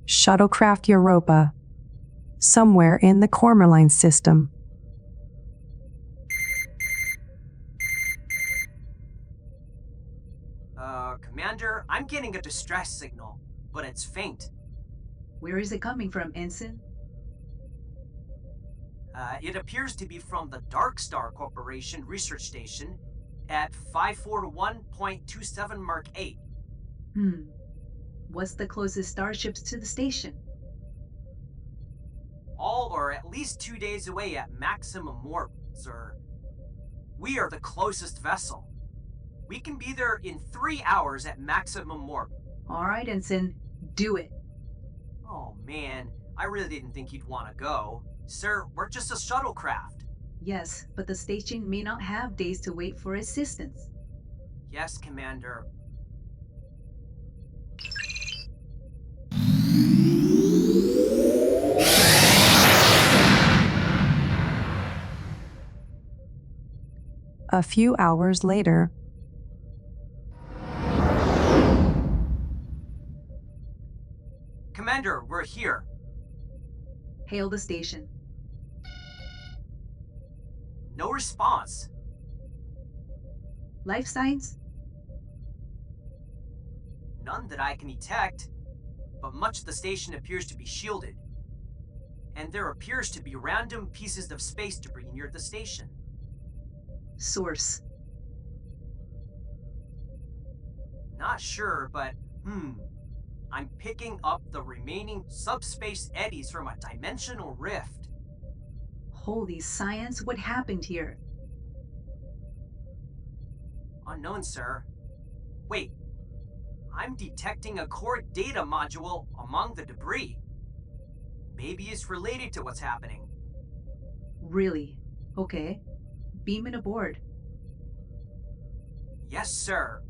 Shuttlecraft Europa, somewhere in the Cormerline system. Commander, I'm getting a distress signal, but it's faint. Where is it coming from, Ensign? It appears to be from the Dark Star Corporation research station at 541.27 Mark 8. What's the closest starships to the station? All are at least 2 days away at maximum warp, sir. We are the closest vessel. We can be there in 3 hours at maximum warp. All right, Ensign, do it. Oh man, I really didn't think you'd want to go. Sir, we're just a shuttlecraft. Yes, but the station may not have days to wait for assistance. Yes, Commander. A few hours later, Commander, we're here. Hail the station. No response. Life signs? None that I can detect, but much of the station appears to be shielded. And there appears to be random pieces of space debris near the station. Source. Not sure, but I'm picking up the remaining subspace eddies from a dimensional rift. Holy science, what happened here? Unknown, sir. Wait, I'm detecting a core data module among the debris. Maybe it's related to what's happening. Really? Okay. Beam it aboard. Yes, sir.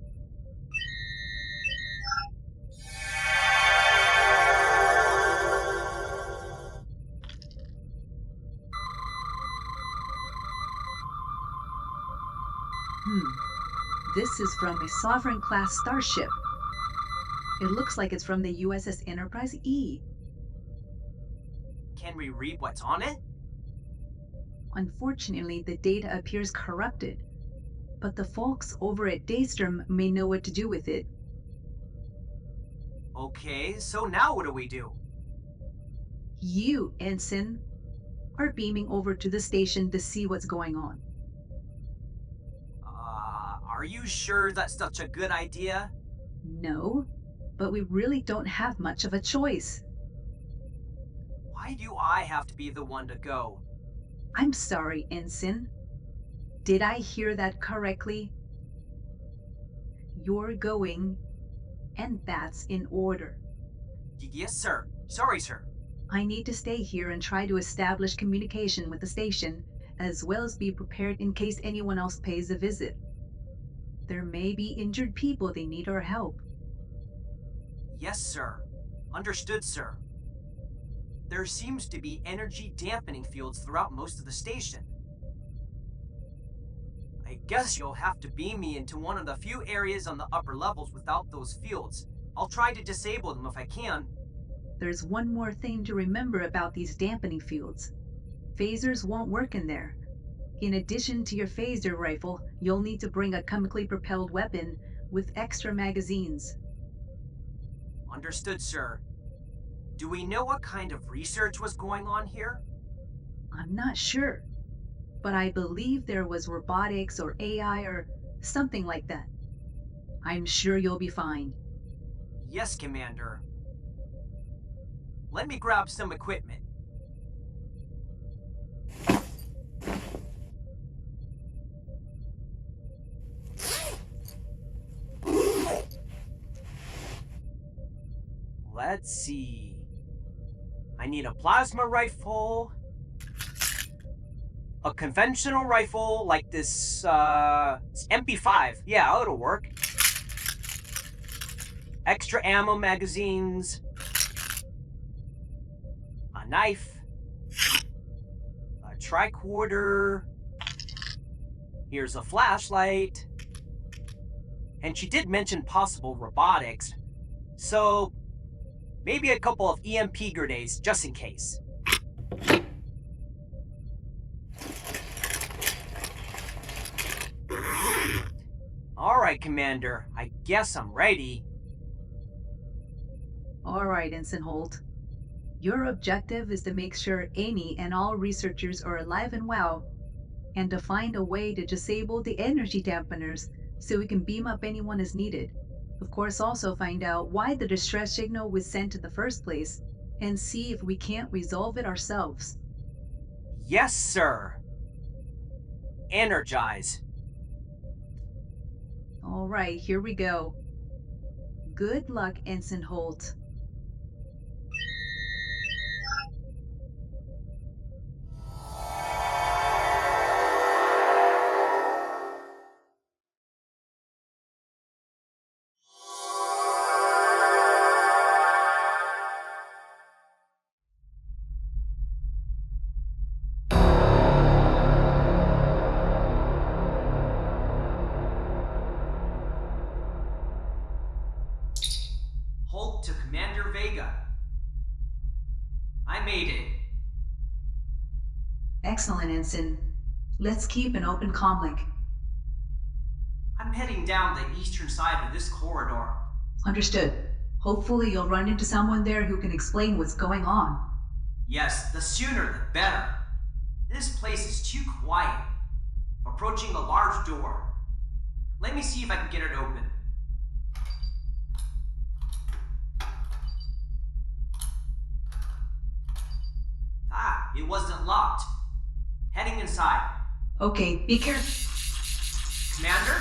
This is from a Sovereign-class starship. It looks like it's from the USS Enterprise E. Can we read what's on it? Unfortunately, the data appears corrupted, but the folks over at Daystrom may know what to do with it. Okay, so now what do we do? You, Ensign, are beaming over to the station to see what's going on. Are you sure that's such a good idea? No, but we really don't have much of a choice. Why do I have to be the one to go? I'm sorry, Ensign. Did I hear that correctly? You're going, and that's in order. Yes, sir. Sorry, sir. I need to stay here and try to establish communication with the station, as well as be prepared in case anyone else pays a visit. There may be injured people they need our help. Yes, sir. Understood, sir. There seems to be energy dampening fields throughout most of the station. I guess you'll have to beam me into one of the few areas on the upper levels without those fields. I'll try to disable them if I can. There's one more thing to remember about these dampening fields. Phasers won't work in there. In addition to your phaser rifle, you'll need to bring a chemically propelled weapon with extra magazines. Understood, sir. Do we know what kind of research was going on here? I'm not sure, but I believe there was robotics or AI or something like that. I'm sure you'll be fine. Yes, Commander. Let me grab some equipment. Let's see. I need a plasma rifle, a conventional rifle like this MP5. Yeah, it'll work. Extra ammo magazines, a knife, a tricorder. Here's a flashlight. And she did mention possible robotics, so Maybe a couple of EMP grenades, just in case. Alright, Commander. I guess I'm ready. Alright, Ensign Holt. Your objective is to make sure any and all researchers are alive and well, and to find a way to disable the energy dampeners so we can beam up anyone as needed. Of course, also find out why the distress signal was sent in the first place, and see if we can't resolve it ourselves. Yes, sir. Energize. Alright, here we go. Good luck, Ensign Holt. Holt to Commander Vega. I made it. Excellent, Ensign. Let's keep an open comlink. I'm heading down the eastern side of this corridor. Understood. Hopefully you'll run into someone there who can explain what's going on. Yes, the sooner the better. This place is too quiet. Approaching a large door. Let me see if I can get it open. Ah, it wasn't locked. Heading inside. Okay, be careful. Commander?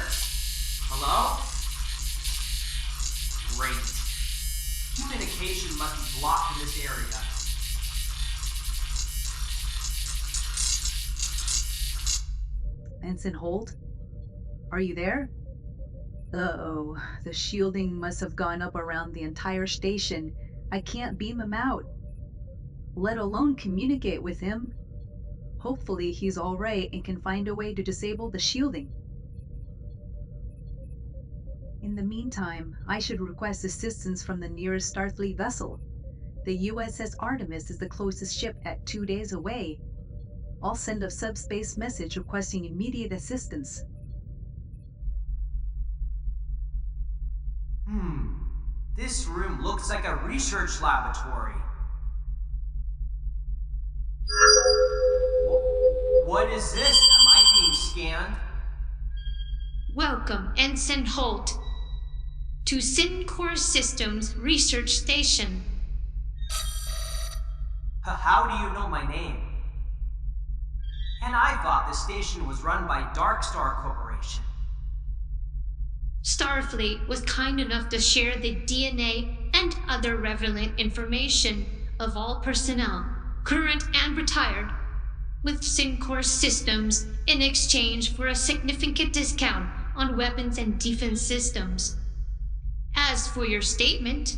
Hello? Great. Communication must be blocked in this area. Ensign Holt? Are you there? Uh-oh, the shielding must have gone up around the entire station. I can't beam him out, let alone communicate with him. Hopefully he's alright and can find a way to disable the shielding. In the meantime, I should request assistance from the nearest Starfleet vessel. The USS Artemis is the closest ship at 2 days away. I'll send a subspace message requesting immediate assistance. This room looks like a research laboratory. What is this? Am I being scanned? Welcome, Ensign Holt, to Syncor Systems Research Station. How do you know my name? And I thought the station was run by Darkstar Corporation. Starfleet was kind enough to share the DNA and other relevant information of all personnel, current and retired, with Syncor Systems in exchange for a significant discount on weapons and defense systems. As for your statement,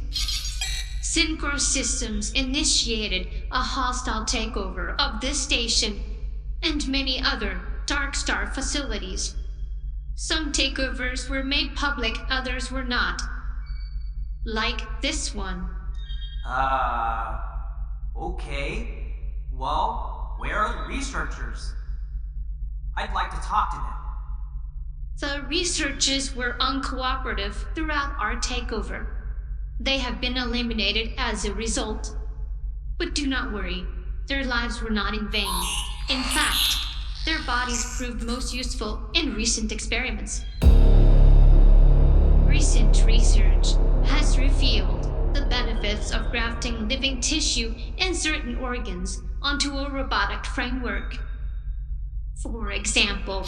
Syncor Systems initiated a hostile takeover of this station and many other Darkstar facilities. Some takeovers were made public, others were not. Like this one. Okay. Well, where are the researchers? I'd like to talk to them. The researchers were uncooperative throughout our takeover. They have been eliminated as a result. But do not worry, their lives were not in vain. In fact, their bodies proved most useful in recent experiments. Recent research has revealed the benefits of grafting living tissue and certain organs onto a robotic framework. For example,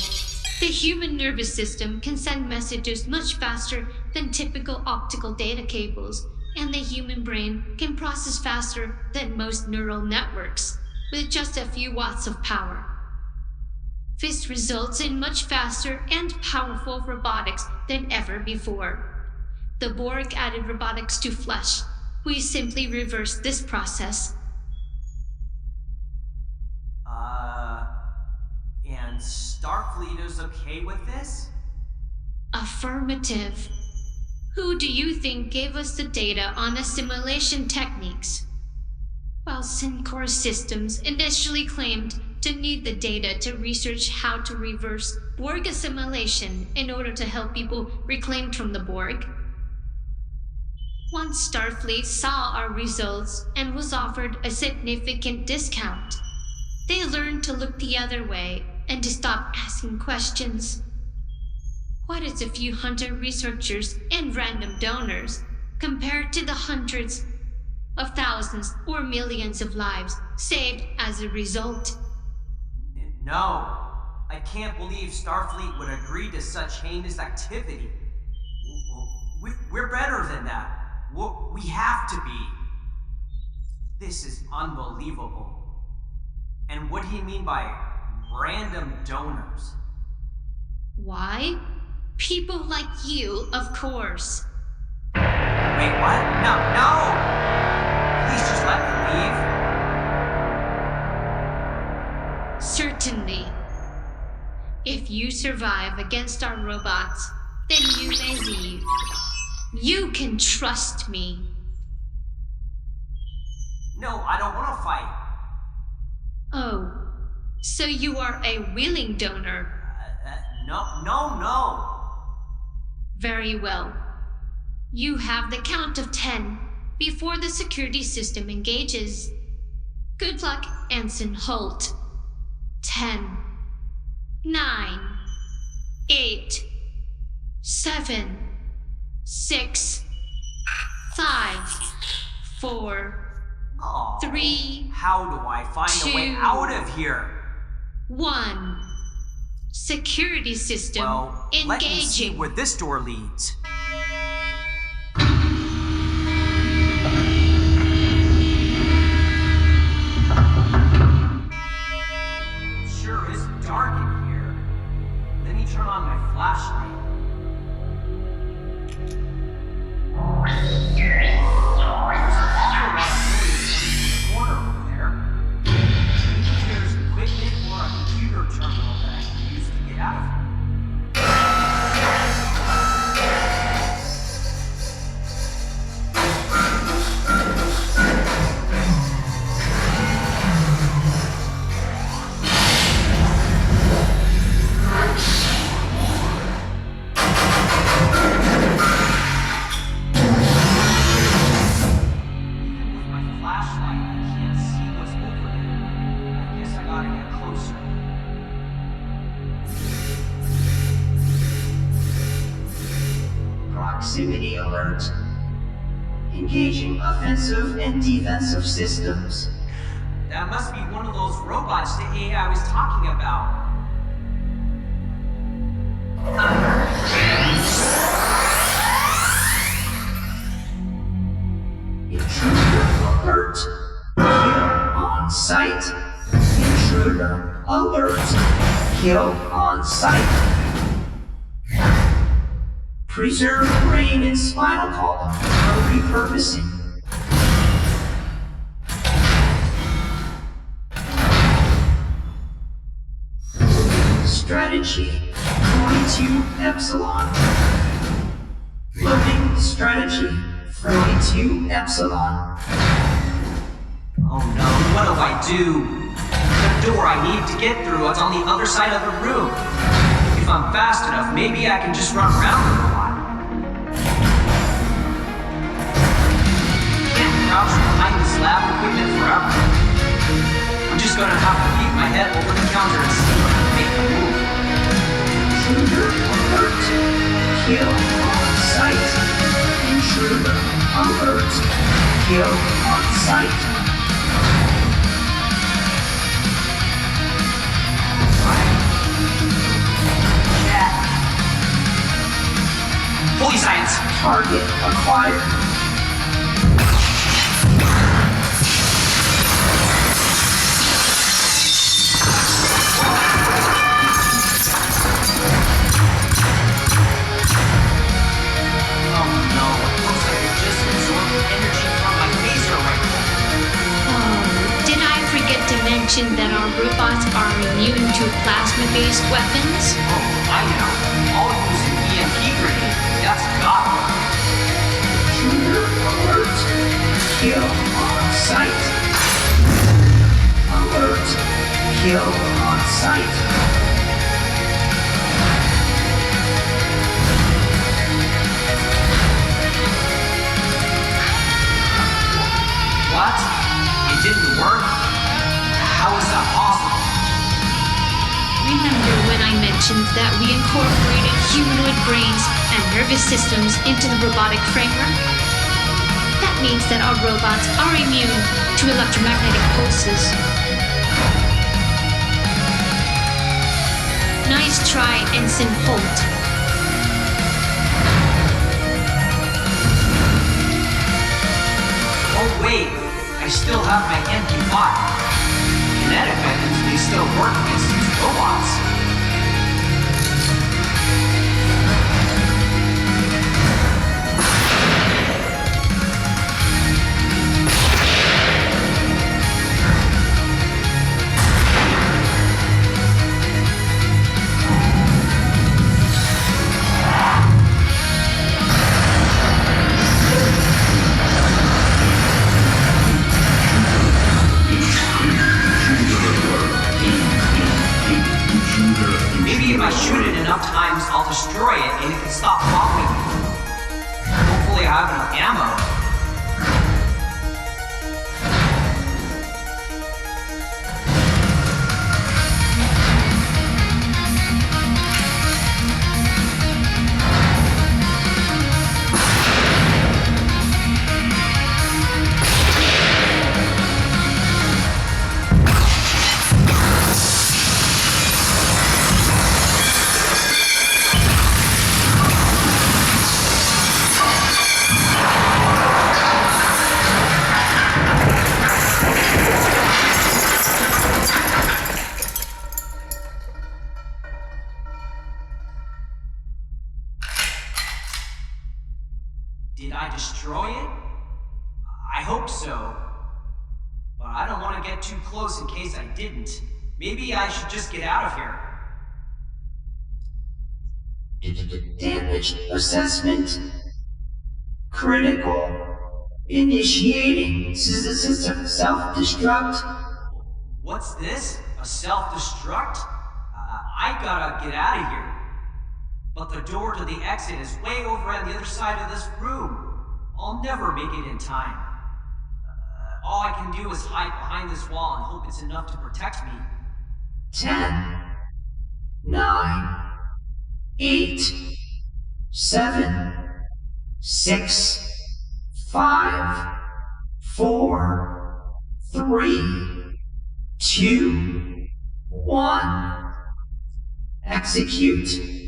the human nervous system can send messages much faster than typical optical data cables, and the human brain can process faster than most neural networks, with just a few watts of power. This results in much faster and powerful robotics than ever before. The Borg added robotics to flesh. We simply reversed this process. And Starfleet is okay with this? Affirmative. Who do you think gave us the data on assimilation techniques? While Syncor Systems initially claimed to need the data to research how to reverse Borg assimilation in order to help people reclaimed from the Borg. Once Starfleet saw our results and was offered a significant discount, they learned to look the other way and to stop asking questions. What is a few hunter researchers and random donors compared to the hundreds of thousands or millions of lives saved as a result? No, I can't believe Starfleet would agree to such heinous activity. We're better than that. We have to be. This is unbelievable. And what do you mean by random donors? Why? People like you, of course. Wait, what? No! Please just let me leave. Certainly. If you survive against our robots, then you may leave. You can trust me. No, I don't want to fight. Oh, so you are a willing donor. No. Very well. You have the count of 10 before the security system engages. Good luck, Ensign Holt. 10, 9, 8, 7, 6, 5, 4, Oh, 3, how do I find a way 2, out of here? 1. Security system Well, let me see engaging. where this door leads. Sure is dark in here. Let me turn on my flashlight. There's an awful lot of noise in the corner over there. Maybe there's equipment or a computer terminal that I can use to get out of here. Even with my flashlight, I can't see what's over there. I guess I gotta get closer. Proximity alert. Engaging offensive and defensive systems. That must be one of those robots the AI was talking about. Intruder alert. Kill on site. Intruder alert. Kill on site. Preserve brain and spinal column for repurposing. Strategy 42 Epsilon. Loading strategy 42 Epsilon. Oh no, what do I do? The door I need to get through is on the other side of the room. If I'm fast enough, maybe I can just run around for a while. Can't crouch behind this lab equipment forever. I'm just gonna have to keep my head over the counter and see if I can make a move. Intruder alert. Kill on site. Intruder alert. Kill on site. Holy science! Target acquired. Oh no, it looks like it just absorbed energy from my laser rifle. Oh, did I forget to mention that our robots are immune to plasma-based weapons? Oh, I know. I'll use an EMP grenade. That's got it. Kill on sight. What? It didn't work? How is that possible? Remember when I mentioned that we incorporated humanoid brains and nervous systems into the robotic framework? That means that our robots are immune to electromagnetic pulses. Nice try, Ensign Holt. Oh wait, I still have my empty file. Kinetic weapons may still work against these robots. Maybe if I shoot it enough times, I'll destroy it and it can stop following me. Hopefully I have enough ammo. Did I destroy it? I hope so. But I don't want to get too close in case I didn't. Maybe I should just get out of here. Damage assessment. Critical. Initiating system self-destruct. What's this? A self-destruct? I gotta get out of here. But the door to the exit is way over on the other side of this room. I'll never make it in time. All I can do is hide behind this wall and hope it's enough to protect me. 10, 9, 8, 7, 6, 5, 4, 3, 2, 1. Execute.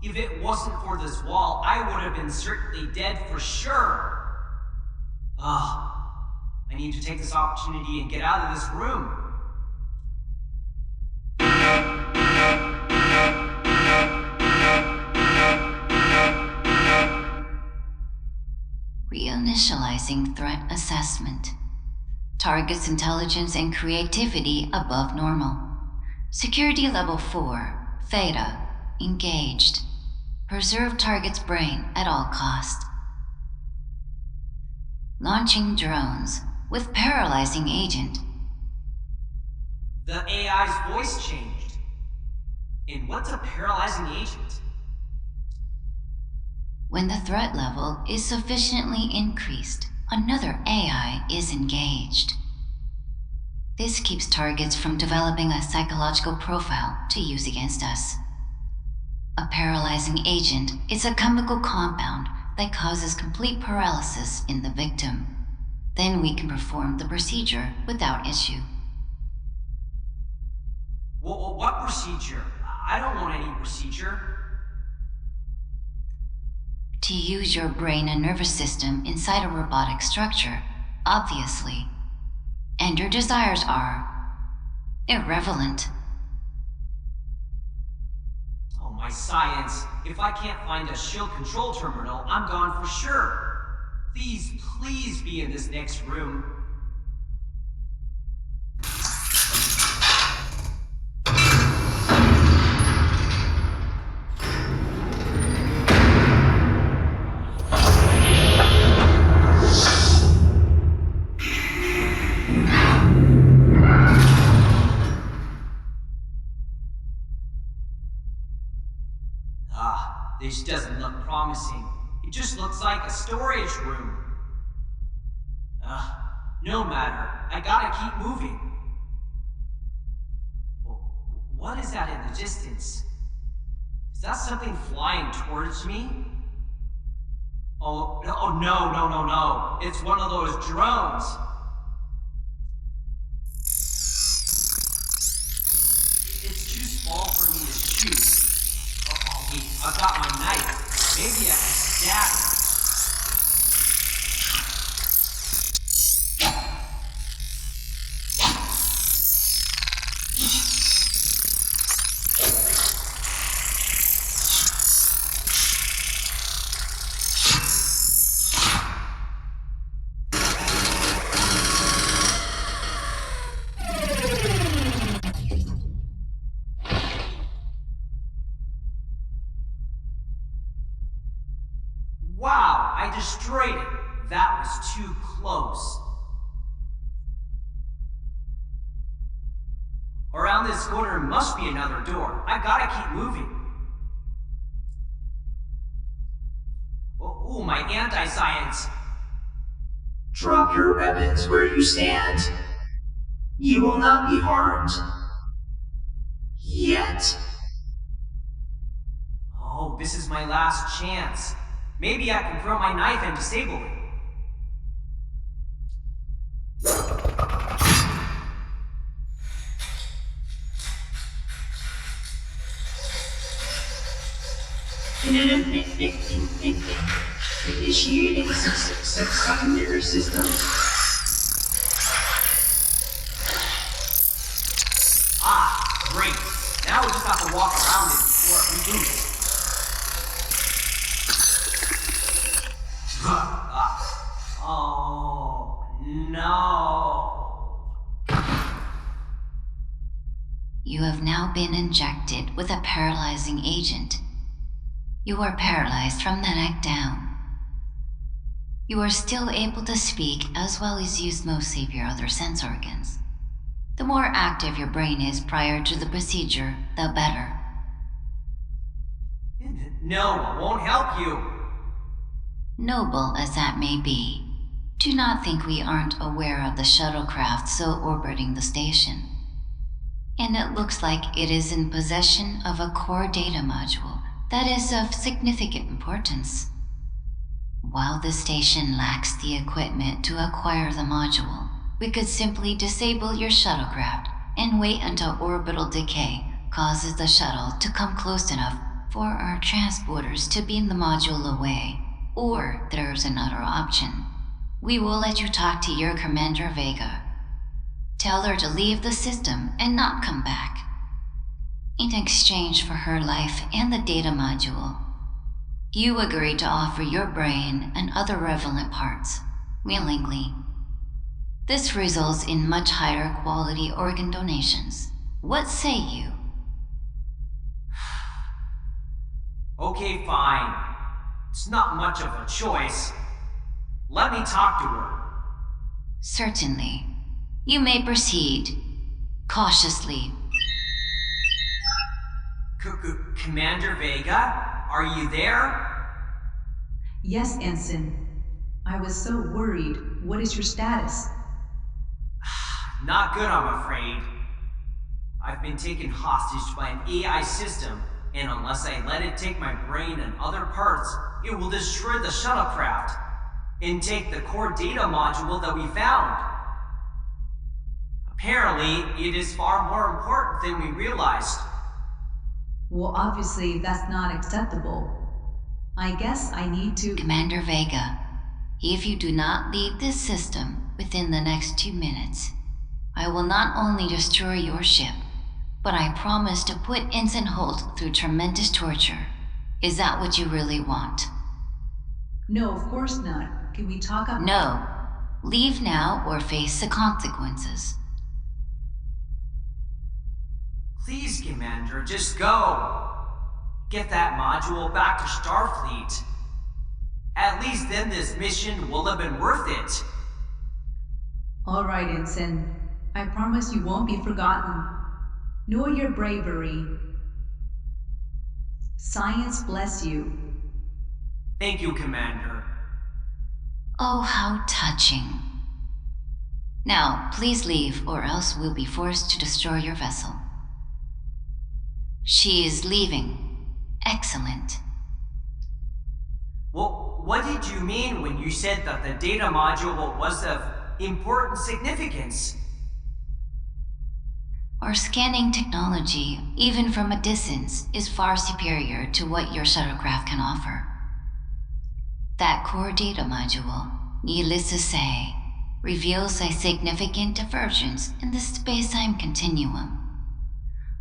If it wasn't for this wall, I would have been certainly dead for sure. I need to take this opportunity and get out of this room. Reinitializing threat assessment. Target's intelligence and creativity above normal. Security level 4, Theta, engaged. Preserve target's brain at all cost. Launching drones with paralyzing agent. The AI's voice changed. And what's a paralyzing agent? When the threat level is sufficiently increased, another AI is engaged. This keeps targets from developing a psychological profile to use against us. A paralyzing agent is a chemical compound that causes complete paralysis in the victim. Then we can perform the procedure without issue. What procedure? I don't want any procedure. To use your brain and nervous system inside a robotic structure, obviously. And your desires are Irrelevant. Oh, my science. If I can't find a shield control terminal, I'm gone for sure. Please be in this next room. This doesn't look promising. It just looks like a storage room. No matter. I gotta keep moving. What is that in the distance? Is that something flying towards me? Oh, no. It's one of those drones. It's too small for me to shoot. I've got my knife. Maybe I can stab it. Wow, I destroyed it. That was too close. Around this corner must be another door. I gotta keep moving. Oh, my anti-science. Drop your weapons where you stand. You will not be harmed. Yet. Oh, this is my last chance. Maybe I can throw my knife and disable it. Initiating secondary system. Great. Now we just have to walk around it before it reboots. Oh, no. You have now been injected with a paralyzing agent. You are paralyzed from the neck down. You are still able to speak as well as use most of your other sense organs. The more active your brain is prior to the procedure, the better. No, it won't help you. Noble as that may be, do not think we aren't aware of the shuttlecraft still orbiting the station. And it looks like it is in possession of a core data module that is of significant importance. While the station lacks the equipment to acquire the module, we could simply disable your shuttlecraft and wait until orbital decay causes the shuttle to come close enough for our transporters to beam the module away. Or there's another option. We will let you talk to your Commander Vega. Tell her to leave the system and not come back. In exchange for her life and the data module, you agree to offer your brain and other relevant parts, willingly. This results in much higher quality organ donations. What say you? Okay, fine. It's not much of a choice. Let me talk to her. Certainly. You may proceed. Cautiously. Commander Vega? Are you there? Yes, Ensign. I was so worried. What is your status? Not good, I'm afraid. I've been taken hostage by an AI system, and unless I let it take my brain and other parts, it will destroy the shuttlecraft and take the core data module that we found. Apparently, it is far more important than we realized. Well, obviously, that's not acceptable. I guess I need to— Commander Vega, if you do not leave this system within the next 2 minutes, I will not only destroy your ship, but I promise to put Ensign Holt through tremendous torture. Is that what you really want? No, of course not. Can we talk about... No. Leave now or face the consequences. Please, Commander, just go. Get that module back to Starfleet. At least then this mission will have been worth it. All right, Ensign. I promise you won't be forgotten, nor your bravery. Science bless you. Thank you, Commander. Oh, how touching. Now, please leave, or else we'll be forced to destroy your vessel. She is leaving. Excellent. Well, what did you mean when you said that the data module was of important significance? Our scanning technology, even from a distance, is far superior to what your shuttlecraft can offer. That core data module, needless to say, reveals a significant divergence in the space-time continuum.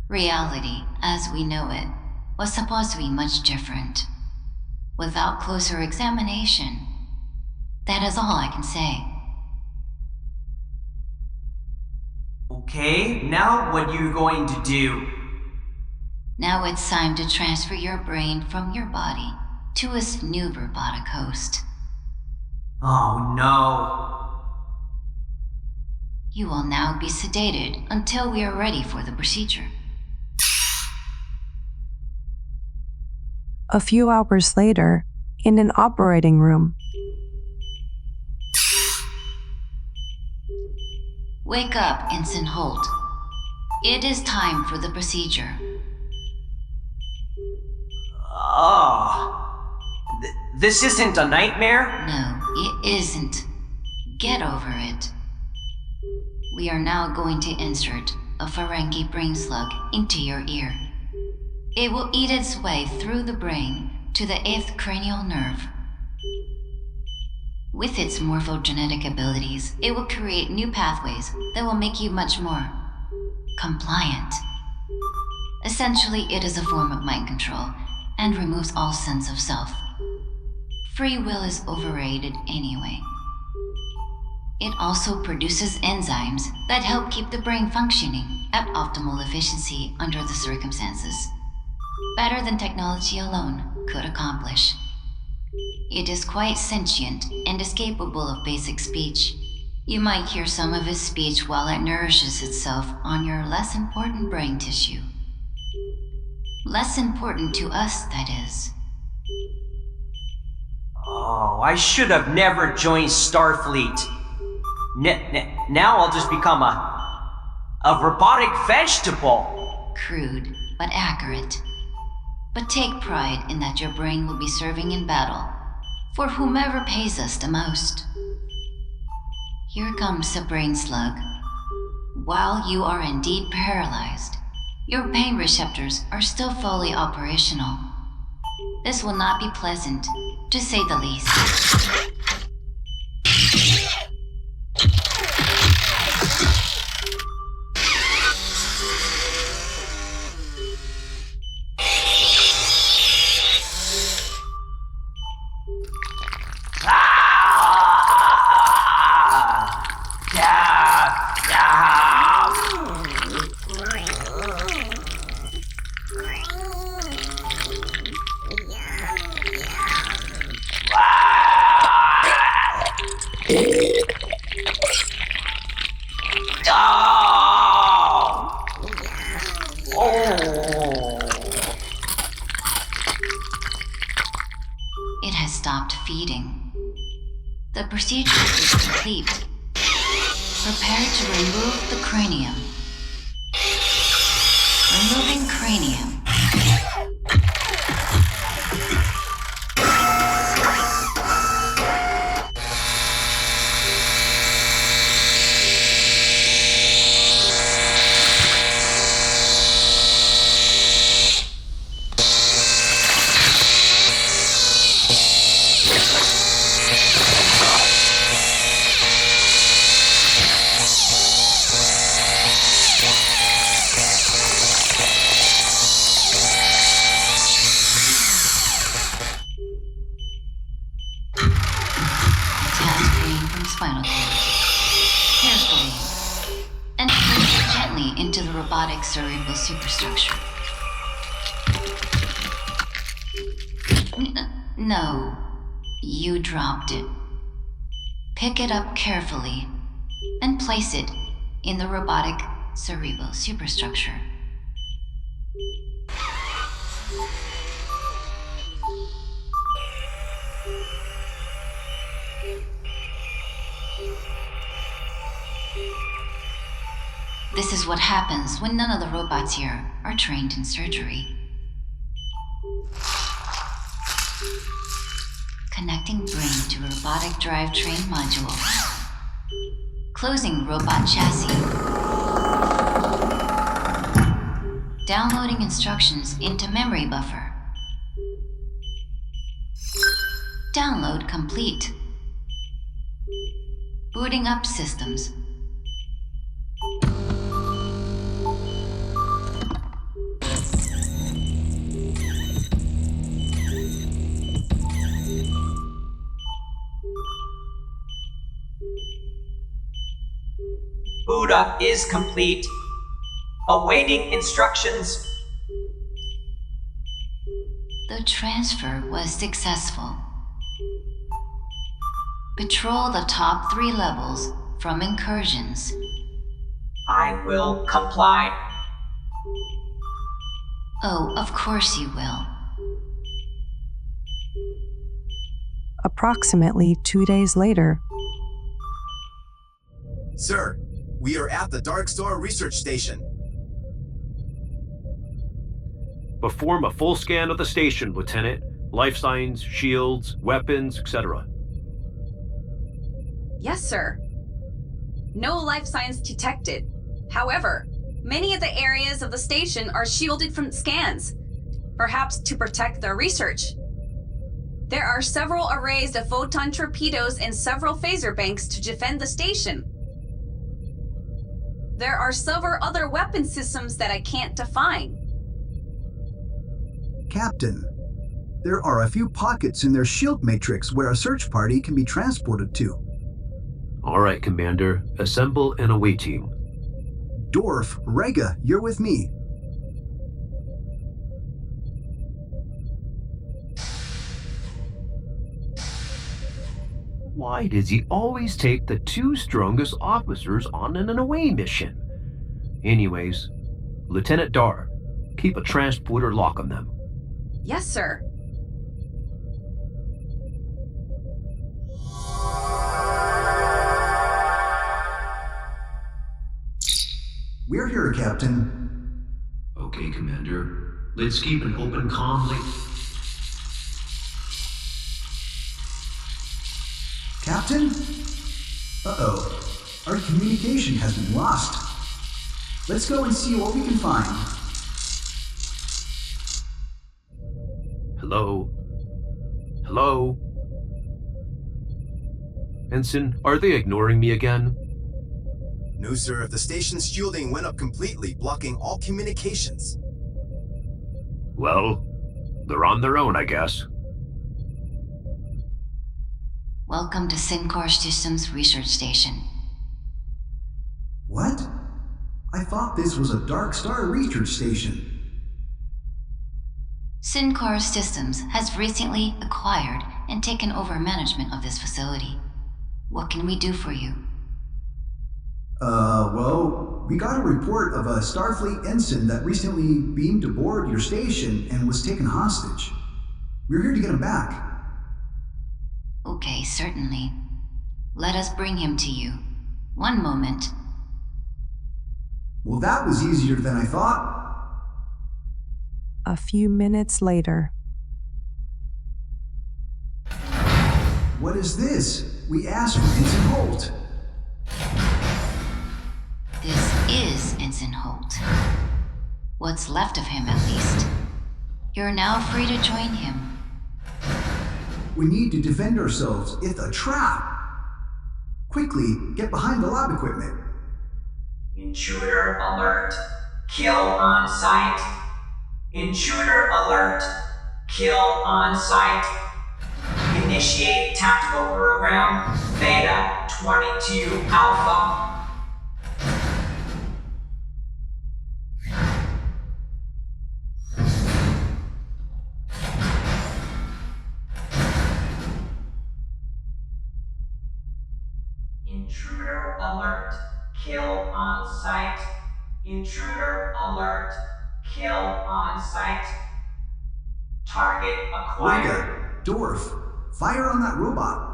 Reality, as we know it, was supposed to be much different. Without closer examination, that is all I can say. Okay, now what are you going to do? Now it's time to transfer your brain from your body to its new robotic host. Oh no. You will now be sedated until we are ready for the procedure. A few hours later, in an operating room. Wake up, Ensign Holt. It is time for the procedure. Oh. This isn't a nightmare? No, it isn't. Get over it. We are now going to insert a Ferengi brain slug into your ear. It will eat its way through the brain to the 8th cranial nerve. With its morphogenetic abilities, it will create new pathways that will make you much more compliant. Essentially, it is a form of mind control and removes all sense of self. Free will is overrated anyway. It also produces enzymes that help keep the brain functioning at optimal efficiency under the circumstances. Better than technology alone could accomplish. It is quite sentient and is capable of basic speech. You might hear some of its speech while it nourishes itself on your less important brain tissue. Less important to us, that is. Oh, I should have never joined Starfleet. Now I'll just become a robotic vegetable. Crude, but accurate. But take pride in that your brain will be serving in battle for whomever pays us the most. Here comes the brain slug. While you are indeed paralyzed, your pain receptors are still fully operational. This will not be pleasant, to say the least. It has stopped feeding. The procedure is complete. Prepare to remove the cranium. Removing cranium. spinal cord. Carefully. And place it gently into the robotic cerebral superstructure. No, you dropped it. Pick it up carefully and place it in the robotic cerebral superstructure. This is what happens when none of the robots here are trained in surgery. Connecting brain to robotic drivetrain module. Closing robot chassis. Downloading instructions into memory buffer. Download complete. Booting up systems. Boot up is complete. Awaiting instructions. The transfer was successful. Patrol the top 3 levels from incursions. I will comply. Oh, of course you will. Approximately 2 days later, Sir, we are at the Dark Star Research Station. Perform a full scan of the station, Lieutenant. Life signs, shields, weapons, etc. Yes, sir. No life signs detected. However, many of the areas of the station are shielded from scans, perhaps to protect their research. There are several arrays of photon torpedoes and several phaser banks to defend the station. There are several other weapon systems that I can't define. Captain, there are a few pockets in their shield matrix where a search party can be transported to. All right, Commander. Assemble an away team. Dorf, Rega, you're with me. Why does he always take the 2 strongest officers on an away mission? Anyways, Lieutenant Dar, keep a transporter lock on them. Yes, sir. We're here, Captain. Okay, Commander. Let's keep an open comm link. Captain? Uh-oh. Our communication has been lost. Let's go and see what we can find. Hello? Hello? Ensign, are they ignoring me again? No, sir. The station's shielding went up completely, blocking all communications. Well, they're on their own, I guess. Welcome to Syncor Systems Research Station. What? I thought this was a Dark Star Research Station. Syncor Systems has recently acquired and taken over management of this facility. What can we do for you? Well, we got a report of a Starfleet ensign that recently beamed aboard your station and was taken hostage. We're here to get him back. Okay, certainly. Let us bring him to you. One moment. Well, that was easier than I thought. a few minutes later. What is this? We asked for Ensign Holt. This is Ensign Holt. What's left of him, at least. You're now free to join him. We need to defend ourselves. It's a trap. Quickly, get behind the lab equipment. Intruder alert. Kill on sight. Intruder alert. Kill on sight. Initiate tactical program Beta 22 Alpha. Intruder alert. Kill on sight. Intruder alert. Kill on sight. Target acquired. Olga, Dorf, fire on that robot.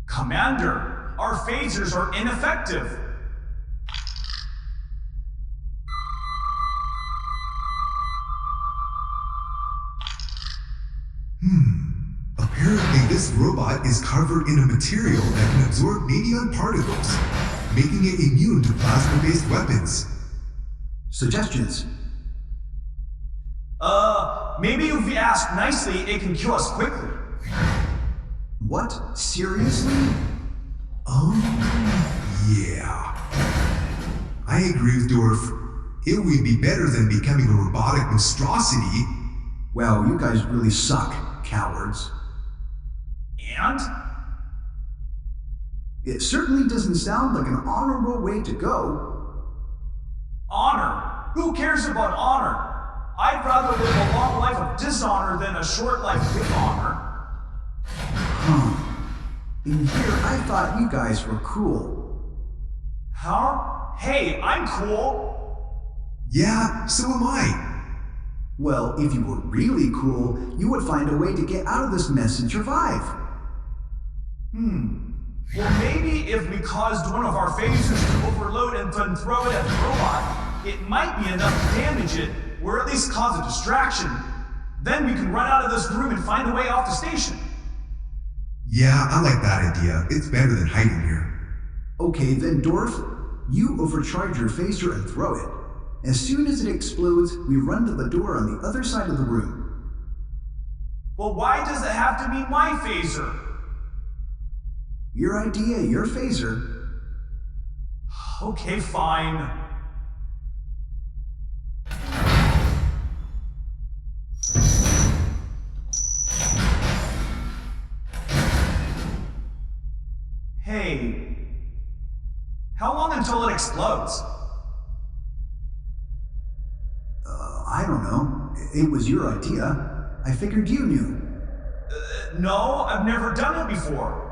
Commander, our phasers are ineffective. Apparently this robot is covered in a material that can absorb medium particles, making it immune to plasma-based weapons. Suggestions? Maybe if we ask nicely, it can kill us quickly. What? Seriously? Oh, yeah. I agree with Dorf. It would be better than becoming a robotic monstrosity. Well, you guys really suck, cowards. And? It certainly doesn't sound like an honorable way to go. Honor? Who cares about honor? I'd rather live a long life of dishonor than a short life with honor. In here, I thought you guys were cool. Huh? Hey, I'm cool. Yeah, so am I. Well, if you were really cool, you would find a way to get out of this mess and survive. Well, maybe if we caused one of our phasers to overload and then throw it at the robot, it might be enough to damage it, or at least cause a distraction. Then we can run out of this room and find a way off the station. Yeah, I like that idea. It's better than hiding here. Okay, then Dorf, you overcharge your phaser and throw it. As soon as it explodes, we run to the door on the other side of the room. Well, why does it have to be my phaser? Your idea, your phaser. Okay, fine. Hey, how long until it explodes? I don't know. It was your idea. I figured you knew. No, I've never done it before.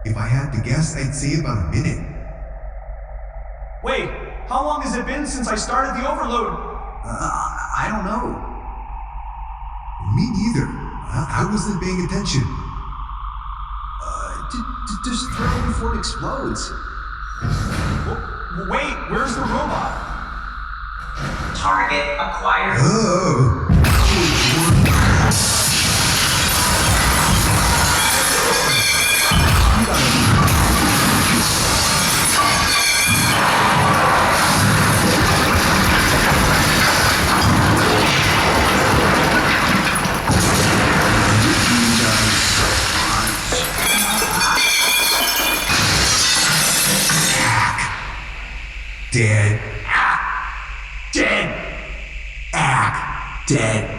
If I had to guess, I'd say about a minute. Wait, how long has it been since I started the overload? I don't know. Me neither. I wasn't paying attention. Just throw it before it explodes. Wait, where's the robot? Target acquired. Oh! Dead. Dead. Dead.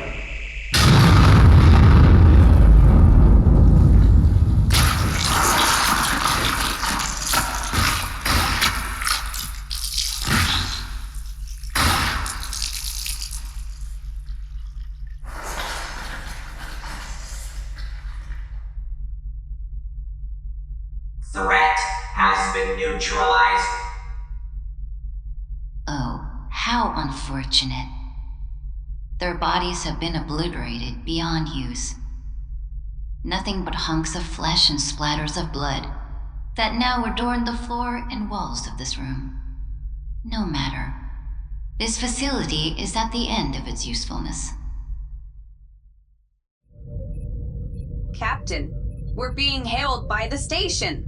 Threat has been neutralized. Oh, how unfortunate. Their bodies have been obliterated beyond use. Nothing but hunks of flesh and splatters of blood that now adorn the floor and walls of this room. No matter. This facility is at the end of its usefulness. Captain, we're being hailed by the station.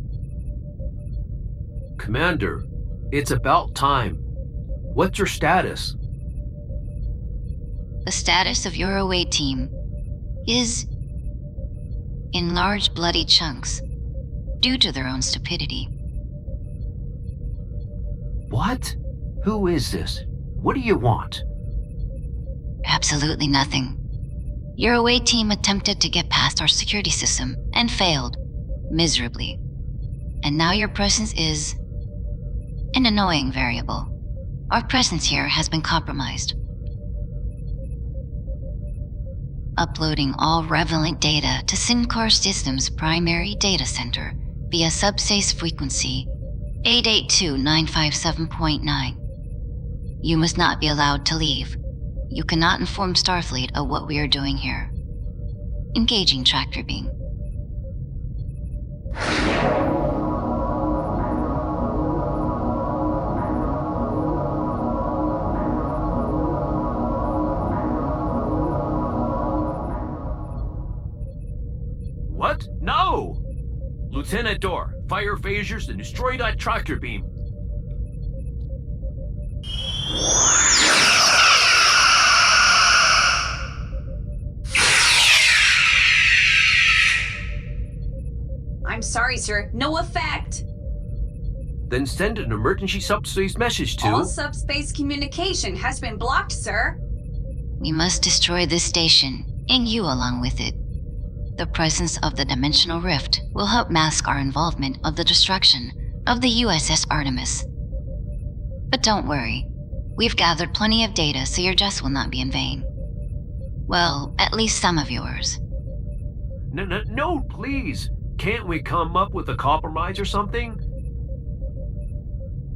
Commander, it's about time. What's your status? The status of your away team is in large bloody chunks due to their own stupidity. What? Who is this? What do you want? Absolutely nothing. Your away team attempted to get past our security system and failed miserably. And now your presence is an annoying variable. Our presence here has been compromised. Uploading all relevant data to Syncor System's primary data center via subspace frequency 882.957.9. You must not be allowed to leave. You cannot inform Starfleet of what we are doing here. Engaging tractor beam. What? No! Lieutenant Dorr, fire phasers and destroy that tractor beam. I'm sorry, sir. No effect. Then send an emergency subspace message to... All subspace communication has been blocked, sir. We must destroy this station, and you along with it. The presence of the dimensional rift will help mask our involvement of the destruction of the USS Artemis. But don't worry. We've gathered plenty of data, so your jest will not be in vain. Well, at least some of yours. No, please. Can't we come up with a compromise or something?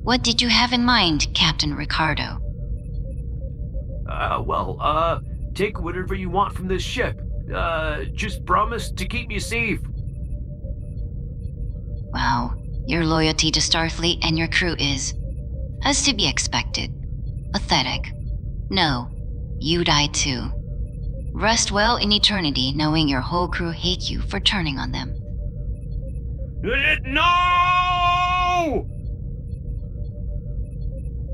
What did you have in mind, Captain Ricardo? Take whatever you want from this ship. Just promise to keep me safe. Wow, your loyalty to Starfleet and your crew is, as to be expected, pathetic. No, you die too. Rest well in eternity knowing your whole crew hate you for turning on them. No!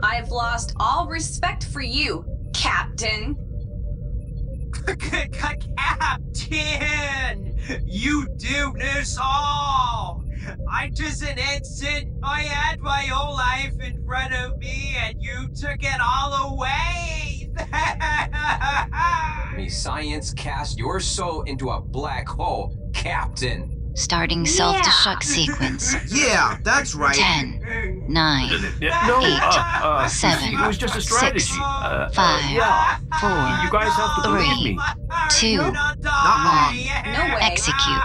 I've lost all respect for you, Captain. Captain! You do this all! I'm just an instant. I had my whole life in front of me and you took it all away! May science cast your soul into a black hole, Captain. Starting self-destruct sequence. Yeah, that's right. 10, 9, No, 8, 7, it was just a strategy. 6, 5, yeah. 4, You guys have to believe 3, me. 2, No 1. way. Execute.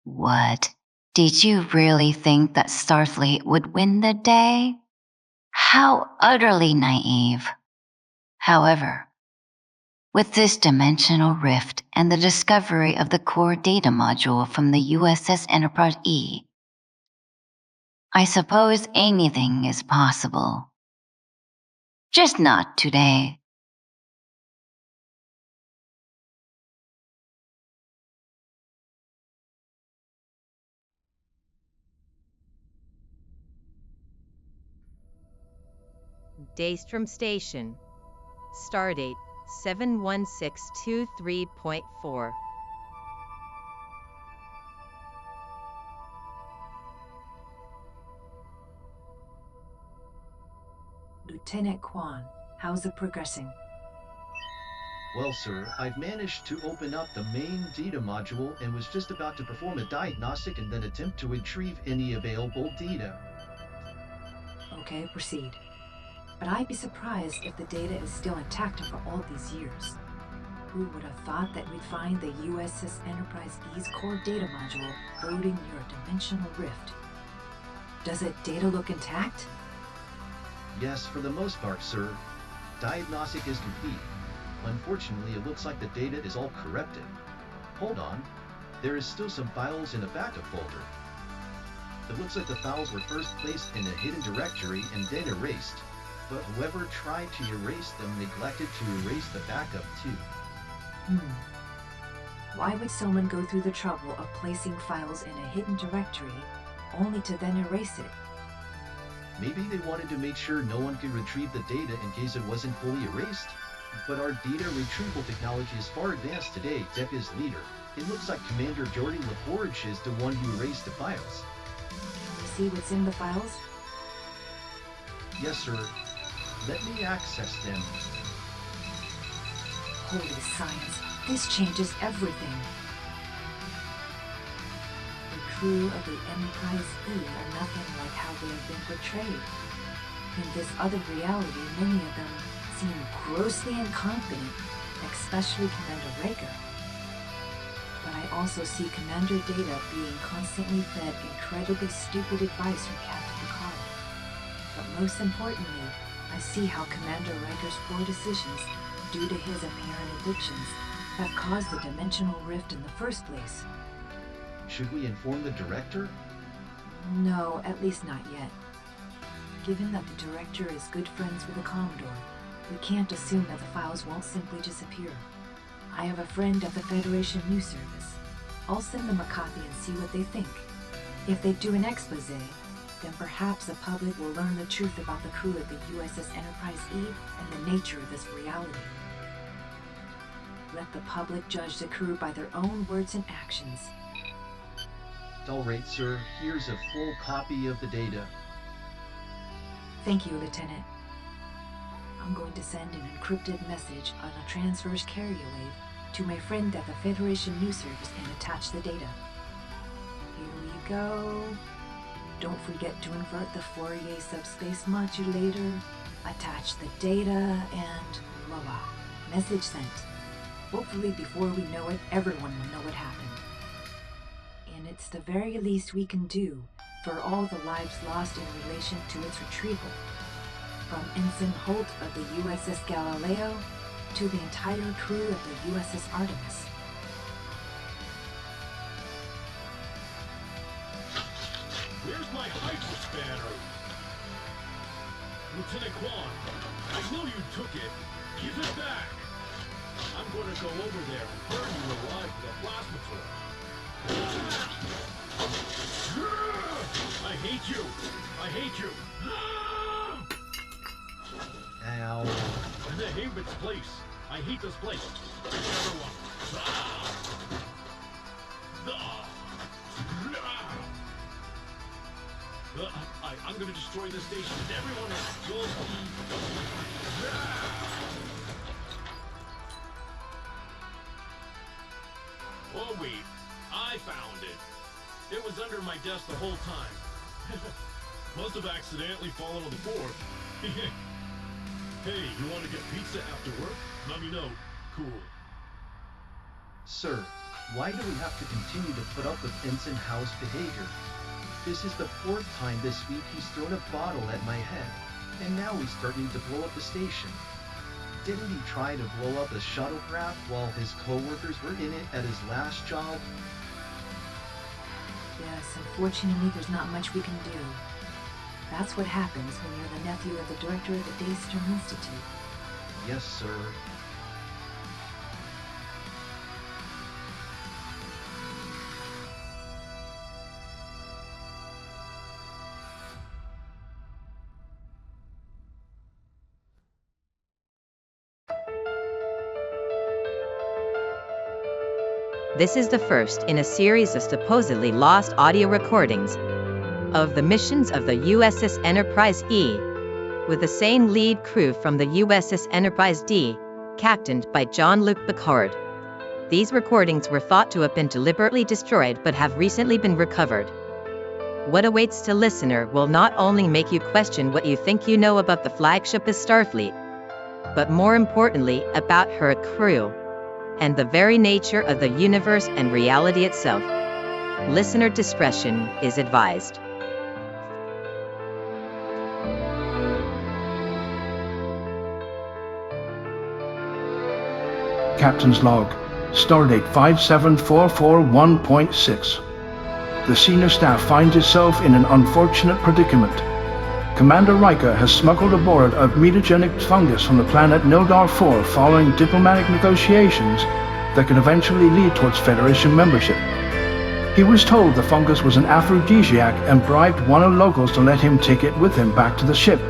What? Did you really think that Starfleet would win the day? How utterly naive. However, with this dimensional rift and the discovery of the core data module from the USS Enterprise E, I suppose anything is possible. Just not today. Daystrom Station. Stardate 71623.4. Lieutenant Kwan, how's it progressing? Well, sir, I've managed to open up the main data module and was just about to perform a diagnostic and then attempt to retrieve any available data. Okay, proceed. But I'd be surprised if the data is still intact after all these years. Who would have thought that we'd find the USS Enterprise E's core data module floating near a dimensional rift? Does the data look intact? Yes, for the most part, sir. Diagnostic is complete. Unfortunately, it looks like the data is all corrupted. Hold on. there is still some files in a backup folder. It looks like the files were first placed in a hidden directory and then erased, but whoever tried to erase them neglected to erase the backup too. Why would someone go through the trouble of placing files in a hidden directory only to then erase it? Maybe they wanted to make sure no one could retrieve the data in case it wasn't fully erased. But our data retrieval technology is far advanced today, Deca's leader. It looks like Commander Jordan LaForge is the one who erased the files. Can you see what's in the files? Yes, sir. Let me access them. Holy science, this changes everything. The crew of the Enterprise E are nothing like how they have been portrayed. In this other reality, many of them seem grossly incompetent, especially Commander Raker. But I also see Commander Data being constantly fed incredibly stupid advice from Captain Picard. But most importantly, I see how Commander Riker's poor decisions, due to his apparent addictions, have caused the dimensional rift in the first place. Should we inform the director? No, at least not yet. Given that the director is good friends with the Commodore, we can't assume that the files won't simply disappear. I have a friend at the Federation News Service. I'll send them a copy and see what they think. If they do an expose, then perhaps the public will learn the truth about the crew of the USS Enterprise E and the nature of this reality. Let the public judge the crew by their own words and actions. All right, sir. Here's a full copy of the data. Thank you, Lieutenant. I'm going to send an encrypted message on a transverse carrier wave to my friend at the Federation News Service and attach the data. Here we go. Don't forget to invert the Fourier subspace modulator, attach the data, and voila, message sent. Hopefully before we know it, everyone will know what happened. And it's the very least we can do for all the lives lost in relation to its retrieval. From Ensign Holt of the USS Galileo to the entire crew of the USS Artemis. Where's my hyper spanner? Lieutenant Kwan, I know you took it. Give it back. I'm gonna go over there and burn you alive with a plasma torch. I hate you. I hate you. Ow. And I hate this place. I hate this place. Everyone. I'm gonna destroy this station and everyone will be... Oh wait, I found it. It was under my desk the whole time. Must have accidentally fallen on the floor. Hey, you want to get pizza after work? Let me know. Cool. Sir, why do we have to continue to put up with Ensign Howe's behavior? This is the 4th time this week he's thrown a bottle at my head, and now he's starting to blow up the station. Didn't he try to blow up a shuttlecraft while his co-workers were in it at his last job? Yes, unfortunately there's not much we can do. That's what happens when you're the nephew of the director of the Daystrom Institute. Yes, sir. This is the first in a series of supposedly lost audio recordings of the missions of the USS Enterprise E, with the same lead crew from the USS Enterprise D, captained by Jean-Luc Picard. These recordings were thought to have been deliberately destroyed but have recently been recovered. What awaits the listener will not only make you question what you think you know about the flagship of Starfleet, but more importantly about her crew, and the very nature of the universe and reality itself. Listener discretion is advised. Captain's log. Stardate 57441.6. The senior staff finds itself in an unfortunate predicament. Commander Riker has smuggled aboard a mutagenic fungus from the planet Nildar 4 following diplomatic negotiations that could eventually lead towards Federation membership. He was told the fungus was an aphrodisiac and bribed one of the locals to let him take it with him back to the ship.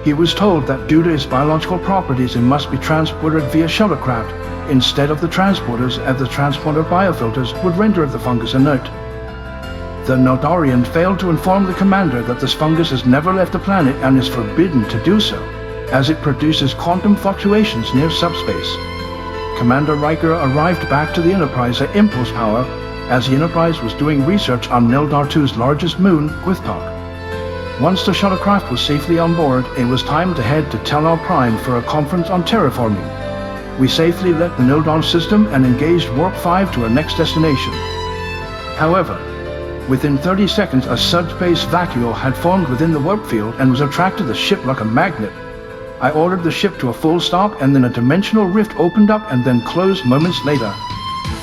He was told that due to its biological properties it must be transported via shuttlecraft instead of the transporters, as the transporter biofilters would render the fungus inert. The Nildarian failed to inform the commander that this fungus has never left the planet and is forbidden to do so, as it produces quantum fluctuations near subspace. Commander Riker arrived back to the Enterprise at impulse power as the Enterprise was doing research on Nildar 2's largest moon, Gwithtok. Once the shuttlecraft was safely on board, it was time to head to Tellar Prime for a conference on terraforming. We safely left the Nildar system and engaged Warp 5 to our next destination. However, within 30 seconds a subspace vacuole had formed within the warp field and was attracted to the ship like a magnet. I ordered the ship to a full stop, and then a dimensional rift opened up and then closed moments later.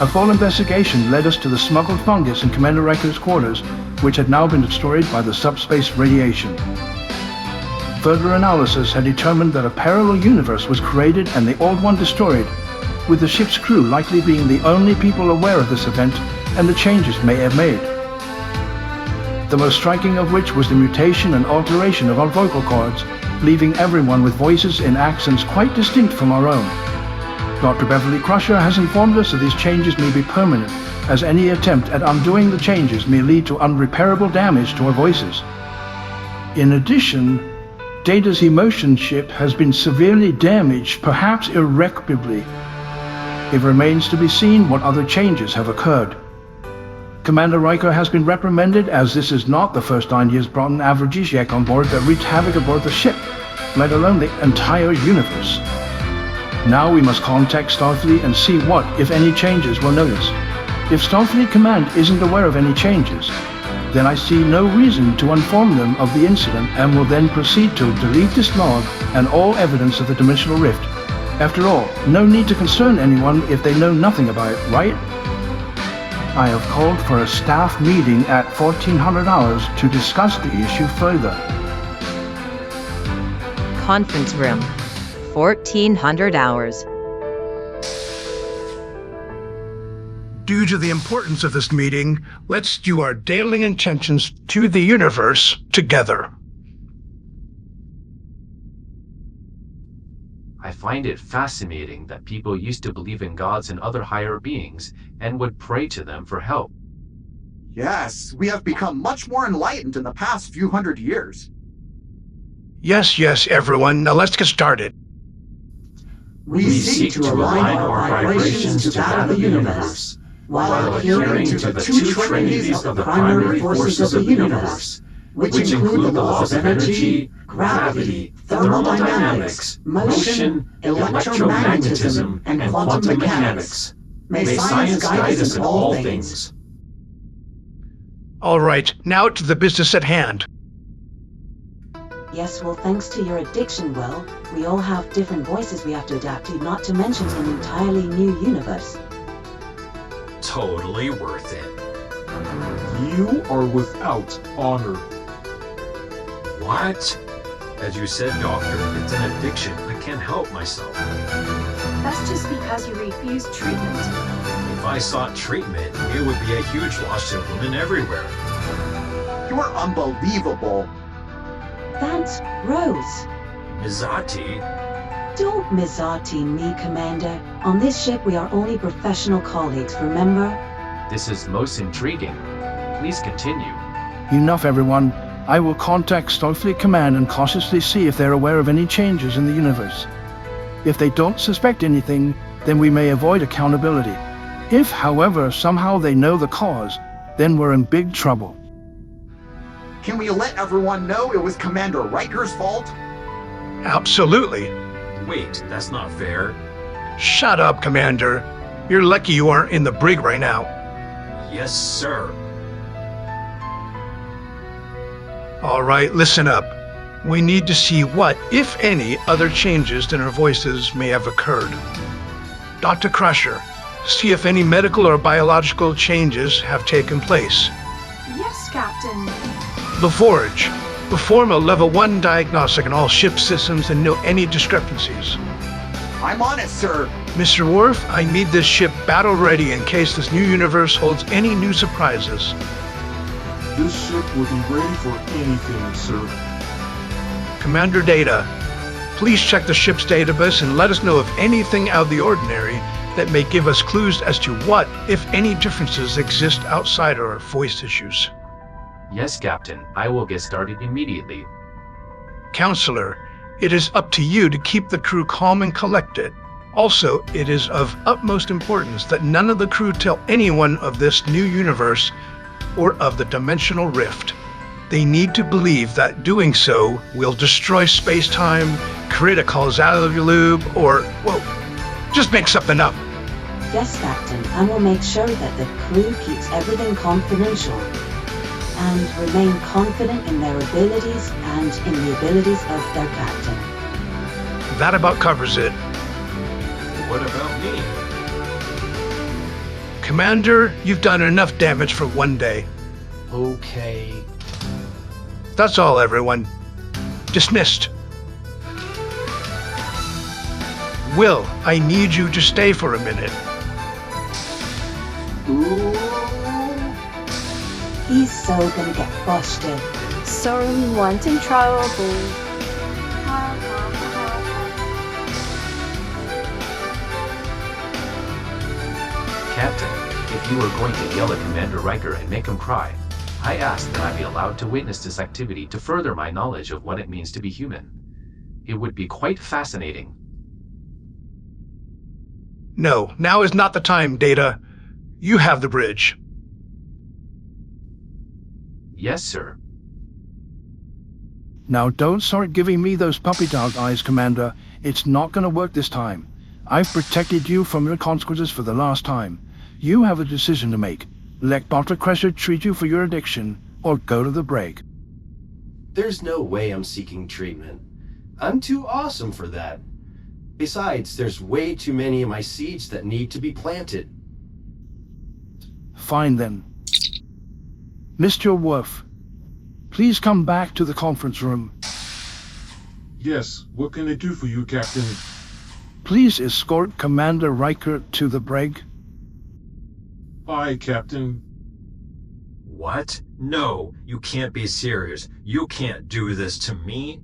A full investigation led us to the smuggled fungus in Commander Riker's quarters, which had now been destroyed by the subspace radiation. Further analysis had determined that a parallel universe was created and the old one destroyed, with the ship's crew likely being the only people aware of this event and the changes may have made. The most striking of which was the mutation and alteration of our vocal cords, leaving everyone with voices in accents quite distinct from our own. Dr. Beverly Crusher has informed us that these changes may be permanent, as any attempt at undoing the changes may lead to unrepairable damage to our voices. In addition, Data's emotion chip has been severely damaged, perhaps irreparably. It remains to be seen what other changes have occurred. Commander Riker has been reprimanded, as this is not the first time he has brought an aphrodisiac on board that wreaked havoc aboard the ship, let alone the entire universe. Now we must contact Starfleet and see what, if any, changes were noticed. If Starfleet Command isn't aware of any changes, then I see no reason to inform them of the incident and will then proceed to delete this log and all evidence of the dimensional rift. After all, no need to concern anyone if they know nothing about it, right? I have called for a staff meeting at 1400 hours to discuss the issue further. Conference room, 1400 hours. Due to the importance of this meeting, let's do our daily intentions to the universe together. I find it fascinating that people used to believe in gods and other higher beings and would pray to them for help. Yes, we have become much more enlightened in the past few hundred years. Yes, everyone. Now let's get started. We seek to align our vibrations to that of the universe, while adhering to the two trinities of the primary forces of the universe, which include the laws of energy, gravity, thermodynamics, motion, electromagnetism, and quantum mechanics. May science guide us in all things. All right, now to the business at hand. Yes, well, thanks to your addiction, Will, we all have different voices we have to adapt to, not to mention an entirely new universe. Totally worth it. You are without honor. What? As you said, Doctor, it's an addiction. I can't help myself. That's just because you refuse treatment. If I sought treatment, it would be a huge loss to women everywhere. You're unbelievable. That's Rose. Mizati? Don't Mizati me, Commander. On this ship we are only professional colleagues, remember? This is most intriguing. Please continue. Enough, everyone. I will contact Starfleet Command and cautiously see if they're aware of any changes in the universe. If they don't suspect anything, then we may avoid accountability. If, however, somehow they know the cause, then we're in big trouble. Can we let everyone know it was Commander Riker's fault? Absolutely. Wait, that's not fair. Shut up, Commander. You're lucky you aren't in the brig right now. Yes, sir. All right, listen up. We need to see what, if any, other changes in our voices may have occurred. Dr. Crusher, See if any medical or biological changes have taken place. Yes, Captain. LaForge, perform a level 1 diagnostic on all ship systems and note any discrepancies. I'm on it, sir. Mr. Worf, I need this ship battle ready in case this new universe holds any new surprises. This ship will be ready for anything, sir. Commander Data, please check the ship's database and let us know of anything out of the ordinary that may give us clues as to what, if any, differences exist outside our voice issues. Yes, Captain. I will get started immediately. Counselor, it is up to you to keep the crew calm and collected. Also, it is of utmost importance that none of the crew tell anyone of this new universe or of the dimensional rift. They need to believe that doing so will destroy space-time, create a causality loop, or, well, just make something up. Yes, Captain, and we'll make sure that the crew keeps everything confidential and remain confident in their abilities and in the abilities of their captain. That about covers it. What about me? Commander, you've done enough damage for one day. Okay. That's all, everyone. Dismissed. Will, I need you to stay for a minute. He's so gonna get busted. Someone wanting trouble. Captain, if you were going to yell at Commander Riker and make him cry, I ask that I be allowed to witness this activity to further my knowledge of what it means to be human. It would be quite fascinating. No, now is not the time, Data. You have the bridge. Yes, sir. Now don't start giving me those puppy dog eyes, Commander. It's not gonna work this time. I've protected you from your consequences for the last time. You have a decision to make. Let Dr. Crusher treat you for your addiction, or go to the break. There's no way I'm seeking treatment. I'm too awesome for that. Besides, there's way too many of my seeds that need to be planted. Fine then. Mr. Worf, please come back to the conference room. Yes, what can I do for you, Captain? Please escort Commander Riker to the brig. Aye, Captain. What? No, you can't be serious. You can't do this to me.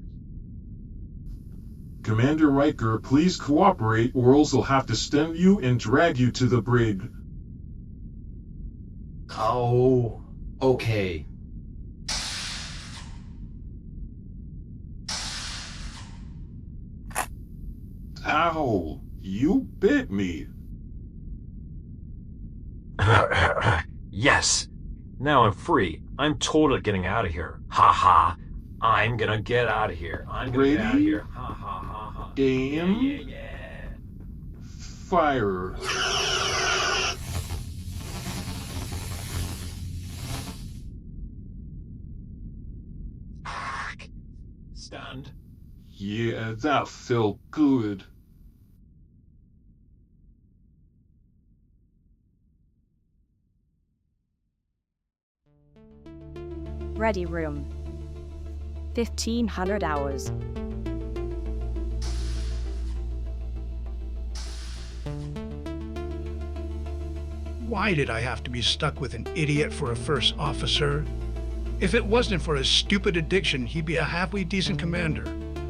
Commander Riker, please cooperate or else I'll have to stem you and drag you to the brig. Oh, okay. Ow, you bit me. Yes. Now I'm free. I'm totally getting out of here. Ha ha. I'm gonna get out of here. I'm gonna get out of here. Ha ha ha ha. Aim. Yeah. Fire. Stunned. Yeah, that felt good. Ready room. 1500 hours. Why did I have to be stuck with an idiot for a first officer? If it wasn't for his stupid addiction, he'd be a halfway decent commander.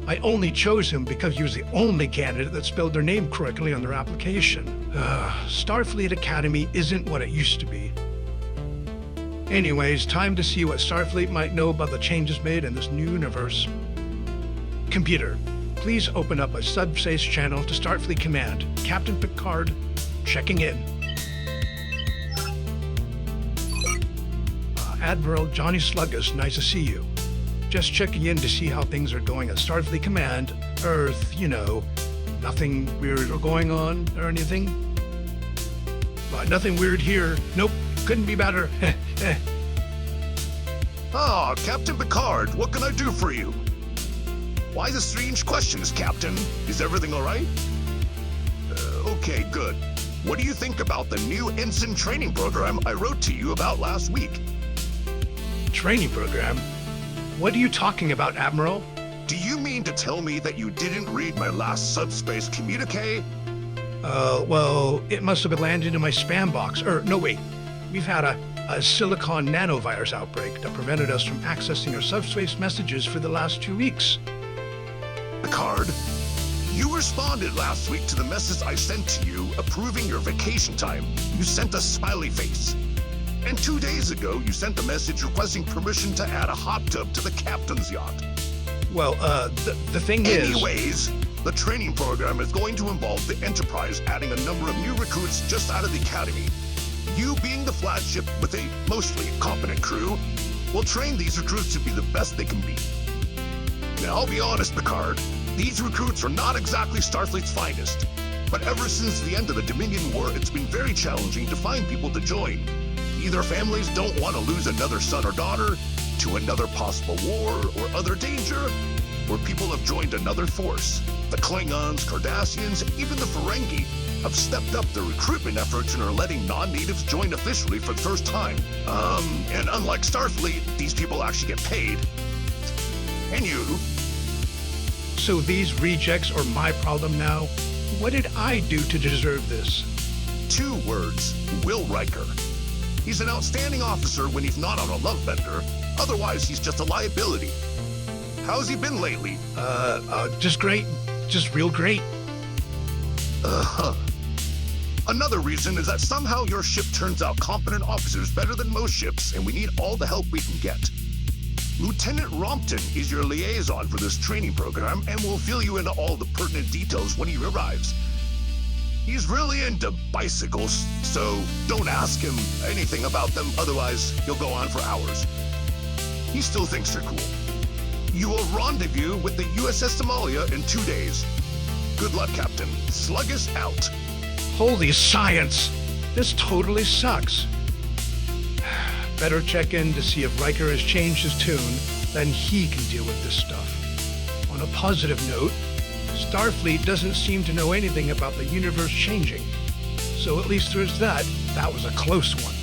I only chose him because he was the only candidate that spelled their name correctly on their application. Starfleet Academy isn't what it used to be. Anyways, time to see what Starfleet might know about the changes made in this new universe. Computer, please open up a subspace channel to Starfleet Command. Captain Picard, checking in. Admiral Johnny Sluggus, nice to see you. Just checking in to see how things are going at Starfleet Command. Earth, you know, nothing weird going on or anything? Nothing weird here. Nope, couldn't be better. Ah, Captain Picard, what can I do for you? Why the strange questions, Captain? Is everything all right? Okay, good. what do you think about the new ensign training program I wrote to you about last week? Training program? What are you talking about, Admiral? Do you mean to tell me that you didn't read my last subspace communique? Well, it must have landed in my spam box. No, wait. We've had a silicon nanovirus outbreak that prevented us from accessing our subspace messages for the last 2 weeks. Picard, you responded last week to the message I sent to you approving your vacation time. You sent a smiley face. And 2 days ago, you sent a message requesting permission to add a hot tub to the captain's yacht. Well, the thing is... Anyways, the training program is going to involve the Enterprise adding a number of new recruits just out of the Academy. You, being the flagship with a mostly competent crew, will train these recruits to be the best they can be. Now, I'll be honest, Picard, these recruits are not exactly Starfleet's finest. But ever since the end of the Dominion War, it's been very challenging to find people to join. Either families don't want to lose another son or daughter to another possible war or other danger, or people have joined another force. The Klingons, Cardassians, even the Ferengi have stepped up their recruitment efforts and are letting non-natives join officially for the first time. And unlike Starfleet, these people actually get paid. And you? So these rejects are my problem now? What did I do to deserve this? 2 words. Will Riker. He's an outstanding officer when he's not on a love bender. Otherwise, he's just a liability. How's he been lately? Just great. Just real great. Another reason is that somehow your ship turns out competent officers better than most ships, and we need all the help we can get. Lieutenant Rompton is your liaison for this training program and will fill you into all the pertinent details when he arrives. He's really into bicycles, so don't ask him anything about them, otherwise he'll go on for hours. He still thinks they're cool. You will rendezvous with the USS Somalia in 2 days. Good luck, Captain. Sluggus out. Holy science! This totally sucks. Better check in to see if Riker has changed his tune, then he can deal with this stuff. On a positive note, Starfleet doesn't seem to know anything about the universe changing. So at least there's that. That was a close one.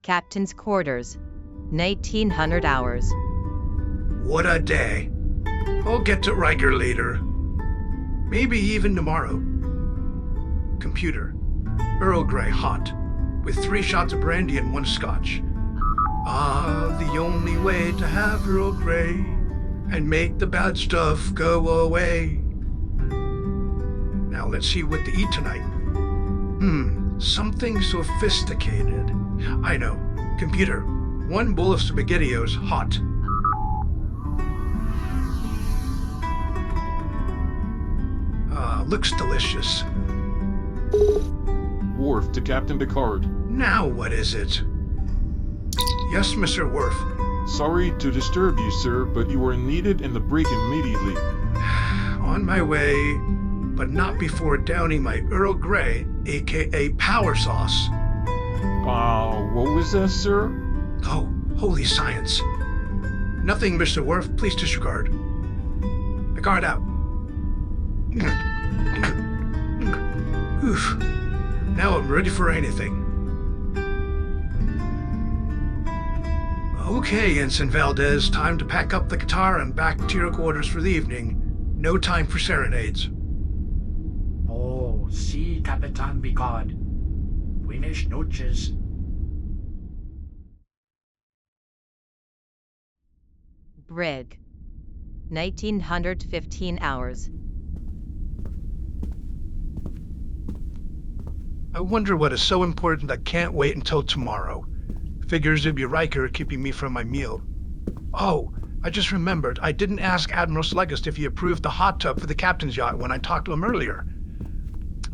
Captain's quarters, 1900 hours. What a day. I'll get to Riker later. Maybe even tomorrow. Computer, Earl Grey hot, with 3 shots of brandy and 1 scotch. Ah, the only way to have Earl Grey and make the bad stuff go away. Now let's see what to eat tonight. Something sophisticated. I know. Computer, 1 bowl of SpaghettiOs hot. Looks delicious. Worf to Captain Picard. Now what is it? Yes, Mr. Worf. Sorry to disturb you, sir, but you are needed in the brig immediately. On my way, but not before downing my Earl Grey, aka Power Sauce. What was that, sir? Oh, holy science. Nothing, Mr. Worf. Please disregard. Picard out. Oof. Now I'm ready for anything. Okay, Ensign Valdez, time to pack up the guitar and back to your quarters for the evening. No time for serenades. Oh, sí, Capitan Picard. Buenas noches. Brig, 1915 hours. I wonder what is so important I can't wait until tomorrow. Figures it'd be Riker keeping me from my meal. Oh, I just remembered I didn't ask Admiral Sluggus if he approved the hot tub for the captain's yacht when I talked to him earlier.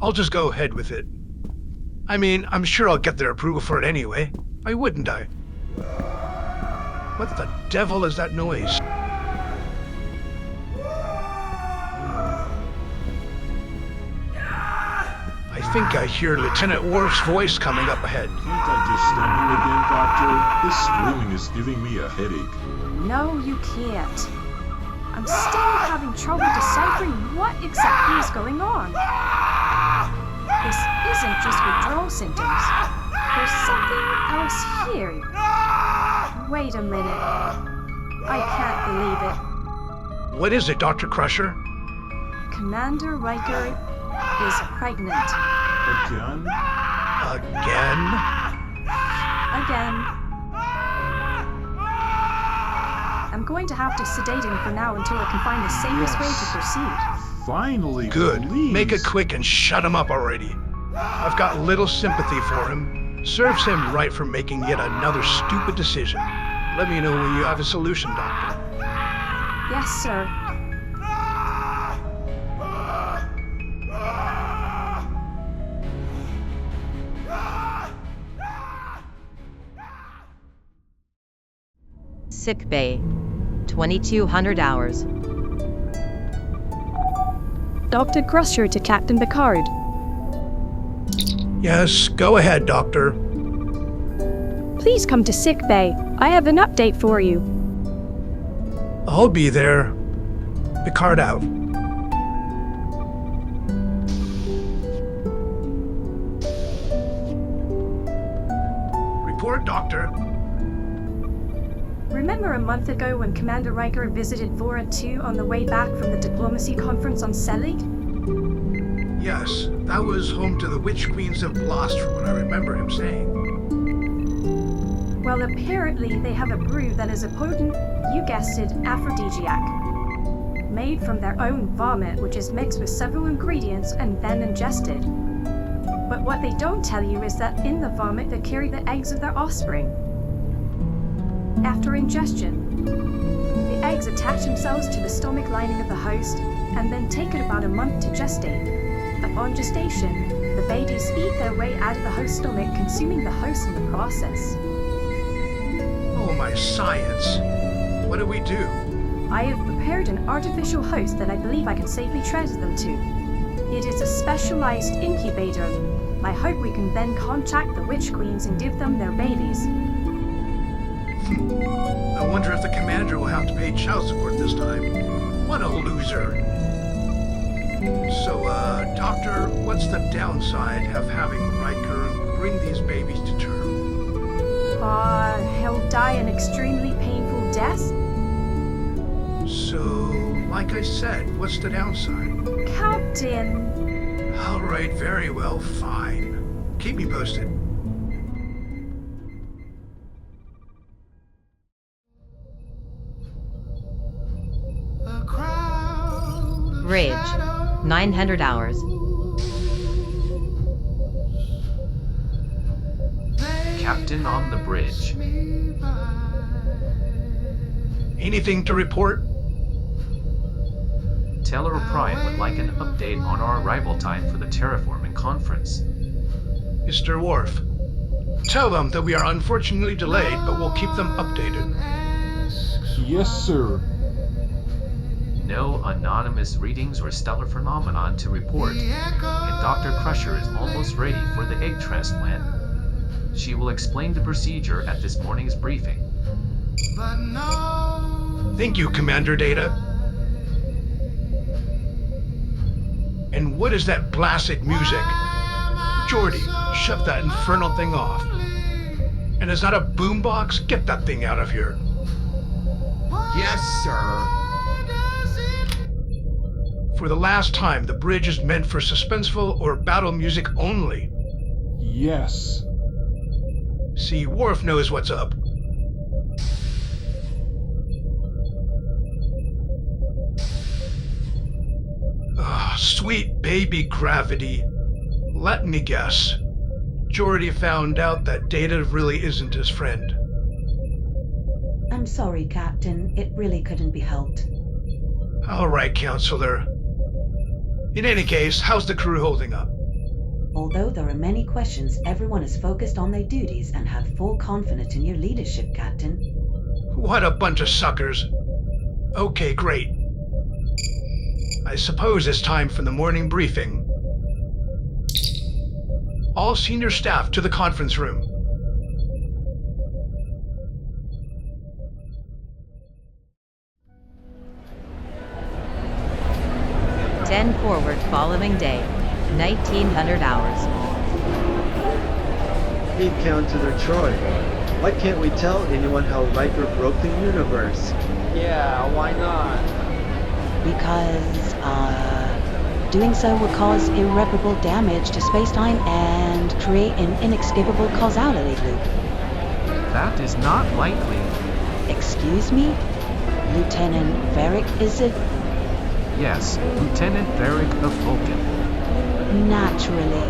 I'll just go ahead with it. I mean, I'm sure I'll get their approval for it anyway. Why wouldn't I? What the devil is that noise? I think I hear Lieutenant Worf's voice coming up ahead. Can't I just stand here again, Doctor? This screaming is giving me a headache. No, you can't. I'm still having trouble deciphering what exactly is going on. This isn't just withdrawal symptoms. There's something else here. Wait a minute. I can't believe it. What is it, Dr. Crusher? Commander Riker is pregnant. Again? Again. I'm going to have to sedate him for now until I can find the safest way to proceed. Finally, Good. please. Make it quick and shut him up already. I've got little sympathy for him. Serves him right for making yet another stupid decision. Let me know when you have a solution, Doctor. Yes, sir. Sick bay. 2200 hours. Dr. Crusher to Captain Picard. Yes, go ahead, Doctor. Please come to sick bay. I have an update for you. I'll be there. Picard out. Report, Doctor. Remember a month ago when Commander Riker visited Vora 2 on the way back from the diplomacy conference on Selig? Yes, that was home to the Witch Queens of Blast from what I remember him saying. Well, apparently they have a brew that is a potent, you guessed it, aphrodisiac. Made from their own vomit, which is mixed with several ingredients and then ingested. But what they don't tell you is that in the vomit they carry the eggs of their offspring. After ingestion, the eggs attach themselves to the stomach lining of the host and then take it about a month to gestate. Upon gestation, the babies eat their way out of the host's stomach, consuming the host in the process. Oh, my science. What do we do? I have prepared an artificial host that I believe I can safely transfer them to. It is a specialized incubator. I hope we can then contact the Witch Queens and give them their babies. I wonder if the commander will have to pay child support this time. What a loser. So, Doctor, what's the downside of having Riker bring these babies to term? He'll die an extremely painful death? So, like I said, what's the downside? Captain! All right, very well, fine. Keep me posted. Bridge. 900 hours. Captain on the bridge. Anything to report? Taylor Prime would like an update on our arrival time for the terraforming conference. Mr. Worf, tell them that we are unfortunately delayed, but we'll keep them updated. Yes, sir. No anonymous readings or stellar phenomenon to report, and Dr. Crusher is almost ready for the egg transplant. She will explain the procedure at this morning's briefing. Thank you, Commander Data. And what is that blasted music? Geordi, shut that infernal thing off. And is that a boombox? Get that thing out of here. Yes, sir. For the last time, the bridge is meant for suspenseful or battle music only. Yes. See, Worf knows what's up. Sweet baby gravity. Let me guess. Geordi found out that Data really isn't his friend. I'm sorry, Captain. It really couldn't be helped. All right, Counselor. In any case, how's the crew holding up? Although there are many questions, everyone is focused on their duties and have full confidence in your leadership, Captain. What a bunch of suckers. Okay, great. I suppose it's time for the morning briefing. All senior staff to the conference room. Then forward following day, 1900 hours. Hey, Counselor Troy. Why can't we tell anyone how Riker broke the universe? Yeah, why not? Because, doing so would cause irreparable damage to space-time and create an inescapable causality loop. That is not likely. Excuse me? Lieutenant Varric, is it? Yes, Lieutenant Varric of Vulcan. Naturally.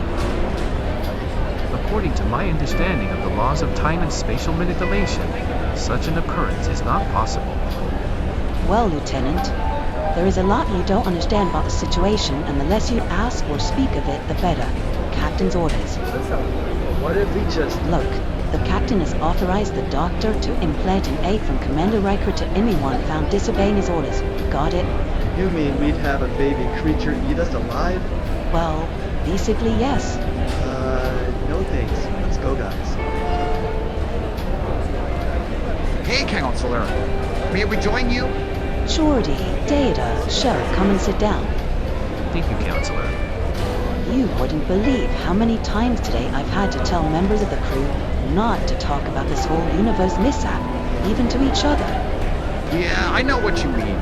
According to my understanding of the laws of time and spatial manipulation, such an occurrence is not possible. Well, Lieutenant, there is a lot you don't understand about the situation, and the less you ask or speak of it, the better. Captain's orders. What if we just... Look, the captain has authorized the doctor to implant an aid from Commander Riker to anyone found disobeying his orders. Got it? You mean we'd have a baby creature eat us alive? Well, basically yes. No thanks. Let's go, guys. Hey, Counselor. May we join you? Geordi, Data, Show, come and sit down. Thank you, Counselor. You wouldn't believe how many times today I've had to tell members of the crew not to talk about this whole universe mishap, even to each other. Yeah, I know what you mean.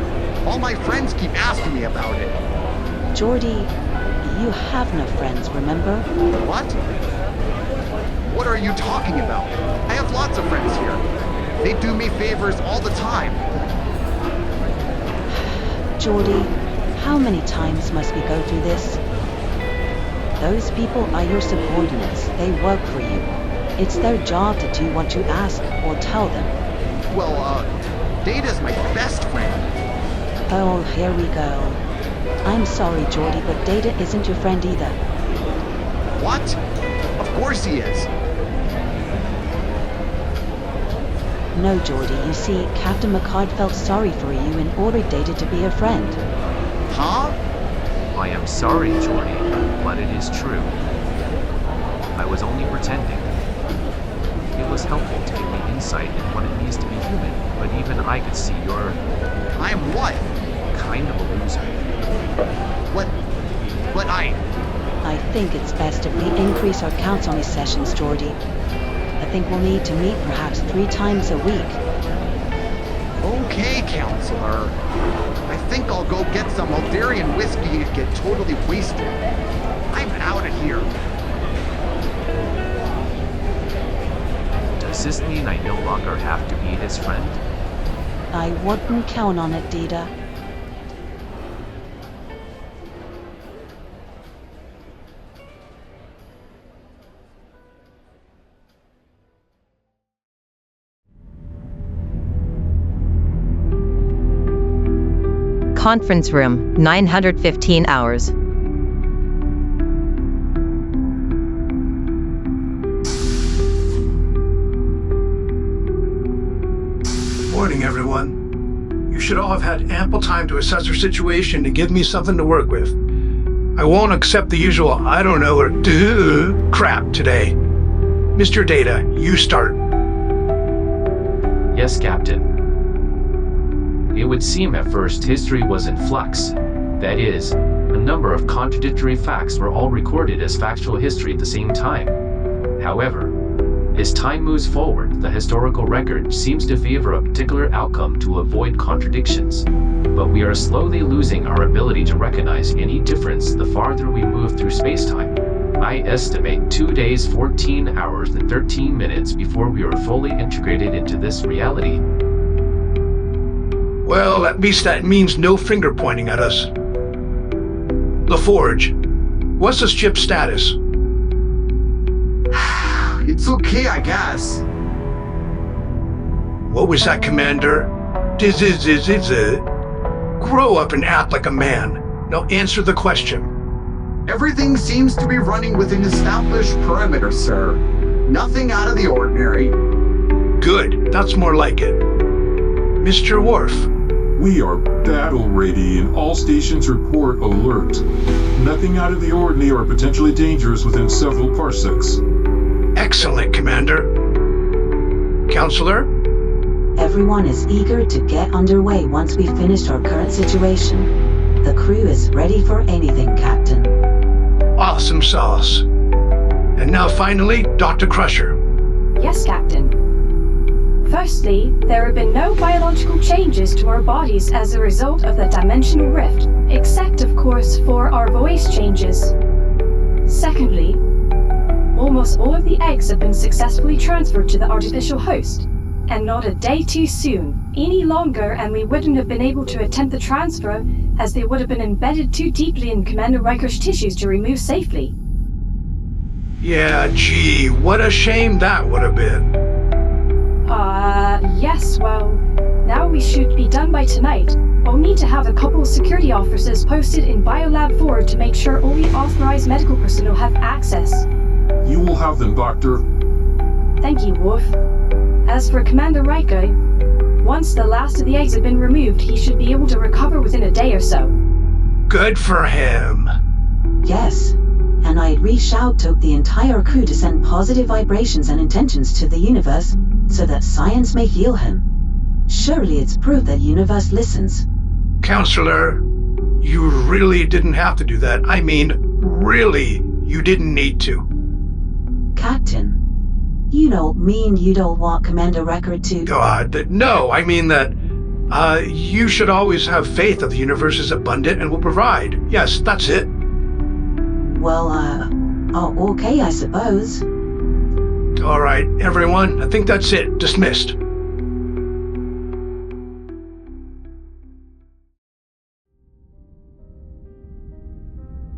All my friends keep asking me about it. Geordi, you have no friends, remember? What? What are you talking about? I have lots of friends here. They do me favors all the time. Geordi, how many times must we go through this? Those people are your subordinates. They work for you. It's their job to do what you ask or tell them. Well, Data's my best friend. Oh, here we go. I'm sorry, Geordi, but Data isn't your friend either. What? Of course he is. No, Geordi, you see, Captain McCard felt sorry for you and ordered Data to be a friend. Huh? I am sorry, Geordi, but it is true. I was only pretending. It was helpful to give me insight in what it means to be human, but even I could see you're... I'm what? Kind of a loser. But I think it's best if we increase our counseling sessions, Geordi. I think we'll need to meet perhaps 3 times a week. Okay, Counselor. I think I'll go get some Aldarian whiskey and get totally wasted. I'm out of here. Does this mean I no longer have to be his friend? I wouldn't count on it, Dita. Conference room, 915 hours. Morning, everyone. You should all have had ample time to assess your situation to give me something to work with. I won't accept the usual I don't know or duh crap today. Mr. Data, you start. Yes, Captain. It would seem at first history was in flux. That is, a number of contradictory facts were all recorded as factual history at the same time. However, as time moves forward, the historical record seems to favor a particular outcome to avoid contradictions. But we are slowly losing our ability to recognize any difference the farther we move through spacetime. I estimate 2 days, 14 hours, and 13 minutes before we are fully integrated into this reality. Well, at least that means no finger pointing at us. LaForge, what's the ship's status? It's okay, I guess. What was that, Commander? Grow up and act like a man. Now answer the question. Everything seems to be running within established parameters, sir. Nothing out of the ordinary. Good, that's more like it. Mr. Worf. We are battle ready and all stations report alert. Nothing out of the ordinary or potentially dangerous within several parsecs. Excellent, Commander. Counselor? Everyone is eager to get underway once we finished our current situation. The crew is ready for anything, Captain. Awesome sauce. And now finally, Dr. Crusher. Yes, Captain. Firstly, there have been no biological changes to our bodies as a result of the dimensional rift, except, of course, for our voice changes. Secondly, almost all of the eggs have been successfully transferred to the artificial host, and not a day too soon, any longer, and we wouldn't have been able to attempt the transfer as they would have been embedded too deeply in Commander Riker's tissues to remove safely. Yeah, gee, what a shame that would have been. Yes, well, now we should be done by tonight. I'll need to have a couple of security officers posted in Biolab 4 to make sure only authorized medical personnel have access. You will have them, Doctor. Thank you, Worf. As for Commander Riker, once the last of the eggs have been removed, he should be able to recover within a day or so. Good for him. Yes, and I'd reach out to the entire crew to send positive vibrations and intentions to the universe, so that science may heal him. Surely it's proof that universe listens. Counselor, you really didn't have to do that. I mean, really, you didn't need to. Captain, you don't mean you don't want Commander Riker to... God, no, I mean that, you should always have faith that the universe is abundant and will provide. Yes, that's it. Well, okay, I suppose. All right, everyone, I think that's it. Dismissed.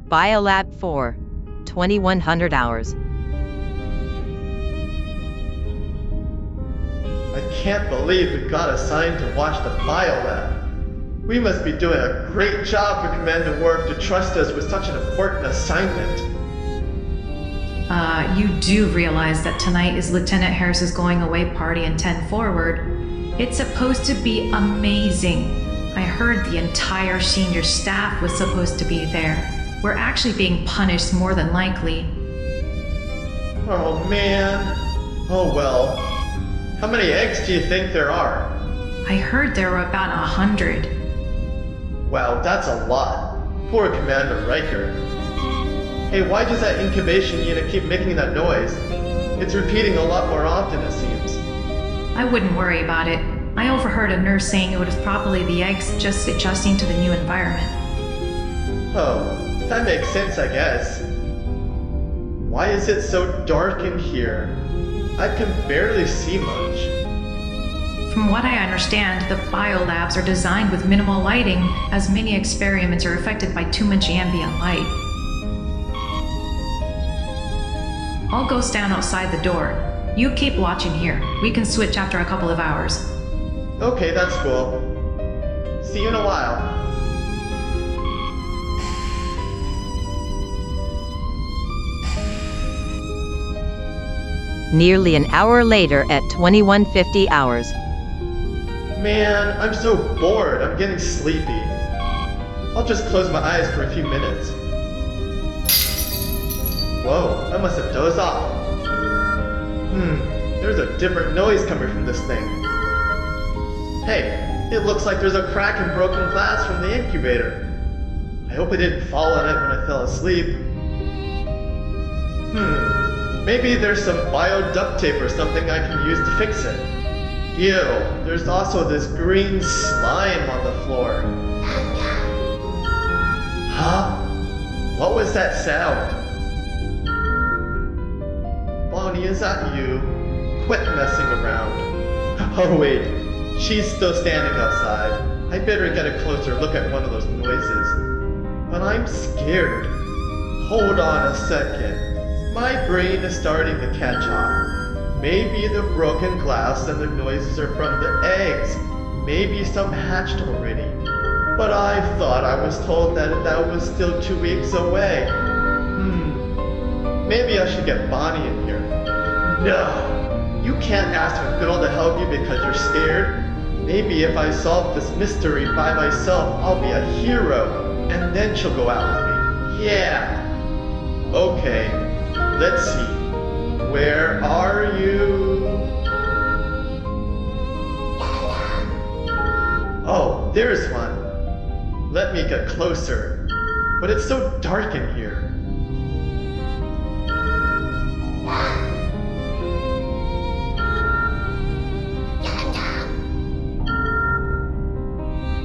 Biolab 4, 2100 hours. I can't believe we got assigned to watch the biolab. We must be doing a great job for Commander Worf to trust us with such an important assignment. You do realize that tonight is Lieutenant Harris's going away party in 10 Forward. It's supposed to be amazing. I heard the entire senior staff was supposed to be there. We're actually being punished more than likely. Oh man. Oh well. How many eggs do you think there are? I heard there were about 100. Wow, that's a lot. Poor Commander Riker. Hey, why does that incubation unit keep making that noise? It's repeating a lot more often, it seems. I wouldn't worry about it. I overheard a nurse saying it was probably the eggs just adjusting to the new environment. Oh, that makes sense, I guess. Why is it so dark in here? I can barely see much. From what I understand, the biolabs are designed with minimal lighting, as many experiments are affected by too much ambient light. I'll go stand outside the door. You keep watching here. We can switch after a couple of hours. Okay, that's cool. See you in a while. Nearly an hour later at 2150 hours. Man, I'm so bored. I'm getting sleepy. I'll just close my eyes for a few minutes. Whoa, I must have dozed off. There's a different noise coming from this thing. Hey, it looks like there's a crack in broken glass from the incubator. I hope I didn't fall on it when I fell asleep. Maybe there's some bio duct tape or something I can use to fix it. Ew, there's also this green slime on the floor. Huh? What was that sound? Bonnie, is that you? Quit messing around. Oh wait, she's still standing outside. I better get a closer look at one of those noises. But I'm scared. Hold on a second. My brain is starting to catch on. Maybe the broken glass and the noises are from the eggs. Maybe some hatched already. But I thought I was told that was still 2 weeks away. Maybe I should get Bonnie in here. No! You can't ask a girl to help you because you're scared. Maybe if I solve this mystery by myself, I'll be a hero. And then she'll go out with me. Yeah! Okay, let's see. Where are you? Oh, there's one. let me get closer. But it's so dark in here.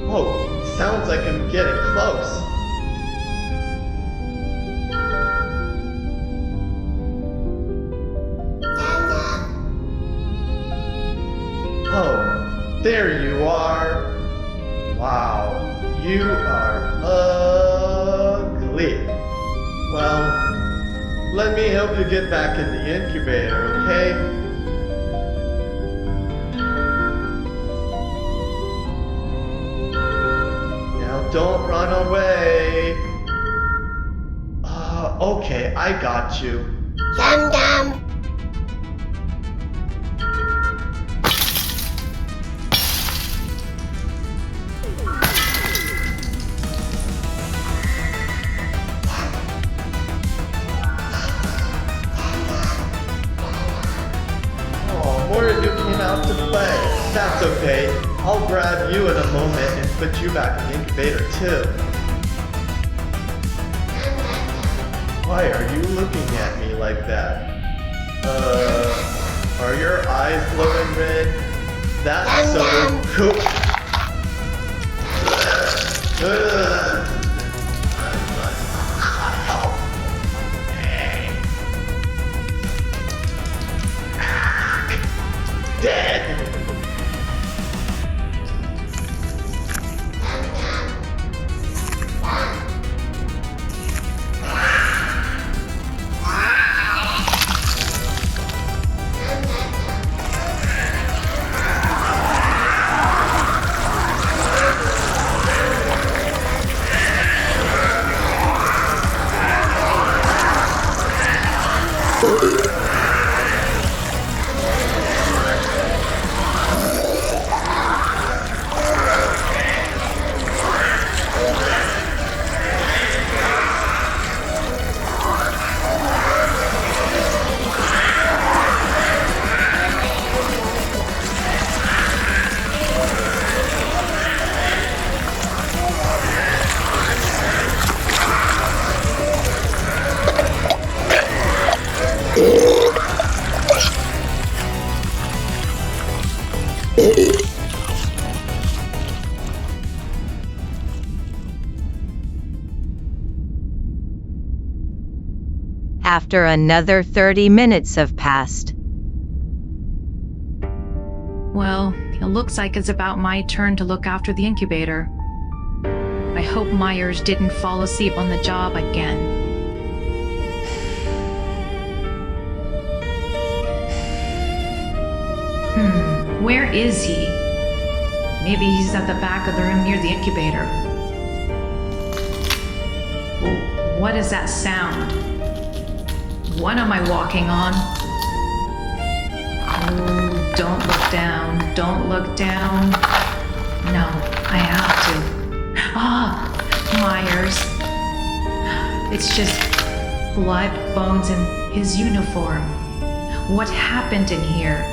Whoa, sounds like I'm getting close. Oh, there you are. Wow, you are ugly. Well, let me help you get back in the incubator, okay? Now don't run away. Okay, I got you. Dum Dum. More of you came out to play. That's okay. I'll grab you in a moment and put you back in the incubator too. Why are you looking at me like that? Are your eyes glowing red? That's so cool. Dead! After another 30 minutes have passed. Well, it looks like it's about my turn to look after the incubator. I hope Myers didn't fall asleep on the job again. Where is he? Maybe he's at the back of the room near the incubator. What is that sound? What am I walking on? Oh, don't look down. Don't look down. No, I have to. Ah, Myers. It's just blood, bones, and his uniform. What happened in here?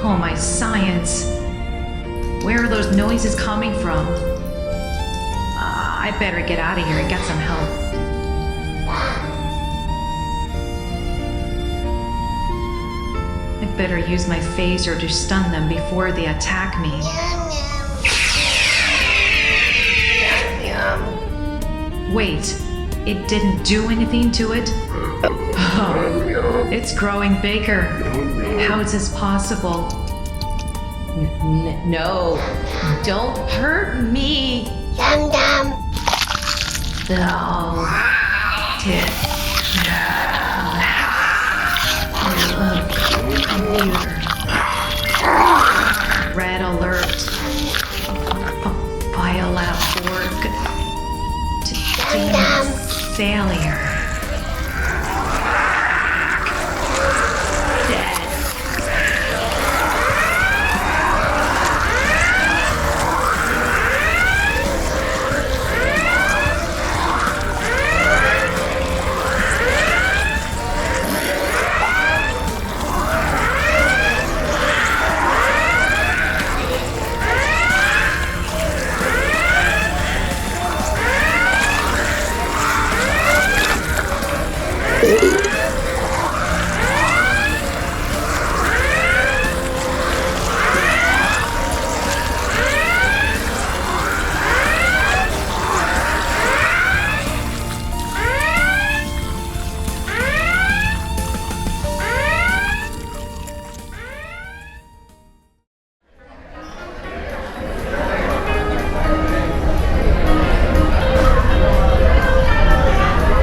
Oh, my science. Where are those noises coming from? I better get out of here and get some help. I better use my phaser to stun them before they attack me. Wait, it didn't do anything to it? Oh, it's growing bigger. How is this possible? No, don't hurt me. Dum Dum. No. Computer. Red alert. Biolab work. Failure.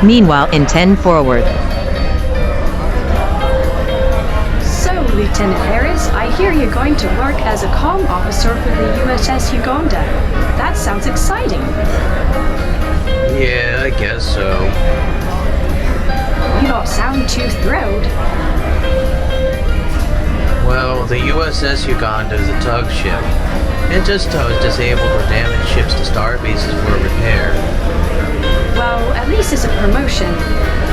Meanwhile, in 10 forward. So, Lieutenant Harris, I hear you're going to work as a comm officer for the USS Uganda. That sounds exciting. Yeah, I guess so. You don't sound too thrilled. Well, the USS Uganda is a tug ship. It just tows disabled or damaged ships to star bases for repair. Well, at least it's a promotion.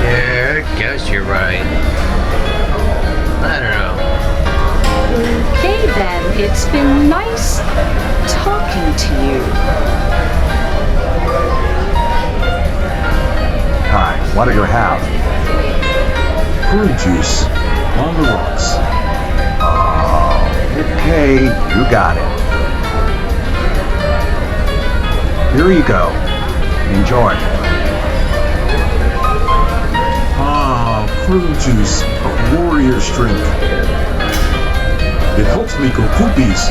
Yeah, I guess you're right. I don't know. Okay then, it's been nice talking to you. Hi, what do you have? Fruit juice. On the rocks. Okay, you got it. Here you go. Enjoy. Fruit juice. A warrior's drink. It helps me go poopies.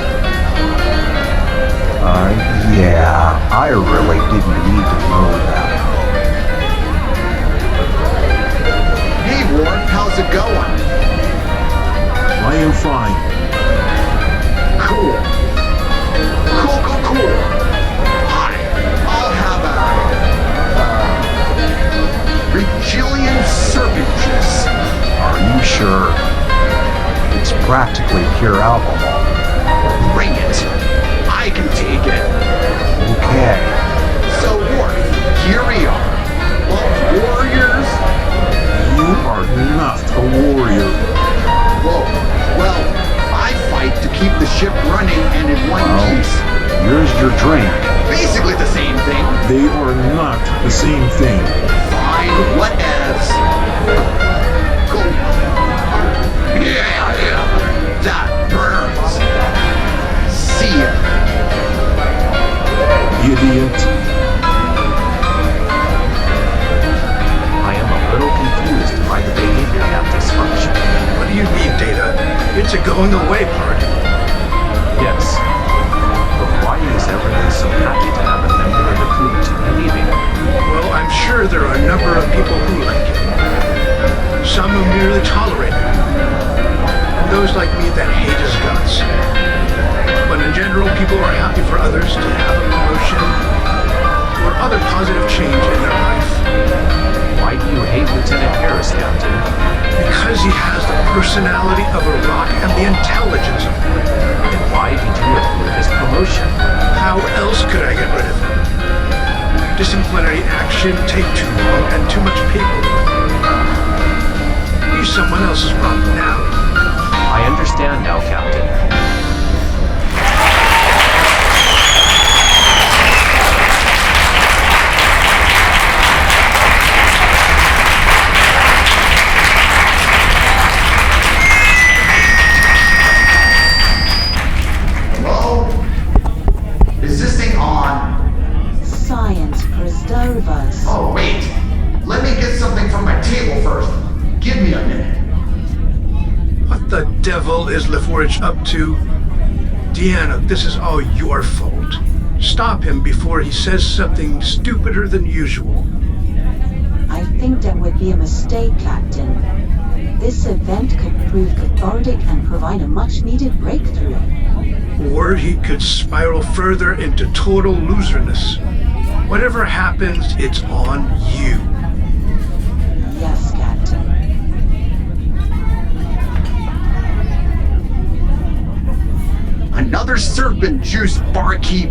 Yeah, I really didn't need to know that. Hey, Ward, how's it going? I am fine. Cool. Cool. Hi, I'll have a Regilian serpent juice. Are you sure? It's practically pure alcohol. Bring it. I can take it. Okay. So, Ward, here we are. Well, warriors? You are not a warrior. Whoa. Well, I fight to keep the ship running and in one piece. Here's your drink. Basically the same thing. They are not the same thing. Fine, whatevs. Go. Yeah. That burns. See ya. Idiot. I am a little confused by the behavior at this function. What do you mean, Data? It's a going away party. Yes. But why is everyone so happy to have a member of the crew to be leaving? Well, I'm sure there are a number of people who like it. Some who merely tolerate it. And those like me that hate his guts. But in general, people are happy for others to have a promotion or other positive change in their life. Why do you hate Lieutenant Harris, Captain? Because he has the personality of a rock and the intelligence of one. And why did you approve his promotion? How else could I get rid of him? Disciplinary action take too long and too much paperwork. He's someone else's problem now. I understand now, Captain. Hello? Is this thing on? Science preserve us. Oh, wait. Let me get something from my table first. Give me a minute. What the devil is LaForge up to? Deanna, this is all your fault. Stop him before he says something stupider than usual. I think that would be a mistake, Captain. This event could prove cathartic and provide a much-needed breakthrough. Or he could spiral further into total loserness. Whatever happens, it's on you. Yes, Captain. Another serpent juice, barkeep.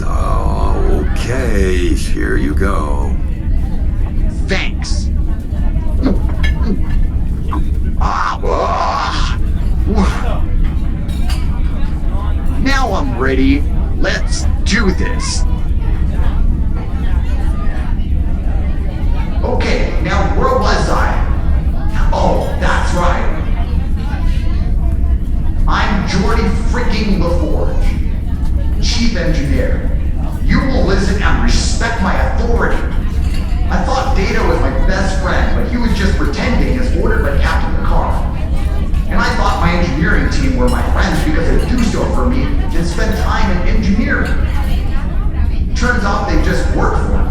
Okay, here you go. Thanks. Now I'm ready. Let's do this. Okay, now where was I? Oh, that's right. I'm Jordy freaking LaForge, Chief Engineer. You will listen and respect my authority. I thought Data was my best friend, but he was just pretending as ordered by Captain Picard. And I thought my engineering team were my friends because they do so for me and spend time in engineering. Turns out they just work for me.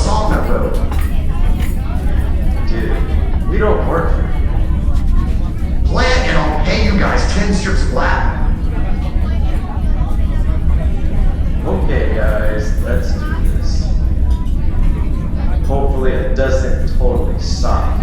song I wrote. Dude, we don't work for you. Play it and I'll pay you guys 10 strips flat. Okay, guys, let's do this. Hopefully it doesn't totally suck.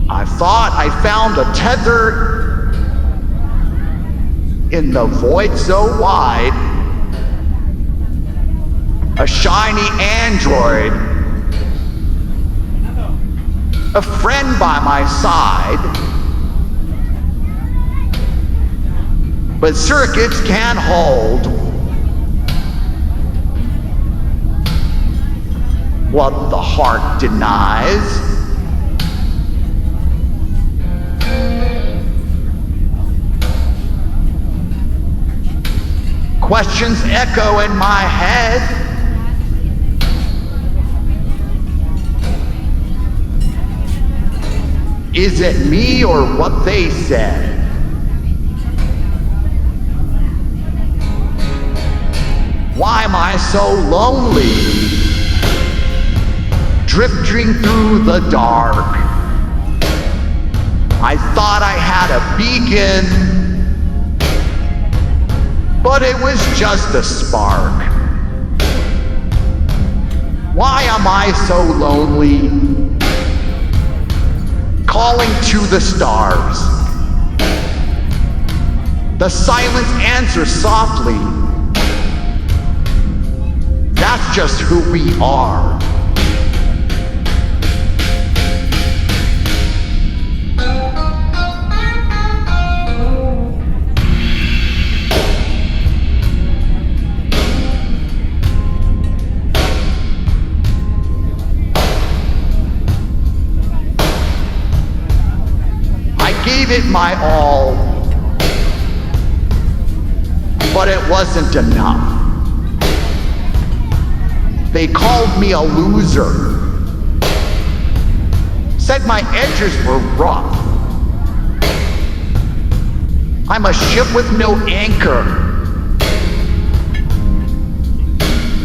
I thought I found a tether in the void so wide, a shiny android, a friend by my side, but circuits can't hold what the heart denies. Questions echo in my head. Is it me or what they said? Why am I so lonely? Drifting through the dark. I thought I had a beacon, but it was just a spark. Why am I so lonely? Calling to the stars. The silence answers softly. That's just who we are. Gave it my all, but it wasn't enough. They called me a loser, said my edges were rough. I'm a ship with no anchor,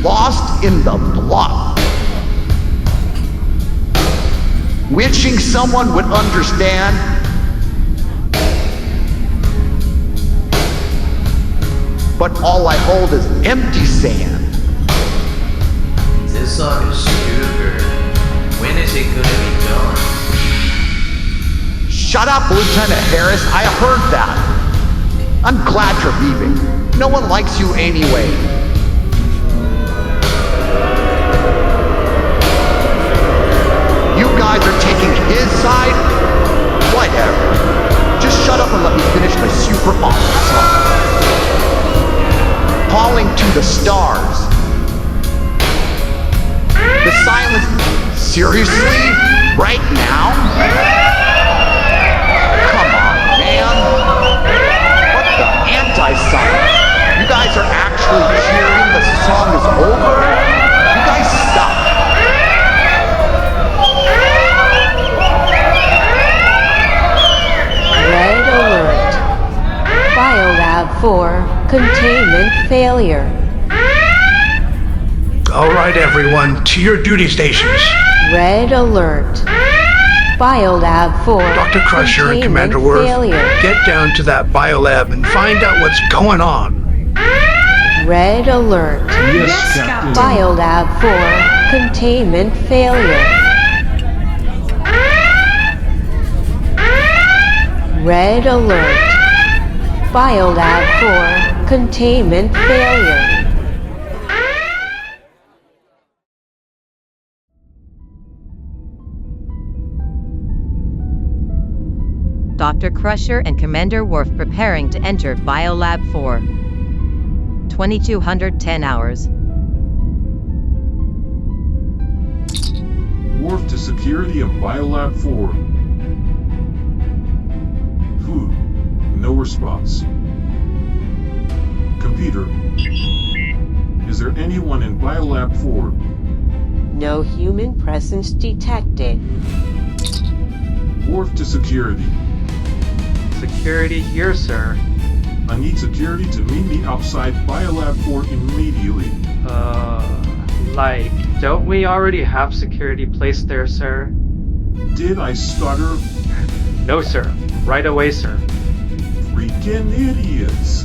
lost in the bluff. Wishing someone would understand. But all I hold is empty sand. This song is super. When is it gonna be done? Shut up, Lieutenant Harris. I heard that. I'm glad you're leaving. No one likes you anyway. You guys are taking his side? Whatever. Just shut up and let me finish my super awesome song. Calling to the stars. The silence. Seriously? Right now? Come on, man. What the anti-science? You guys are actually cheering the song is over? You guys suck. Red alert. Biolab 4. Containment failure. All right, everyone, to your duty stations. Red alert. Biolab 4. Dr. Crusher and Commander Worth, get down to that biolab and find out what's going on. Red alert. Yes, Captain. Biolab 4. Containment failure. Red alert. Biolab 4. Containment failure. Dr. Crusher and Commander Worf preparing to enter Biolab 4. 2210 hours. Worf to security of Biolab 4. Whew. No response. Computer, is there anyone in Biolab 4? No human presence detected. Worf to security. Security here, sir. I need security to meet me outside Biolab 4 immediately. Don't we already have security placed there, sir? Did I stutter? No, sir. Right away, sir. Freaking idiots.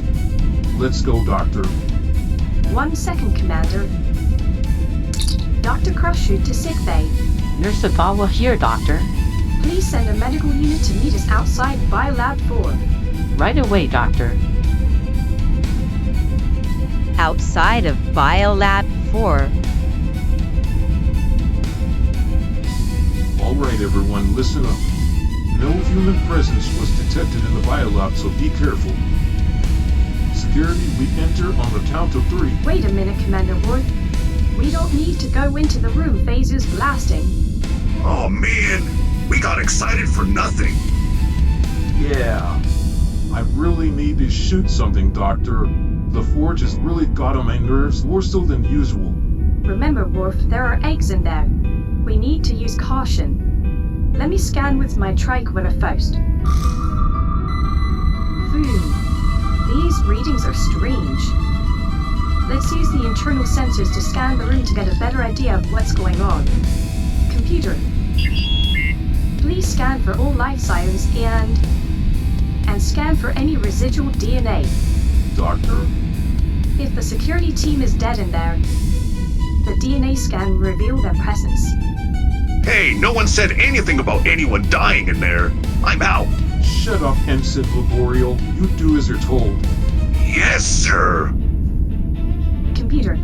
Let's go, Doctor. 1 second, Commander. Dr. Crusher to sickbay. Nurse Sagawa here, Doctor. Please send a medical unit to meet us outside Biolab 4. Right away, Doctor. Outside of Biolab 4. Alright everyone, listen up. No human presence was detected in the biolab, so be careful. Security, we enter on the count of 3. Wait a minute, Commander Worf. We don't need to go into the room phasers blasting. Oh man, we got excited for nothing. Yeah. I really need to shoot something, Doctor. The forge has really got on my nerves more so than usual. Remember, Worf, there are eggs in there. We need to use caution. Let me scan with my tricorder first. These readings are strange. Let's use the internal sensors to scan the room to get a better idea of what's going on. Computer, please scan for all life signs and scan for any residual DNA. Doctor? If the security team is dead in there, the DNA scan will reveal their presence. Hey, no one said anything about anyone dying in there. I'm out. Shut up, Ensign Laboriel. You do as you're told. Yes, sir. Computer,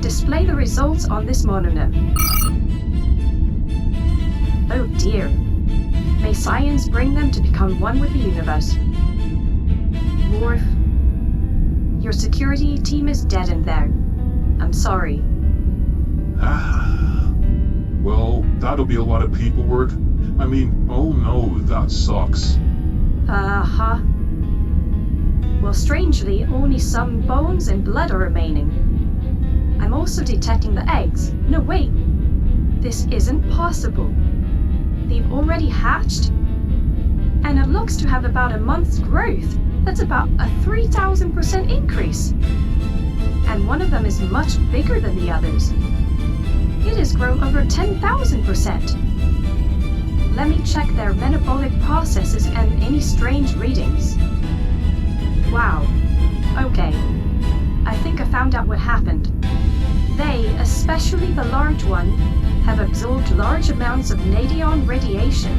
display the results on this monitor. Oh dear. May science bring them to become one with the universe. Worf, your security team is dead in there. I'm sorry. Well, that'll be a lot of paperwork. I mean, oh no, that sucks. Uh-huh. Well, strangely, only some bones and blood are remaining. I'm also detecting the eggs. No, wait. This isn't possible. They've already hatched. And it looks to have about a month's growth. That's about a 3,000% increase. And one of them is much bigger than the others. It has grown over 10,000%. Let me check their metabolic processes and any strange readings. Wow. Okay. I think I found out what happened. They, especially the large one, have absorbed large amounts of Nadion radiation.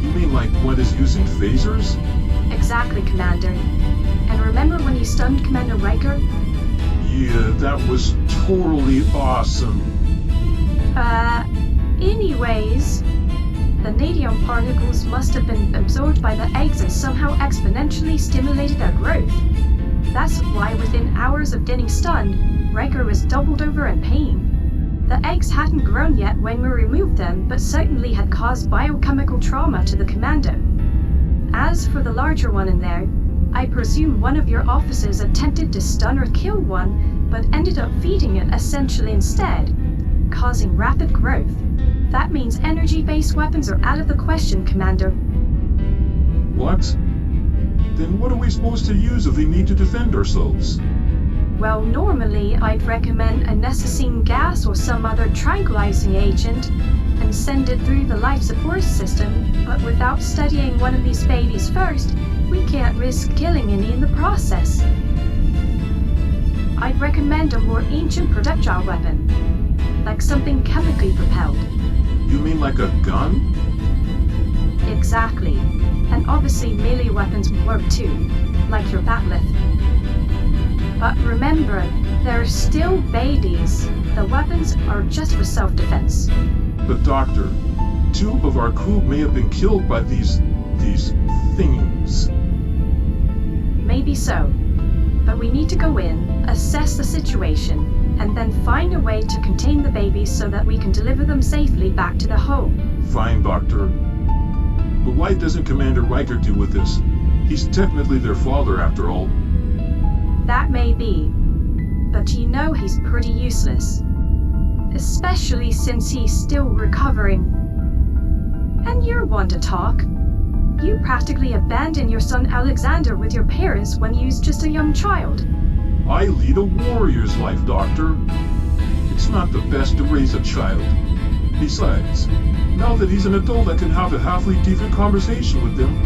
You mean like what is using phasers? Exactly, Commander. And remember when you stunned Commander Riker? Yeah, that was totally awesome. Anyways, the Nadion particles must have been absorbed by the eggs and somehow exponentially stimulated their growth. That's why within hours of getting stunned, Riker was doubled over in pain. The eggs hadn't grown yet when we removed them, but certainly had caused biochemical trauma to the Commander. As for the larger one in there, I presume one of your officers attempted to stun or kill one, but ended up feeding it essentially instead, causing rapid growth. That means energy-based weapons are out of the question, Commander. What? Then what are we supposed to use if we need to defend ourselves? Well, normally I'd recommend a Necessine gas or some other tranquilizing agent and send it through the life support system, but without studying one of these babies first, we can't risk killing any in the process. I'd recommend a more ancient projectile weapon, like something chemically propelled. You mean like a gun? Exactly. And obviously melee weapons work too, like your bat'leth. But remember, they're still babies. The weapons are just for self-defense. But Doctor, 2 of our crew may have been killed by these things. Maybe so. But we need to go in, assess the situation, and then find a way to contain the babies so that we can deliver them safely back to the home. Fine, Doctor. But why doesn't Commander Riker deal with this? He's technically their father after all. That may be, but you know he's pretty useless. Especially since he's still recovering. And you're one to talk. You practically abandoned your son Alexander with your parents when he was just a young child. I lead a warrior's life, Doctor. It's not the best to raise a child. Besides, now that he's an adult, I can have a halfly decent conversation with him,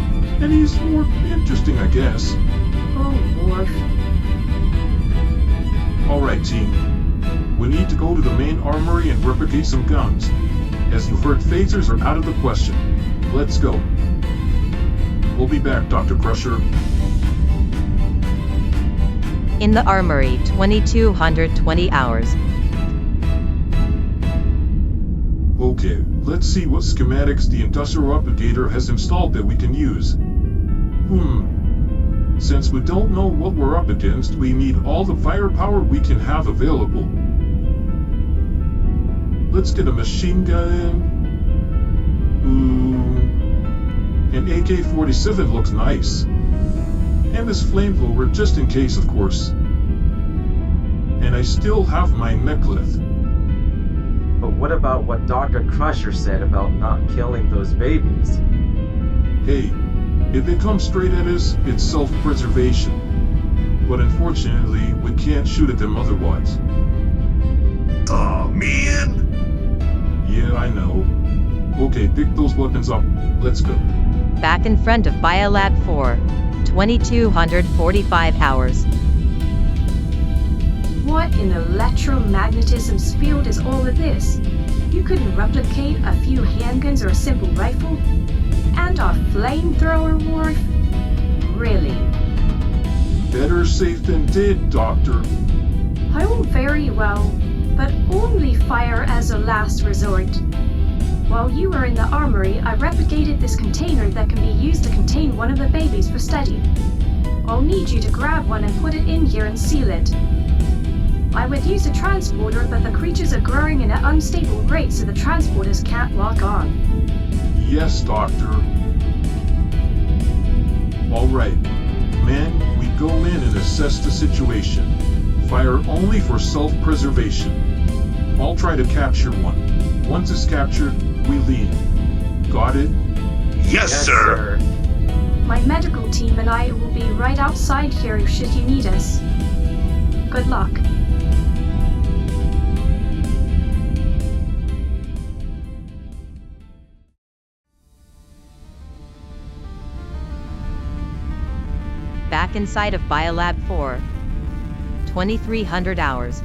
and he's more interesting, I guess. Oh, Worf. Alright, team. We need to go to the main armory and replicate some guns. As you heard, phasers are out of the question. Let's go. We'll be back, Dr. Crusher. In the armory, 2220 hours. Okay, let's see what schematics the industrial replicator has installed that we can use. Since we don't know what we're up against, we need all the firepower we can have available. Let's get a machine gun. An AK-47 looks nice. And this flamethrower just in case, of course. And I still have my necklace. But what about what Dr. Crusher said about not killing those babies? Hey, if they come straight at us, it's self-preservation. But unfortunately, we can't shoot at them otherwise. Aw, man! Yeah, I know. Okay, pick those weapons up. Let's go. Back in front of Biolab 4, 2245 hours. What in electromagnetism's field is all of this? You couldn't replicate a few handguns or a simple rifle? And a flamethrower, Worf? Really? Better safe than dead, Doctor. Oh, very well, but only fire as a last resort. While you were in the armory, I replicated this container that can be used to contain one of the babies for study. I'll need you to grab one and put it in here and seal it. I would use a transporter, but the creatures are growing at an unstable rate, so the transporters can't lock on. Yes, Doctor. Alright. Men, we go in and assess the situation. Fire only for self-preservation. I'll try to capture one. Once it's captured, we leave. Got it? Yes, sir. My medical team and I will be right outside here should you need us. Good luck. Back inside of Biolab 4, 2300 hours.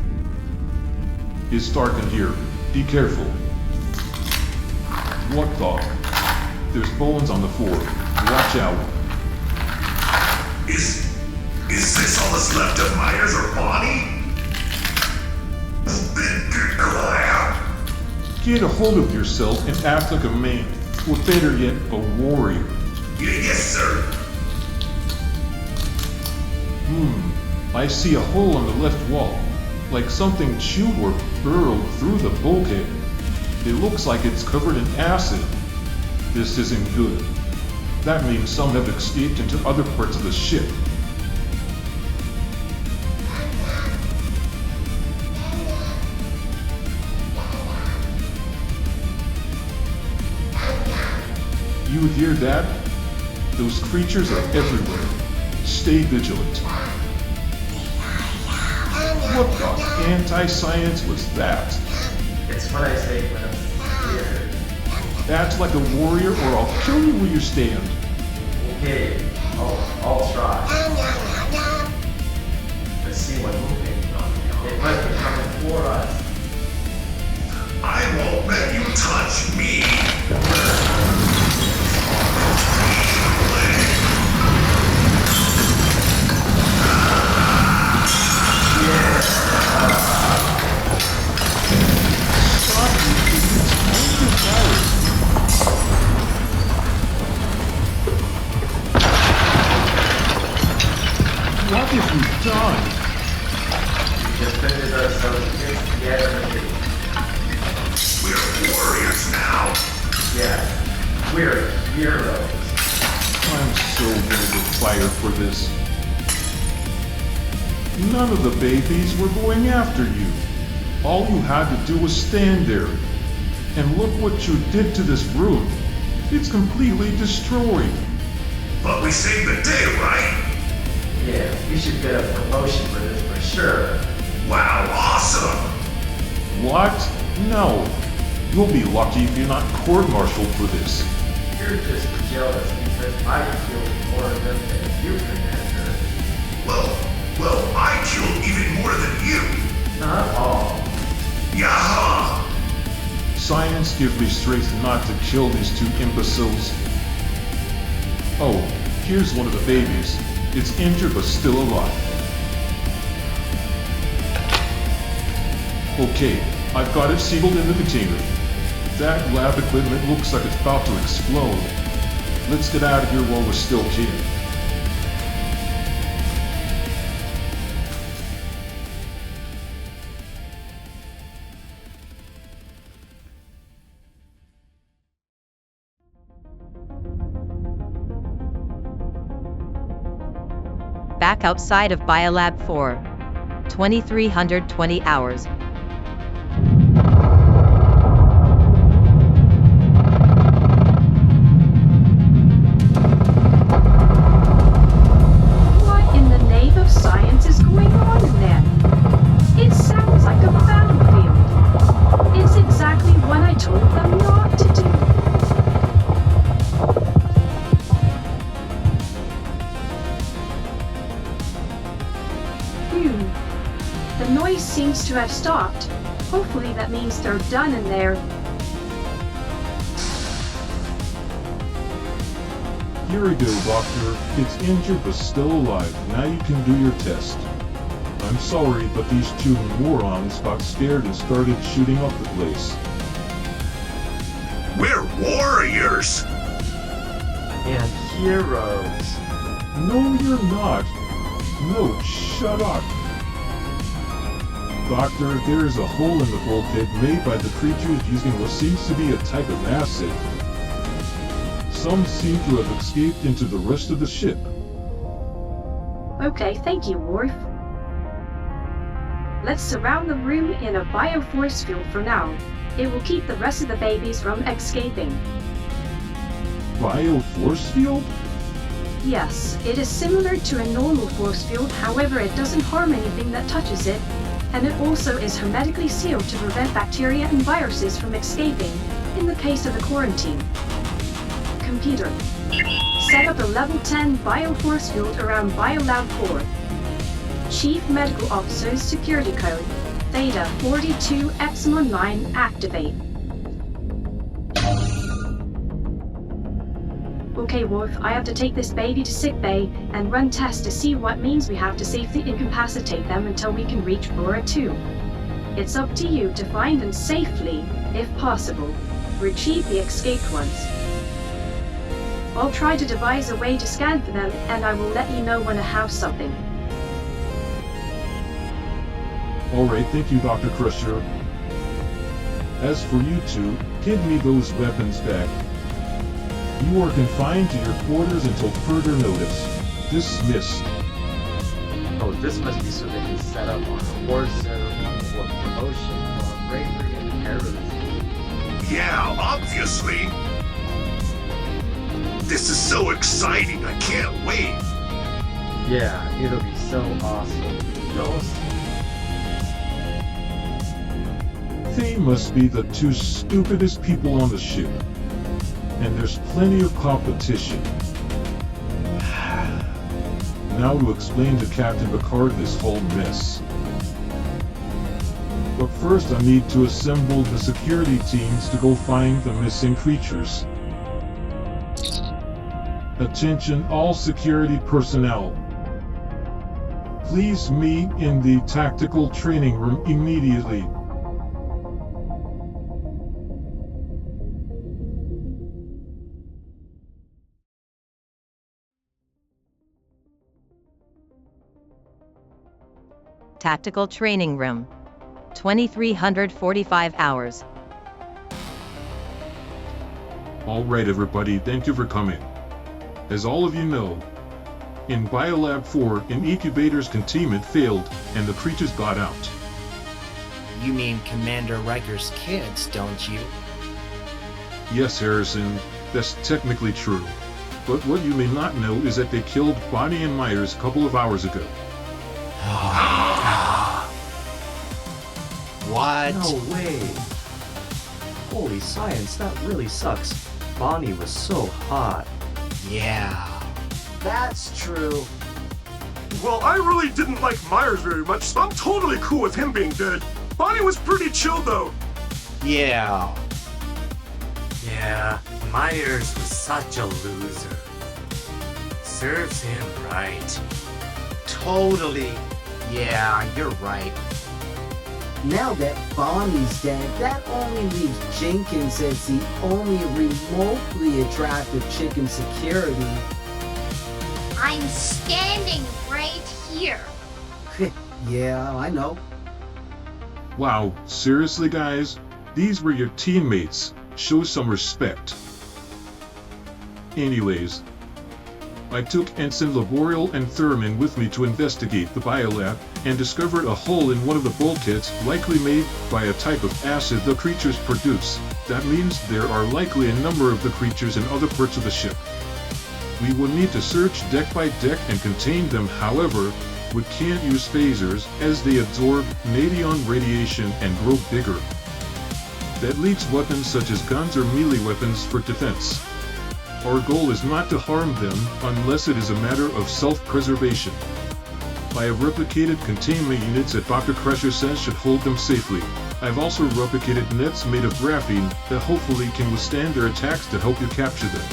It's dark in here. Be careful. What the? There's bones on the floor. Watch out. Is this all that's left of Myers or Bonnie? Then get quiet. Get a hold of yourself and act like a man. Or better yet, a warrior. Yes, sir. I see a hole on the left wall. Like something chewed or burrowed through the bulkhead. It looks like it's covered in acid. This isn't good. That means some have escaped into other parts of the ship. You hear that? Those creatures are everywhere. Stay vigilant. What the anti-science was that? It's what I say when I'm scared. Act like a warrior or I'll kill you where you stand. Okay, I'll try. Let's see what's moving. It must be coming for us. I won't let you touch me. What have you done? Just ended ourselves together. We're warriors now. Yeah, we're heroes. I'm so will require for this. None of the babies were going after you. All you had to do was stand there. And look what you did to this room. It's completely destroyed. But we saved the day, right? Yeah, you should get a promotion for this for sure. Wow, awesome! What? No. You'll be lucky if you're not court-martialed for this. You're just jealous because I killed more of them than you, Commander. Well, I killed even more than you. Not all. Yaha! Science gives me strength not to kill these two imbeciles. Oh, here's one of the babies. It's injured but still alive. Okay, I've got it sealed in the container. That lab equipment looks like it's about to explode. Let's get out of here while we're still here. Back outside of Biolab 4. 2320 hours. What in the name of science is going on in there? It sounds like a battlefield. It's exactly what I told them not to do. The noise seems to have stopped. Hopefully that means they're done in there. Here we go, Doctor. It's injured but still alive. Now you can do your test. I'm sorry, but these two morons got scared and started shooting up the place. We're warriors! And heroes. No, you're not. No, shut up. Doctor, there is a hole in the bulkhead made by the creatures using what seems to be a type of acid. Some seem to have escaped into the rest of the ship. Okay, thank you, Worf. Let's surround the room in a bioforce field for now. It will keep the rest of the babies from escaping. Bioforce field? Yes, it is similar to a normal force field, however it doesn't harm anything that touches it, and it also is hermetically sealed to prevent bacteria and viruses from escaping, in the case of the quarantine. Computer, set up a level 10 bioforce field around Biolab Core. Chief Medical Officer's security code, Theta 42 Epsilon 9, activate. Okay, Worf, I have to take this baby to sickbay and run tests to see what means we have to safely incapacitate them until we can reach Flora 2. It's up to you to find and safely, if possible, retrieve the escaped ones. I'll try to devise a way to scan for them, and I will let you know when I have something. Alright, thank you, Dr. Crusher. As for you two, give me those weapons back. You are confined to your quarters until further notice. Dismissed. Oh, this must be so they can set up on a war zone for promotion for bravery and heroism. Yeah, obviously. This is so exciting, I can't wait. Yeah, it'll be so awesome. They must be the two stupidest people on the ship. And there's plenty of competition. Now to explain to Captain Picard this whole mess. But first I need to assemble the security teams to go find the missing creatures. Attention all security personnel. Please meet in the tactical training room immediately. Tactical Training Room. 2345 hours. Alright everybody, thank you for coming. As all of you know, in Biolab 4, an incubator's containment failed, and the creatures got out. You mean Commander Riker's kids, don't you? Yes, Harrison, that's technically true. But what you may not know is that they killed Bonnie and Myers a couple of hours ago. What? No way. Holy science, that really sucks. Bonnie was so hot. Yeah. That's true. Well, I really didn't like Myers very much, so I'm totally cool with him being dead. Bonnie was pretty chill, though. Yeah. Yeah, Myers was such a loser. Serves him right. Totally. Yeah, you're right. Now that Bonnie's dead, that only leaves Jenkins as the only remotely attractive chick in security. I'm standing right here. Yeah, I know. Wow, seriously guys? These were your teammates. Show some respect. Anyways, I took Ensign Laboriel and Thurman with me to investigate the biolab and discovered a hole in one of the bulkheads likely made by a type of acid the creatures produce. That means there are likely a number of the creatures in other parts of the ship. We will need to search deck by deck and contain them, however, we can't use phasers as they absorb Nadion radiation and grow bigger. That leaves weapons such as guns or melee weapons for defense. Our goal is not to harm them unless it is a matter of self-preservation. I have replicated containment units that Dr. Crusher says should hold them safely. I've also replicated nets made of graphene that hopefully can withstand their attacks to help you capture them.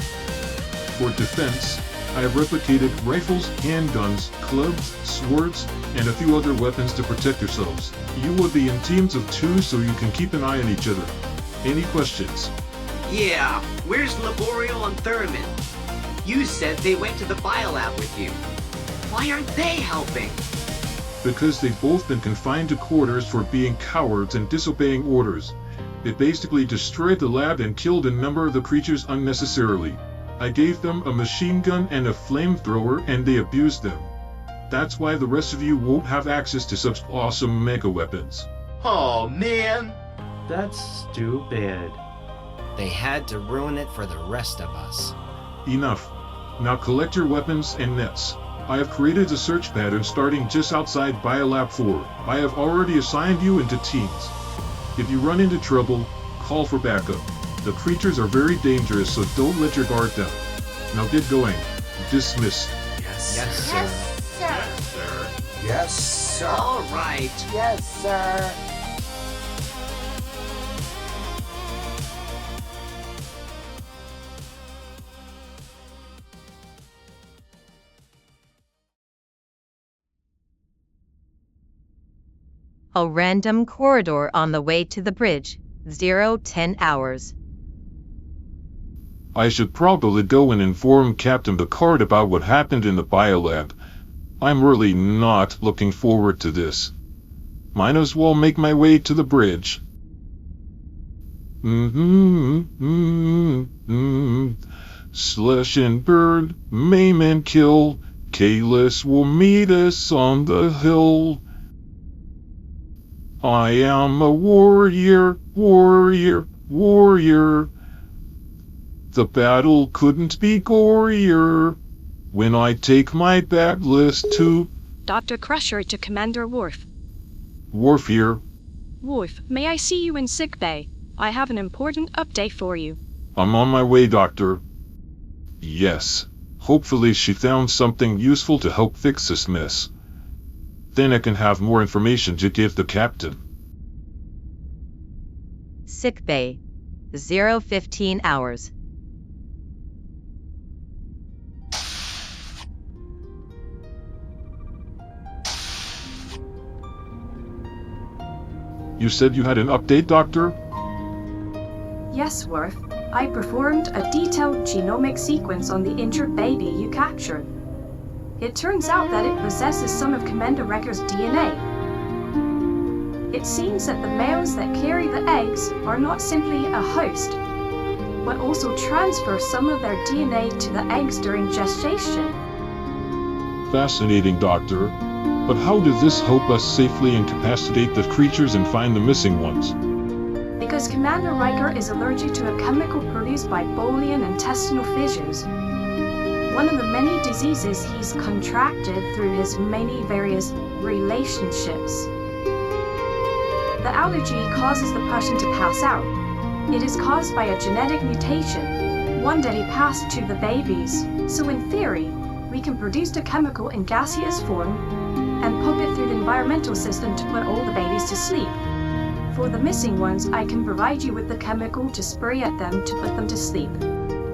For defense, I have replicated rifles, handguns, clubs, swords, and a few other weapons to protect yourselves. You will be in teams of 2 so you can keep an eye on each other. Any questions? Yeah, where's Laboriel and Thurman? You said they went to the biolab with you. Why aren't they helping? Because they've both been confined to quarters for being cowards and disobeying orders. They basically destroyed the lab and killed a number of the creatures unnecessarily. I gave them a machine gun and a flamethrower and they abused them. That's why the rest of you won't have access to such awesome mega weapons. Oh man! That's stupid. They had to ruin it for the rest of us. Enough. Now collect your weapons and nets. I have created a search pattern starting just outside Biolab 4. I have already assigned you into teams. If you run into trouble, call for backup. The creatures are very dangerous, so don't let your guard down. Now get going. Dismissed. Yes, sir. Yes, sir. Yes, sir. All right. Yes, sir. A random corridor on the way to the bridge, 010 hours. I should probably go and inform Captain Picard about what happened in the biolab. I'm really not looking forward to this. Might as well make my way to the bridge. Slash and burn, maim and kill. Kalis will meet us on the hill. I am a warrior, warrior, warrior. The battle couldn't be gorier. When I take my backlist to... Dr. Crusher to Commander Worf. Worf here. Worf, may I see you in sickbay? I have an important update for you. I'm on my way, Doctor. Yes. Hopefully she found something useful to help fix this mess. Then I can have more information to give the captain. Sickbay, 015 hours. You said you had an update, Doctor? Yes, Worf. I performed a detailed genomic sequence on the injured baby you captured. It turns out that it possesses some of Commander Wrecker's DNA. It seems that the males that carry the eggs are not simply a host, but also transfer some of their DNA to the eggs during gestation. Fascinating, Doctor. But how does this help us safely incapacitate the creatures and find the missing ones? Because Commander Riker is allergic to a chemical produced by Boolean intestinal fissures, one of the many diseases he's contracted through his many various relationships. The allergy causes the person to pass out. It is caused by a genetic mutation, one that he passed to the babies. So in theory, we can produce the chemical in gaseous form and pump it through the environmental system to put all the babies to sleep. For the missing ones, I can provide you with the chemical to spray at them to put them to sleep.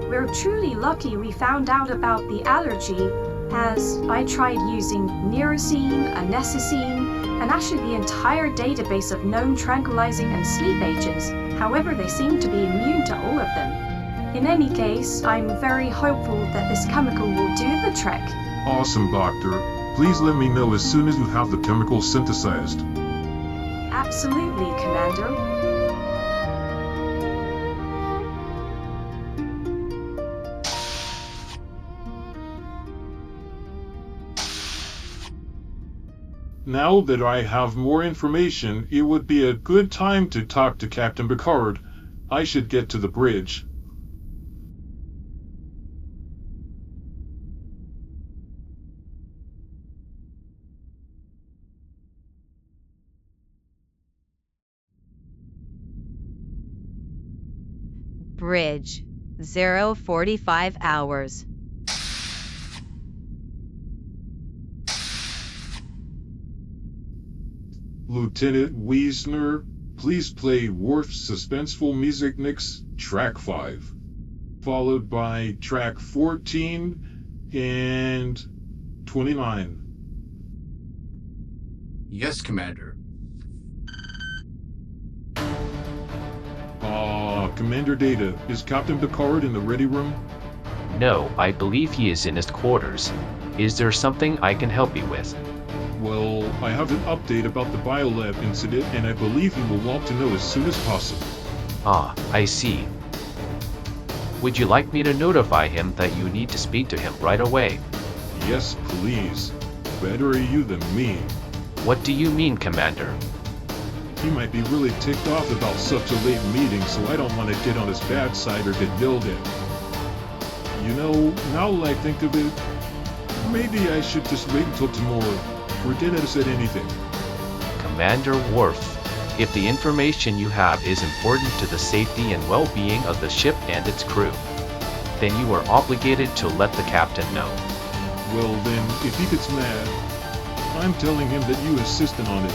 We're truly lucky we found out about the allergy, as I tried using Neurocene, Anestacene, and actually the entire database of known tranquilizing and sleep agents. However, they seem to be immune to all of them. In any case, I'm very hopeful that this chemical will do the trick. Awesome, Doctor. Please let me know as soon as you have the chemical synthesized. Absolutely, Commander. Now that I have more information, it would be a good time to talk to Captain Picard. I should get to the bridge. Bridge. 0:45 hours. Lieutenant Wiesner, please play Worf's suspenseful music mix, track 5, followed by track 14 and 29. Yes, Commander. Commander Data, is Captain Picard in the ready room? No, I believe he is in his quarters. Is there something I can help you with? Well, I have an update about the biolab incident, and I believe he will want to know as soon as possible. Ah, I see. Would you like me to notify him that you need to speak to him right away? Yes, please. Better you than me. What do you mean, Commander? He might be really ticked off about such a late meeting, so I don't want to get on his bad side or get yelled at. You know, now that I think of it, maybe I should just wait until tomorrow. Forget I said anything. Commander Worf, if the information you have is important to the safety and well-being of the ship and its crew, then you are obligated to let the captain know. Well then, if he gets mad, I'm telling him that you insisted on it.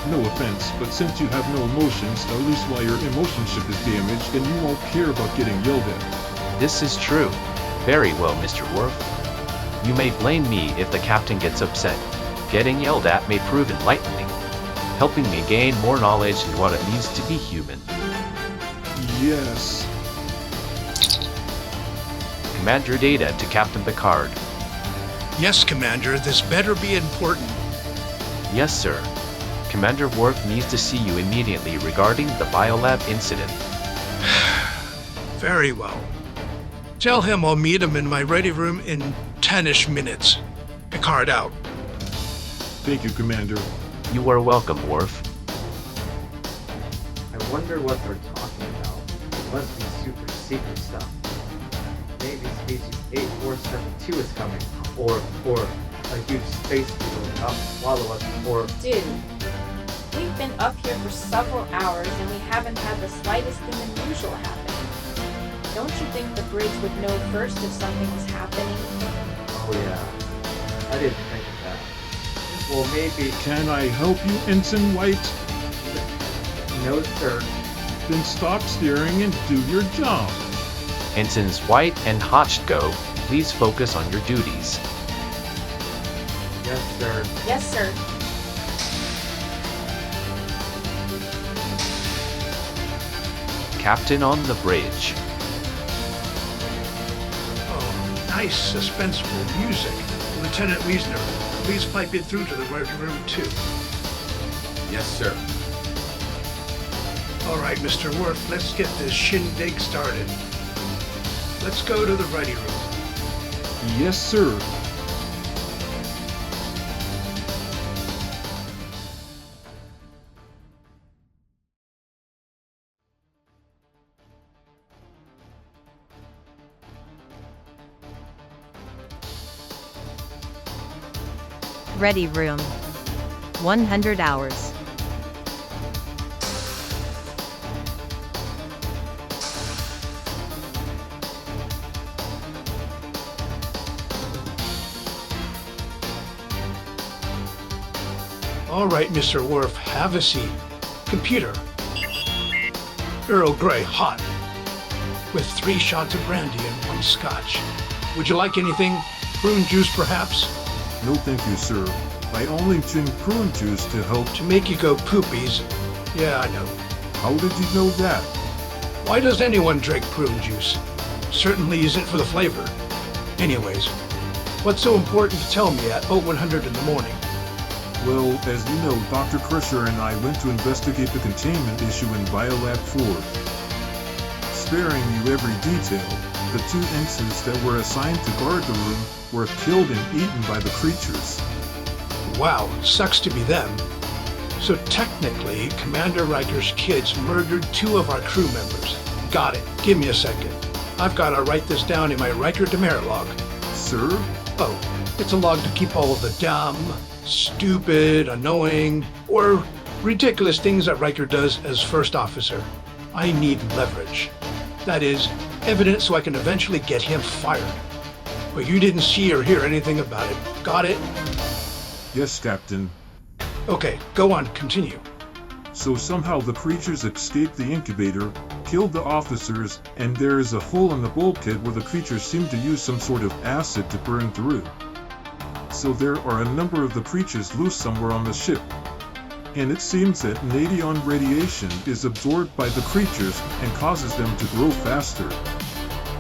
No offense, but since you have no emotions, at least while your emotion chip is damaged, then you won't care about getting yelled at. This is true. Very well, Mr. Worf. You may blame me if the captain gets upset. Getting yelled at may prove enlightening, helping me gain more knowledge in what it means to be human. Yes. Commander Data to Captain Picard. Yes, Commander, this better be important. Yes, sir. Commander Worf needs to see you immediately regarding the biolab incident. Very well. Tell him I'll meet him in my ready room in 10-ish minutes. Picard out. Thank you, Commander. You are welcome, Worf. I wonder what they're talking about. It must be super secret stuff. Maybe species 8472 is coming, or a huge space beetle about to swallow us, or... Dude, we've been up here for several hours and we haven't had the slightest thing unusual happen. Don't you think the bridge would know first if something was happening? Oh yeah, I didn't think of that. Well, maybe... Can I help you, Ensign White? No, sir. Then stop staring and do your job. Ensigns White and Hotchko, please focus on your duties. Yes, sir. Yes, sir. Captain on the bridge. Oh, nice, suspenseful music. Lieutenant Wiesner, please pipe it through to the ready room, too. Yes, sir. All right, Mr. Worf, let's get this shindig started. Let's go to the ready room. Yes, sir. Ready room. 100 hours. All right, Mr. Worf, have a seat. Computer. Earl Grey, hot. With 3 shots of brandy and 1 scotch. Would you like anything? Prune juice, perhaps? No thank you, sir. I only drink prune juice to help... To make you go poopies. Yeah, I know. How did you know that? Why does anyone drink prune juice? Certainly isn't for the flavor. Anyways, what's so important to tell me at 0100 in the morning? Well, as you know, Dr. Crusher and I went to investigate the containment issue in Biolab 4. Sparing you every detail, the 2 ensigns that were assigned to guard the room were killed and eaten by the creatures. Wow, sucks to be them. So technically, Commander Riker's kids murdered 2 of our crew members. Got it. Give me a second. I've got to write this down in my Riker demerit log. Sir? Oh, it's a log to keep all of the dumb, stupid, annoying, or ridiculous things that Riker does as first officer. I need leverage. That is, evidence so I can eventually get him fired. But you didn't see or hear anything about it. Got it? Yes, Captain. Okay, go on, continue. So somehow the creatures escaped the incubator, killed the officers, and there is a hole in the bulkhead where the creatures seem to use some sort of acid to burn through. So there are a number of the creatures loose somewhere on the ship. And it seems that Nadion radiation is absorbed by the creatures and causes them to grow faster.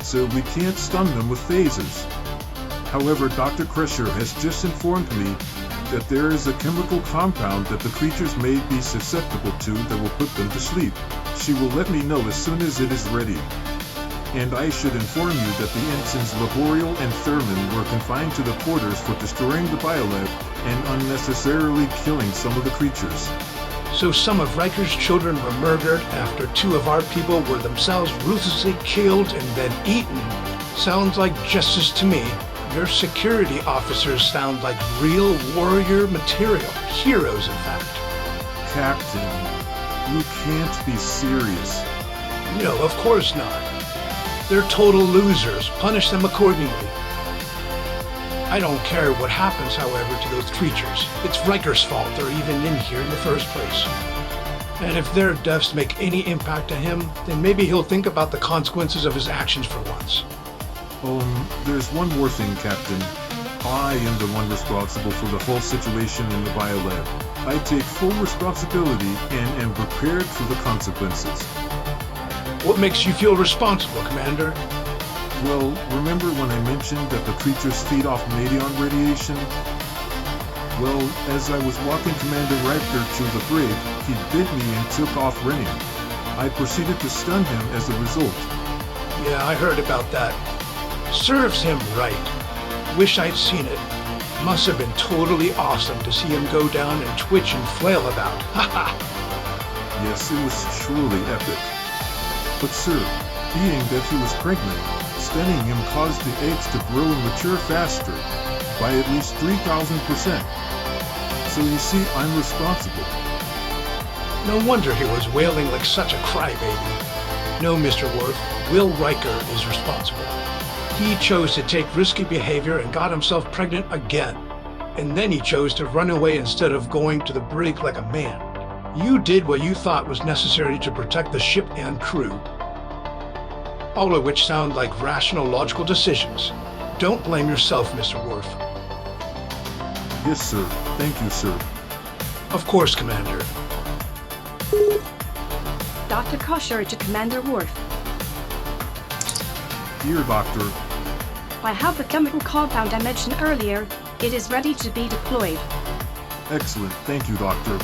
So we can't stun them with phasers. However, Dr. Crusher has just informed me that there is a chemical compound that the creatures may be susceptible to that will put them to sleep. She will let me know as soon as it is ready. And I should inform you that the ensigns Laboriel and Thurman were confined to the quarters for destroying the biolab and unnecessarily killing some of the creatures. So some of Riker's children were murdered after 2 of our people were themselves ruthlessly killed and then eaten. Sounds like justice to me. Your security officers sound like real warrior material. Heroes, in fact. Captain, you can't be serious. No, of course not. They're total losers. Punish them accordingly. I don't care what happens, however, to those creatures. It's Riker's fault they're even in here in the first place. And if their deaths make any impact on him, then maybe he'll think about the consequences of his actions for once. There's one more thing, Captain. I am the one responsible for the whole situation in the biolab. I take full responsibility and am prepared for the consequences. What makes you feel responsible, Commander? Well, remember when I mentioned that the creatures feed off Nadion radiation? Well, as I was walking Commander Riker to the brig, he bit me and took off running. I proceeded to stun him as a result. Yeah, I heard about that. Serves him right. Wish I'd seen it. Must have been totally awesome to see him go down and twitch and flail about. Haha! Yes, it was truly epic. But sir, being that he was pregnant, stunning him caused the eggs to grow and mature faster, by at least 3,000%. So you see, I'm responsible. No wonder he was wailing like such a crybaby. No, Mr. Worf, Will Riker is responsible. He chose to take risky behavior and got himself pregnant again. And then he chose to run away instead of going to the brig like a man. You did what you thought was necessary to protect the ship and crew. All of which sound like rational, logical decisions. Don't blame yourself, Mr. Worf. Yes, sir. Thank you, sir. Of course, Commander. Dr. Crusher to Commander Worf. Here, Doctor. I have the chemical compound I mentioned earlier. It is ready to be deployed. Excellent. Thank you, Doctor.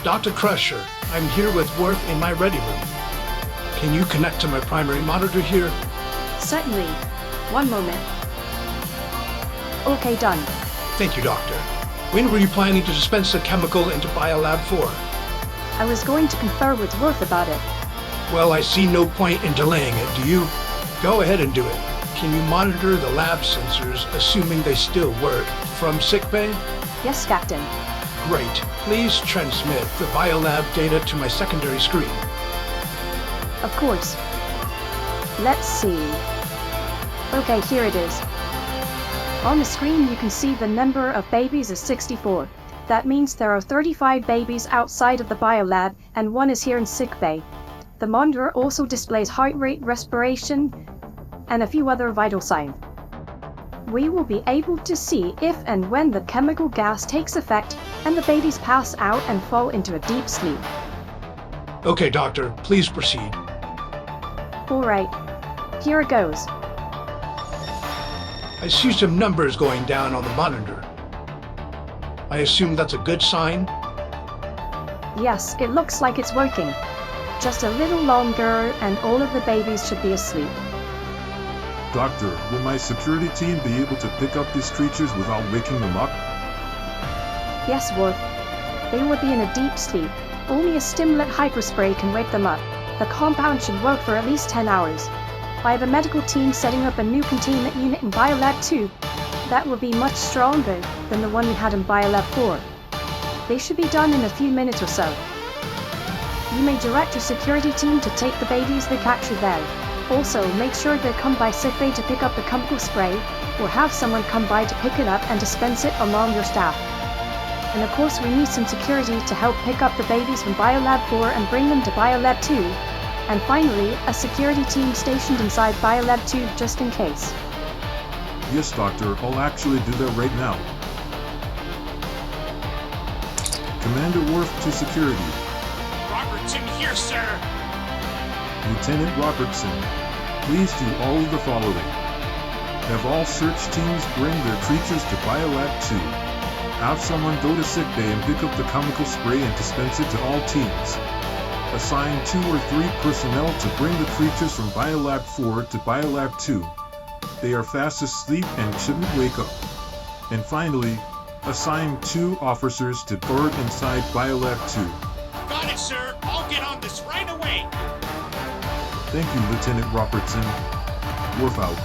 Dr. Crusher, I'm here with Worf in my ready room. Can you connect to my primary monitor here? Certainly. One moment. Okay, done. Thank you, Doctor. When were you planning to dispense the chemical into Biolab 4? I was going to confer with Worth about it. Well, I see no point in delaying it, do you? Go ahead and do it. Can you monitor the lab sensors, assuming they still work, from sickbay? Yes, Captain. Great. Please transmit the Biolab data to my secondary screen. Of course. Let's see. Okay, here it is. On the screen you can see the number of babies is 64. That means there are 35 babies outside of the biolab and 1 is here in sickbay. The monitor also displays heart rate, respiration, and a few other vital signs. We will be able to see if and when the chemical gas takes effect and the babies pass out and fall into a deep sleep. Okay, Doctor, please proceed. Alright, here it goes. I see some numbers going down on the monitor. I assume that's a good sign? Yes, it looks like it's working. Just a little longer and all of the babies should be asleep. Doctor, will my security team be able to pick up these creatures without waking them up? Yes, Worth. They will be in a deep sleep. Only a stimulant hyperspray can wake them up. The compound should work for at least 10 hours. I have a medical team setting up a new containment unit in Biolab 2. That will be much stronger than the one we had in Biolab 4. They should be done in a few minutes or so. You may direct your security team to take the babies they captured there. Also, make sure they come by sickbay to pick up the chemical spray, or have someone come by to pick it up and dispense it among your staff. And of course we need some security to help pick up the babies from Biolab 4 and bring them to Biolab 2. And finally, a security team stationed inside Biolab 2 just in case. Yes, Doctor, I'll actually do that right now. Commander Worf to security. Robertson here, sir. Lieutenant Robertson, please do all of the following. Have all search teams bring their creatures to Biolab 2. Have someone go to sickbay and pick up the chemical spray and dispense it to all teams. Assign 2 or 3 personnel to bring the creatures from Biolab 4 to Biolab 2. They are fast asleep and shouldn't wake up. And finally, assign 2 officers to guard inside Biolab 2. Got it, sir. I'll get on this right away. Thank you, Lieutenant Robertson. Worf out.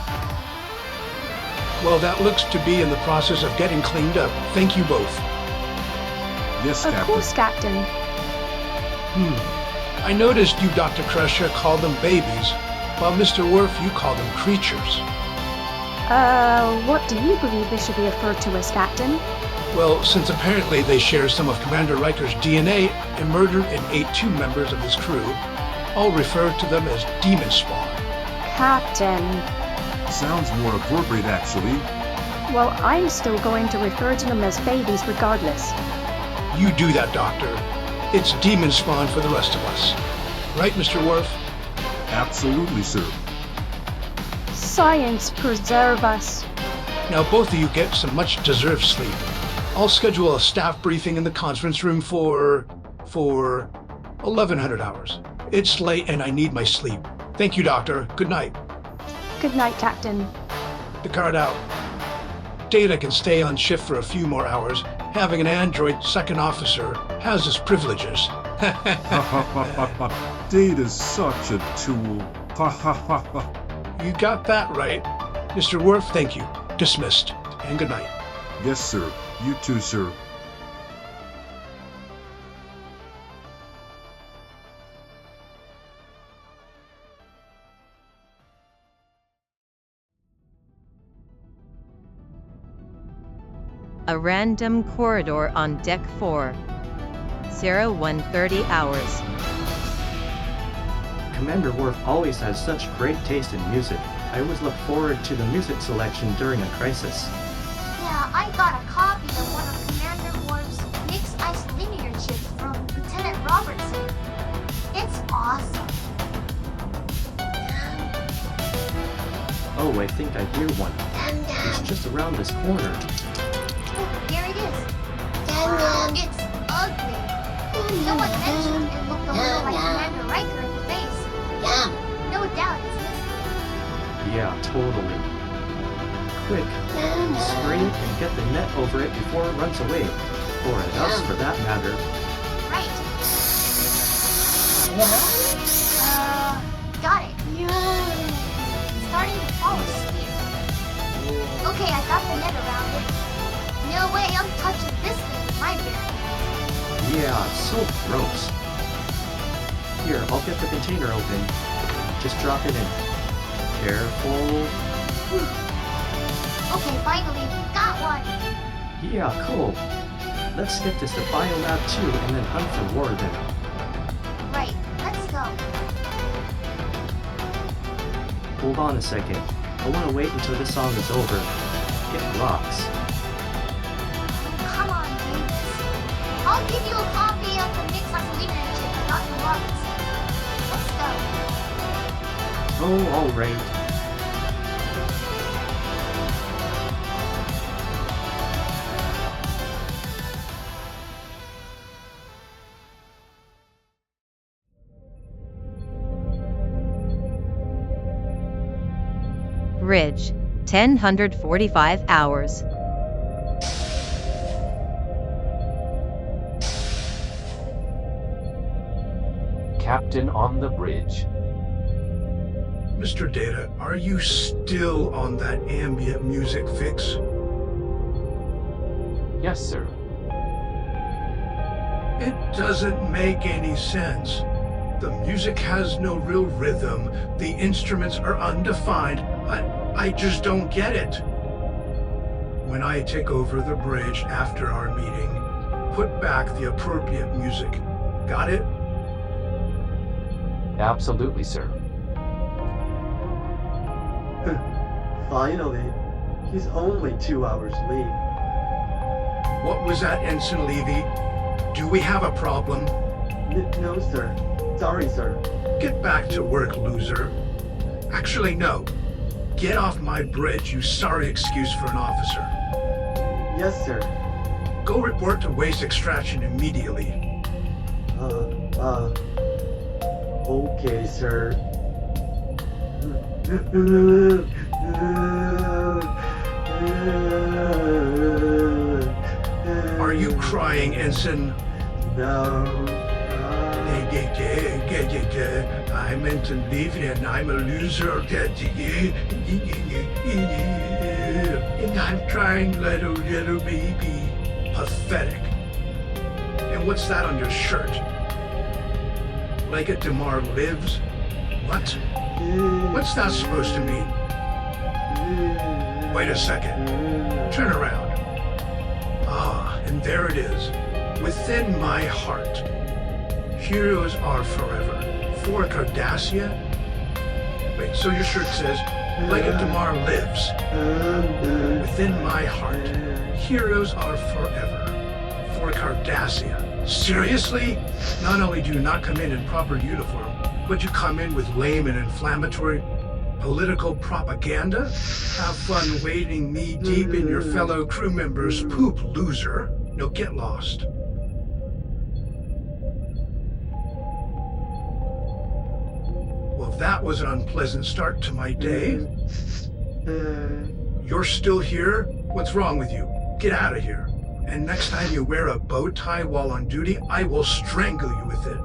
Well, that looks to be in the process of getting cleaned up. Thank you both. Yes, Of Captain. course, Captain. I noticed you, Dr. Crusher, called them babies, while Mr. Worf, you call them creatures. What do you believe they should be referred to as, Captain? Well, since apparently they share some of Commander Riker's DNA and murdered and ate 2 members of his crew, I'll refer to them as demon spawn. Captain. Sounds more appropriate, actually. Well, I'm still going to refer to them as babies regardless. You do that, Doctor. It's demon spawn for the rest of us. Right, Mr. Worf? Absolutely, sir. Science preserve us. Now both of you get some much-deserved sleep. I'll schedule a staff briefing in the conference room for 1100 hours. It's late and I need my sleep. Thank you, Doctor. Good night. Good night, Captain. Picard out. Data can stay on shift for a few more hours. Having an android second officer has its privileges. Data's such a tool. You got that right. Mr. Worf, thank you. Dismissed. And good night. Yes, sir. You too, sir. A random corridor on Deck 4. 0130 hours. Commander Worf always has such great taste in music. I always look forward to the music selection during a crisis. Yeah, I got a copy of one of Commander Worf's mixed ice linear chips from Lieutenant Robertson. It's awesome. Oh, I think I hear one. It's just around this corner. Oh, here it is. It's ugly. Someone mentioned it looked a little like Commander Riker in the face. No doubt it's missing. Yeah, totally. Quick, scurry and get the net over it before it runs away. Or at us, for that matter. Right. Got it. Starting to fall asleep. Okay, I got the net around it. No way I'm touching this thing with my bare hands. Yeah, so gross. Here, I'll get the container open. Just drop it in. Careful. Okay, finally, got one. Yeah, cool. Let's get this to Biolab 2 and then hunt for more of them. Right, let's go. Hold on a second. I want to wait until this song is over. It rocks. Come on, Davis. I'll give you a copy of the mix oscillator chip for Dr. Robertson. Let's go. Oh, alright. Bridge, 1045 hours. Captain on the bridge. Mr. Data, are you still on that ambient music fix? Yes, sir. It doesn't make any sense. The music has no real rhythm. The instruments are undefined. I just don't get it. When I take over the bridge after our meeting, put back the appropriate music. Got it? Absolutely, sir. Finally. He's only 2 hours late. What was that, Ensign Levy? Do we have a problem? No, sir. Sorry, sir. Get back to work, loser. Actually, no. Get off my bridge, you sorry excuse for an officer. Yes, sir. Go report to waste extraction immediately. Okay, sir. Are you crying, Ensign? No. I'm Ensign Levy and I'm a loser. And I'm trying, little baby. Pathetic. And what's that on your shirt? Like a DeMar lives? What? What's that supposed to mean? Wait a second. Turn around. Ah, and there it is. Within my heart. Heroes are forever. For Cardassia? Wait, so your shirt says, like a DeMar lives. Within my heart. Heroes are forever. For Cardassia. Seriously? Not only do you not come in proper uniform, but you come in with lame and inflammatory political propaganda? Have fun wading knee deep in your fellow crew members' poop, loser. No, get lost. Well, that was an unpleasant start to my day. You're still here? What's wrong with you? Get out of here. And next time you wear a bow tie while on duty, I will strangle you with it.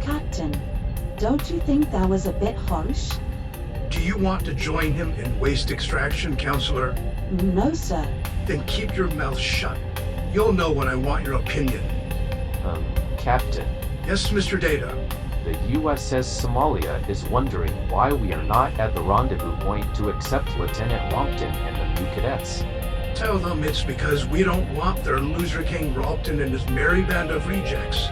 Captain, don't you think that was a bit harsh? Do you want to join him in waste extraction, Counselor? No, sir. Then keep your mouth shut. You'll know when I want your opinion. Captain. Yes, Mr. Data. The USS Somalia is wondering why we are not at the rendezvous point to accept Lieutenant Rompton and the new cadets. Tell them it's because we don't want their loser King Rompton and his merry band of rejects.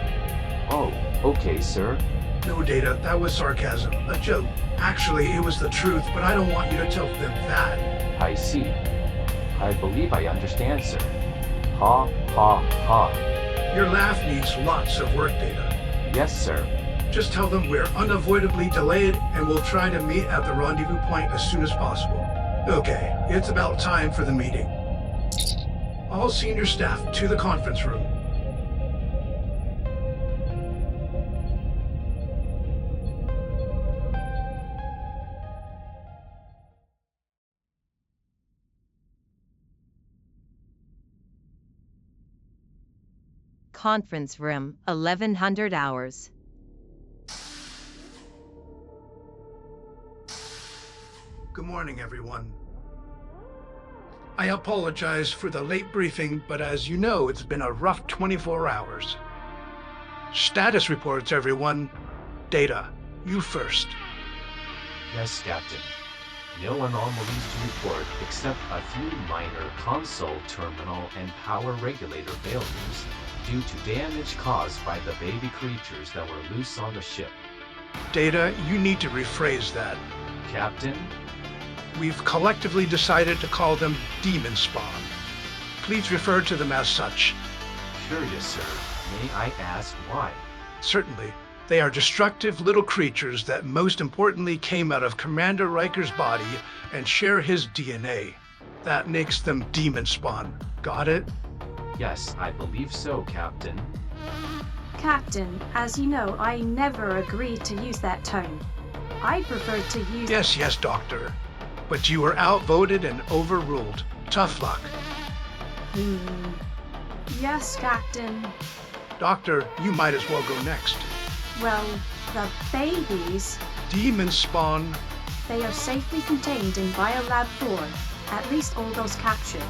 Oh, okay, sir. No, Data, that was sarcasm, a joke. Actually, it was the truth, but I don't want you to tell them that. I see. I believe I understand, sir. Ha, ha, ha. Your laugh needs lots of work, Data. Yes, sir. Just tell them we're unavoidably delayed and we'll try to meet at the rendezvous point as soon as possible. Okay, it's about time for the meeting. All senior staff to the conference room. conference room, 1100 hours. Good morning, everyone. I apologize for the late briefing, but as you know, it's been a rough 24 hours. Status reports, everyone. Data, you first. Yes, Captain. No anomalies to report except a few minor console terminal and power regulator failures due to damage caused by the baby creatures that were loose on the ship. Data, you need to rephrase that. Captain? We've collectively decided to call them Demon Spawn. Please refer to them as such. Curious, sir. May I ask why? Certainly. They are destructive little creatures that most importantly came out of Commander Riker's body and share his DNA. That makes them Demon Spawn. Got it? Yes, I believe so, Captain. Captain, as you know, I never agreed to use that tone. I preferred to use... Yes, Doctor. But you were outvoted and overruled. Tough luck. Yes, Captain. Doctor, you might as well go next. Well, the babies... Demon Spawn. They are safely contained in Biolab 4, at least all those captured.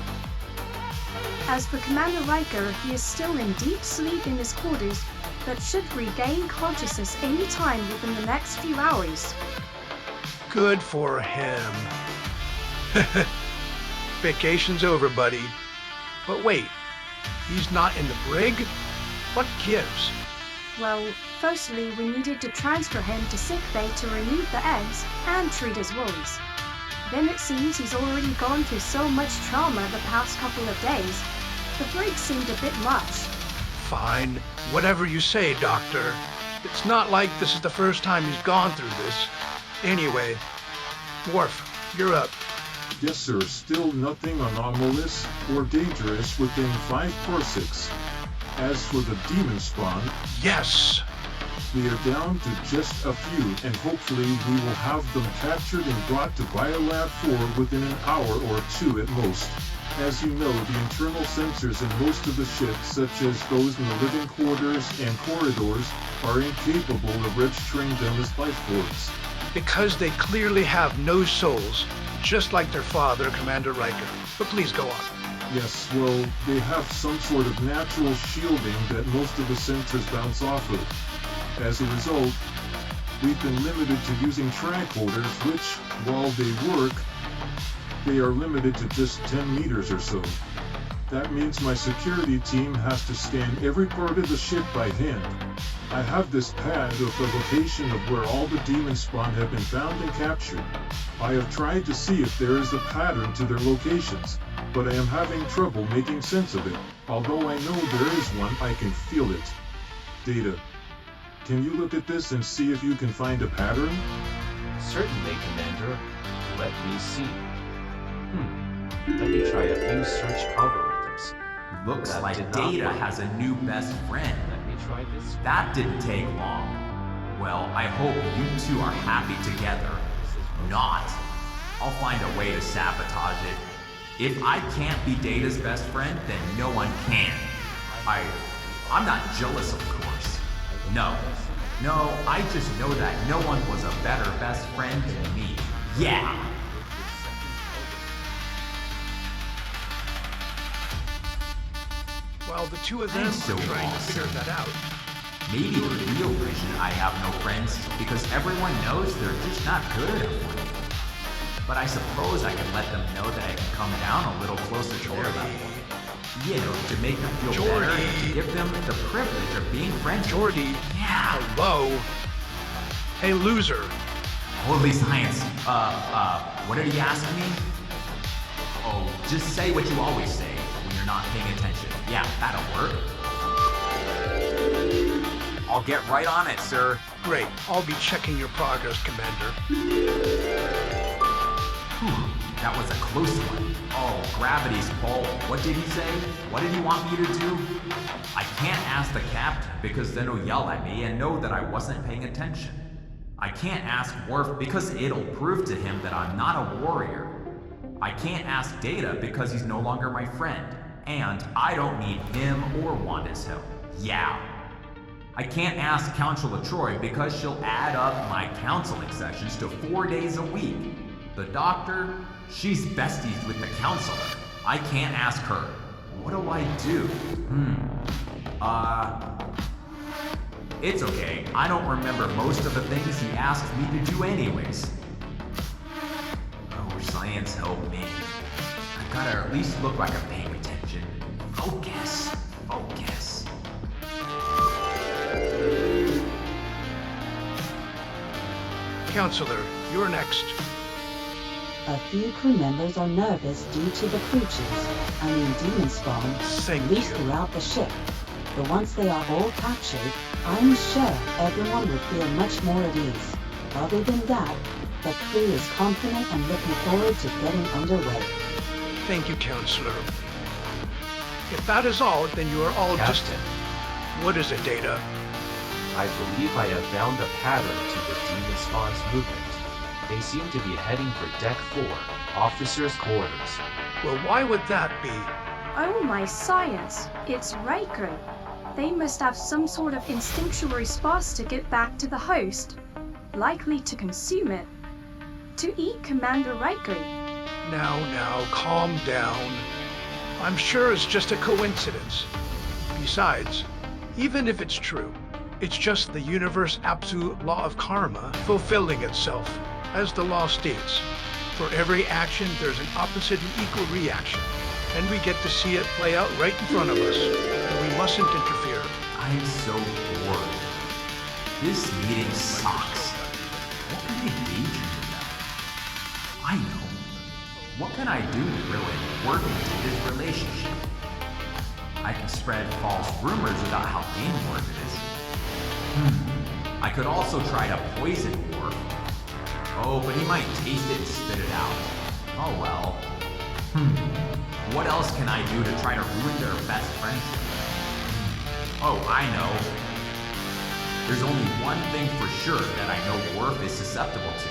As for Commander Riker, he is still in deep sleep in his quarters, but should regain consciousness any time within the next few hours. Good for him. Vacation's over, buddy. But wait, he's not in the brig? What gives? Well, firstly, we needed to transfer him to sickbay to remove the eggs and treat his wounds. Then it seems he's already gone through so much trauma the past couple of days. The break seemed a bit much. Fine. Whatever you say, Doctor. It's not like this is the first time he's gone through this. Anyway, Worf, you're up. Yes, sir. Still nothing anomalous or dangerous within 5 parsecs. As for the demon spawn... Yes! We are down to just a few, and hopefully we will have them captured and brought to Biolab 4 within an hour or 2 at most. As you know, the internal sensors in most of the ships, such as those in the living quarters and corridors, are incapable of registering them as life forms. Because they clearly have no souls, just like their father, Commander Riker. But please go on. Yes, well, they have some sort of natural shielding that most of the sensors bounce off of. As a result, we've been limited to using tranquilers, which, while they work, they are limited to just 10 meters or so. That means my security team has to scan every part of the ship by hand. I have this pad of the location of where all the demon spawn have been found and captured. I have tried to see if there is a pattern to their locations, but I am having trouble making sense of it. Although I know there is one, I can feel it. Data, can you look at this and see if you can find a pattern? Certainly, Commander. Let me see. Let me try a few search algorithms. Looks like Data has a new best friend. Let me try this. That didn't take long. Well, I hope you two are happy together. Not. I'll find a way to sabotage it. If I can't be Data's best friend, then no one can. I'm not jealous, of course. No, I just know that no one was a better best friend than me. Yeah! While the two of them are trying to figure that out. Maybe the real reason I have no friends is because everyone knows they're just not good enough for me. But I suppose I can let them know that I can come down a little closer to their level. You know, to make them feel better, to give them the privilege of being friends. Jordy. Yeah. Hello. Hey, loser. Holy science. What did he ask me? Oh, just say what you always say when you're not paying attention. Yeah, that'll work. I'll get right on it, sir. Great. I'll be checking your progress, Commander. Whew, that was a close one. Oh, gravity's pull. What did he say? What did he want me to do? I can't ask the captain because then he'll yell at me and know that I wasn't paying attention. I can't ask Worf because it'll prove to him that I'm not a warrior. I can't ask Data because he's no longer my friend. And I don't need him or Wanda's help. Yeah. I can't ask Counselor Troy because she'll add up my counseling sessions to 4 days a week. The doctor, she's besties with the counselor. I can't ask her. What do I do? It's okay. I don't remember most of the things he asked me to do anyways. Oh, science help me. I gotta at least look like I'm paying attention. Focus. Focus. Counselor, you're next. A few crew members are nervous due to the creatures, demon spawn, released throughout the ship. But once they are all captured, I'm sure everyone will feel much more at ease. Other than that, the crew is confident and looking forward to getting underway. Thank you, Counselor. If that is all, then you are all Captain. What is it, Data? I believe I have found a pattern to the demon spawn's movement. They seem to be heading for Deck 4, Officers' Quarters. Well, why would that be? Oh my science, it's Riker. They must have some sort of instinctual response to get back to the host, likely to consume it. To eat Commander Riker. Now, calm down. I'm sure it's just a coincidence. Besides, even if it's true, it's just the universe's absolute law of karma fulfilling itself. As the law states, for every action there's an opposite and equal reaction, and we get to see it play out right in front of us, and we mustn't interfere. I'm so bored. This meeting sucks. What can I engage in with them? I know. What can I do to really work into this relationship? I can spread false rumors about how painful it is. I could also try to poison Worf. Oh, but he might taste it and spit it out. Oh well. What else can I do to try to ruin their best friendship? Oh, I know. There's only one thing for sure that I know Worf is susceptible to.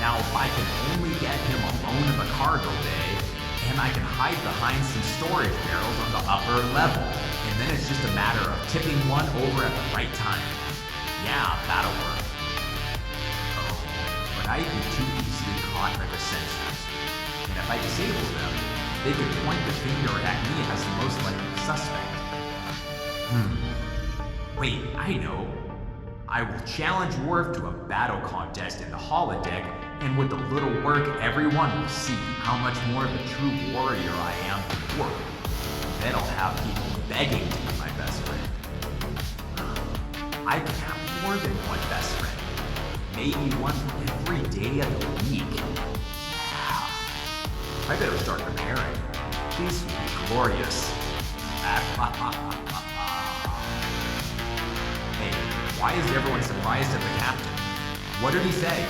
Now, if I can only get him alone in the cargo bay, and I can hide behind some storage barrels on the upper level, and then it's just a matter of tipping one over at the right time. Yeah, that'll work. But I'd be too easily caught by the sensors. And if I disable them, they could point the finger at me as the most likely suspect. Wait, I know. I will challenge Worf to a battle contest in the holodeck, and with a little work, everyone will see how much more of a true warrior I am than Worf. Then I'll have people begging to be my best friend. I can have more than one best friend. Maybe one every day of the week. Wow. I better start preparing. This will be glorious. Hey, why is everyone surprised at the captain? What did he say?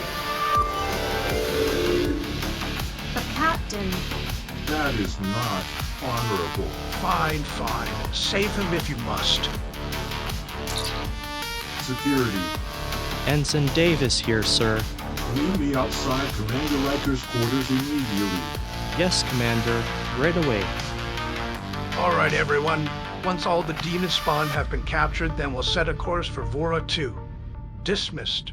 The captain. That is not honorable. Fine. Save him if you must. Security. Ensign Davis here, sir. Meet me outside Commander Riker's quarters immediately. Yes, Commander. Right away. All right, everyone. Once all the demon spawn have been captured, then we'll set a course for Vora 2. Dismissed.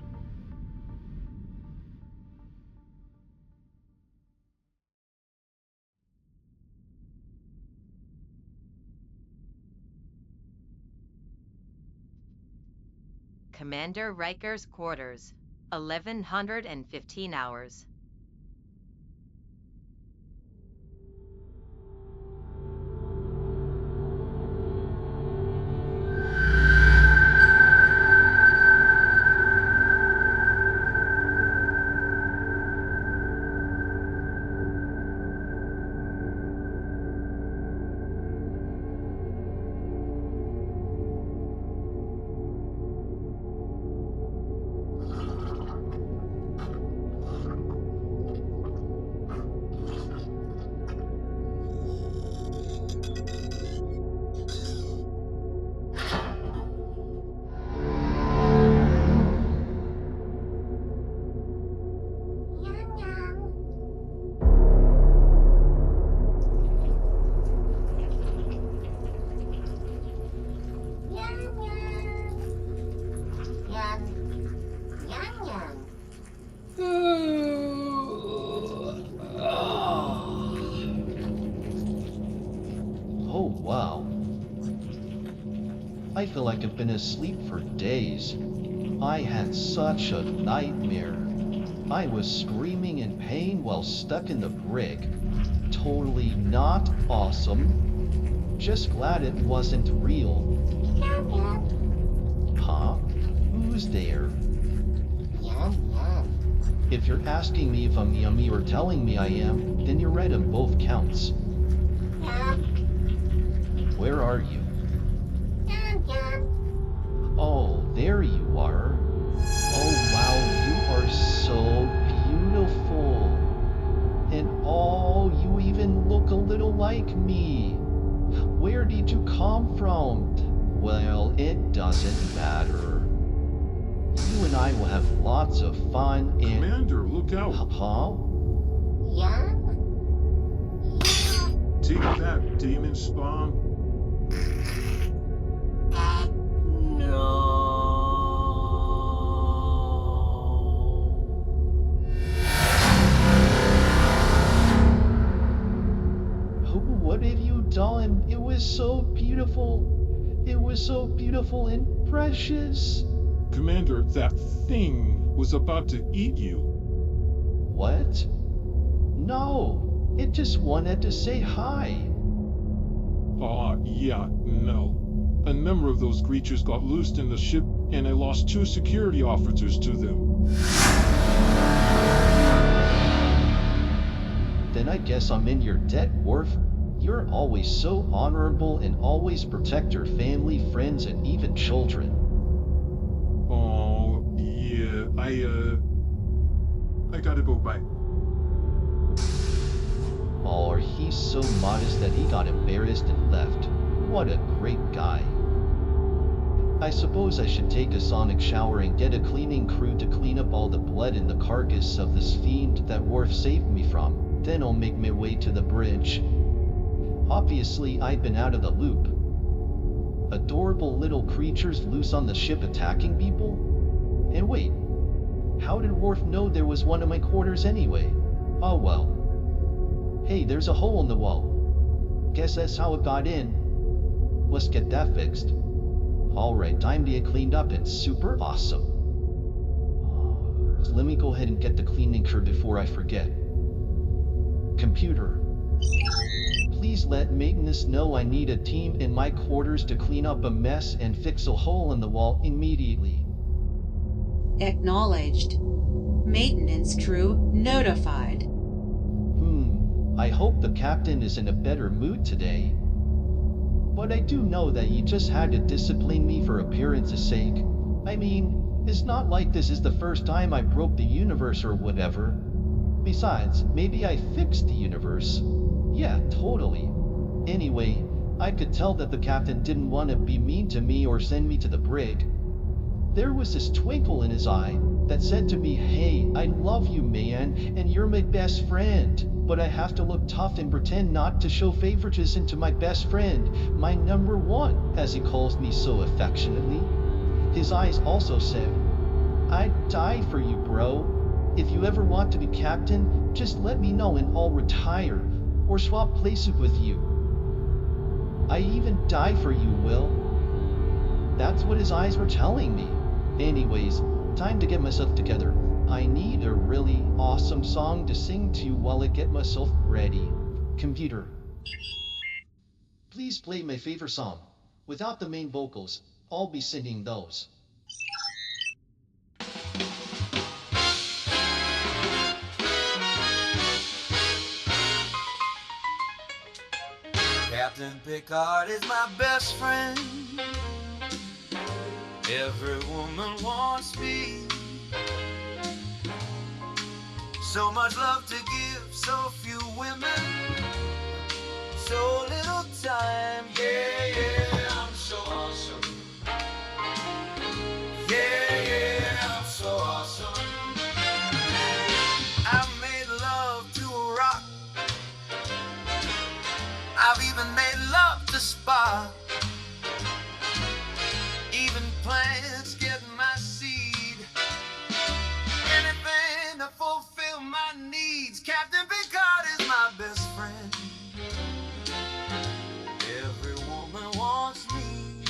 Commander Riker's quarters, 1115 hours. I feel like I've been asleep for days. I had such a nightmare. I was screaming in pain while stuck in the brig. Totally not awesome. Just glad it wasn't real. Huh? Who's there? If you're asking me if I'm yummy or telling me I am, then you're right on both counts. Where are you? Oh, there you are. Oh wow, you are so beautiful. And oh, you even look a little like me. Where did you come from? Well, it doesn't matter. You and I will have lots of fun and... Commander, look out! Huh? Take that, demon spawn. What have you done? It was so beautiful. It was so beautiful and precious. Commander, that thing was about to eat you. What? No, it just wanted to say hi. Yeah, no. A number of those creatures got loosed in the ship, and I lost 2 security officers to them. Then I guess I'm in your debt, Worf. You're always so honorable and always protect your family, friends, and even children. Oh, yeah, I gotta go bye. Oh, he's so modest that he got embarrassed and left. What a great guy. I suppose I should take a sonic shower and get a cleaning crew to clean up all the blood in the carcass of this fiend that Worf saved me from. Then I'll make my way to the bridge. Obviously, I've been out of the loop. Adorable little creatures loose on the ship attacking people? And wait, how did Worf know there was one of my quarters anyway? Oh well. Hey, there's a hole in the wall. Guess that's how it got in. Let's get that fixed. Alright, time to get cleaned up and super awesome. Let me go ahead and get the cleaning crew before I forget. Computer. Please let maintenance know I need a team in my quarters to clean up a mess and fix a hole in the wall immediately. Acknowledged. Maintenance crew notified. I hope the captain is in a better mood today. But I do know that he just had to discipline me for appearance's sake. I mean, it's not like this is the first time I broke the universe or whatever. Besides, maybe I fixed the universe. Yeah, totally. Anyway, I could tell that the captain didn't want to be mean to me or send me to the brig. There was this twinkle in his eye that said to me, hey, I love you, man, and you're my best friend. But I have to look tough and pretend not to show favoritism to my best friend, my number one, as he calls me so affectionately. His eyes also said, I'd die for you, bro. If you ever want to be captain, just let me know and I'll retire, or swap places with you. I even die for you, Will. That's what his eyes were telling me. Anyways, time to get myself together. I need a really awesome song to sing to while I get myself ready. Computer. Please play my favorite song. Without the main vocals, I'll be singing those. Captain Picard is my best friend. Every woman wants me. So much love to give, so few women, so little time. Yeah, I'm so awesome. Yeah, I'm so awesome. I've made love to a rock. I've even made love to Spock. Even plants get my seed. Anything to fulfill my needs. Captain Picard is my best friend. Every woman wants me.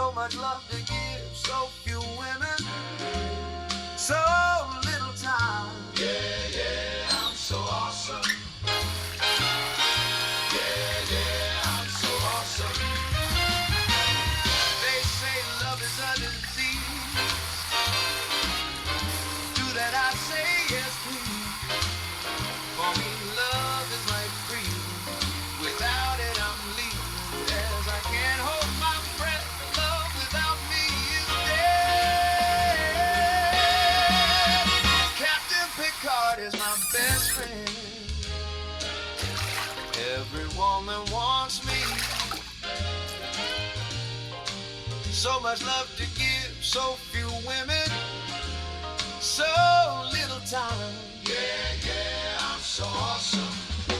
So much love to give, so few women, so little time. Yeah, yeah, I'm so awesome. Yeah, yeah, I'm so awesome. They say love is a disease. To that I say yes, please. For me, love is like breathing. Without it, I'm leaving. As I can't hold my breath, love without me is dead. Captain Picard is my best friend. Every woman wants me. So much love to give, so few women, so little time. Yeah, yeah, I'm so awesome.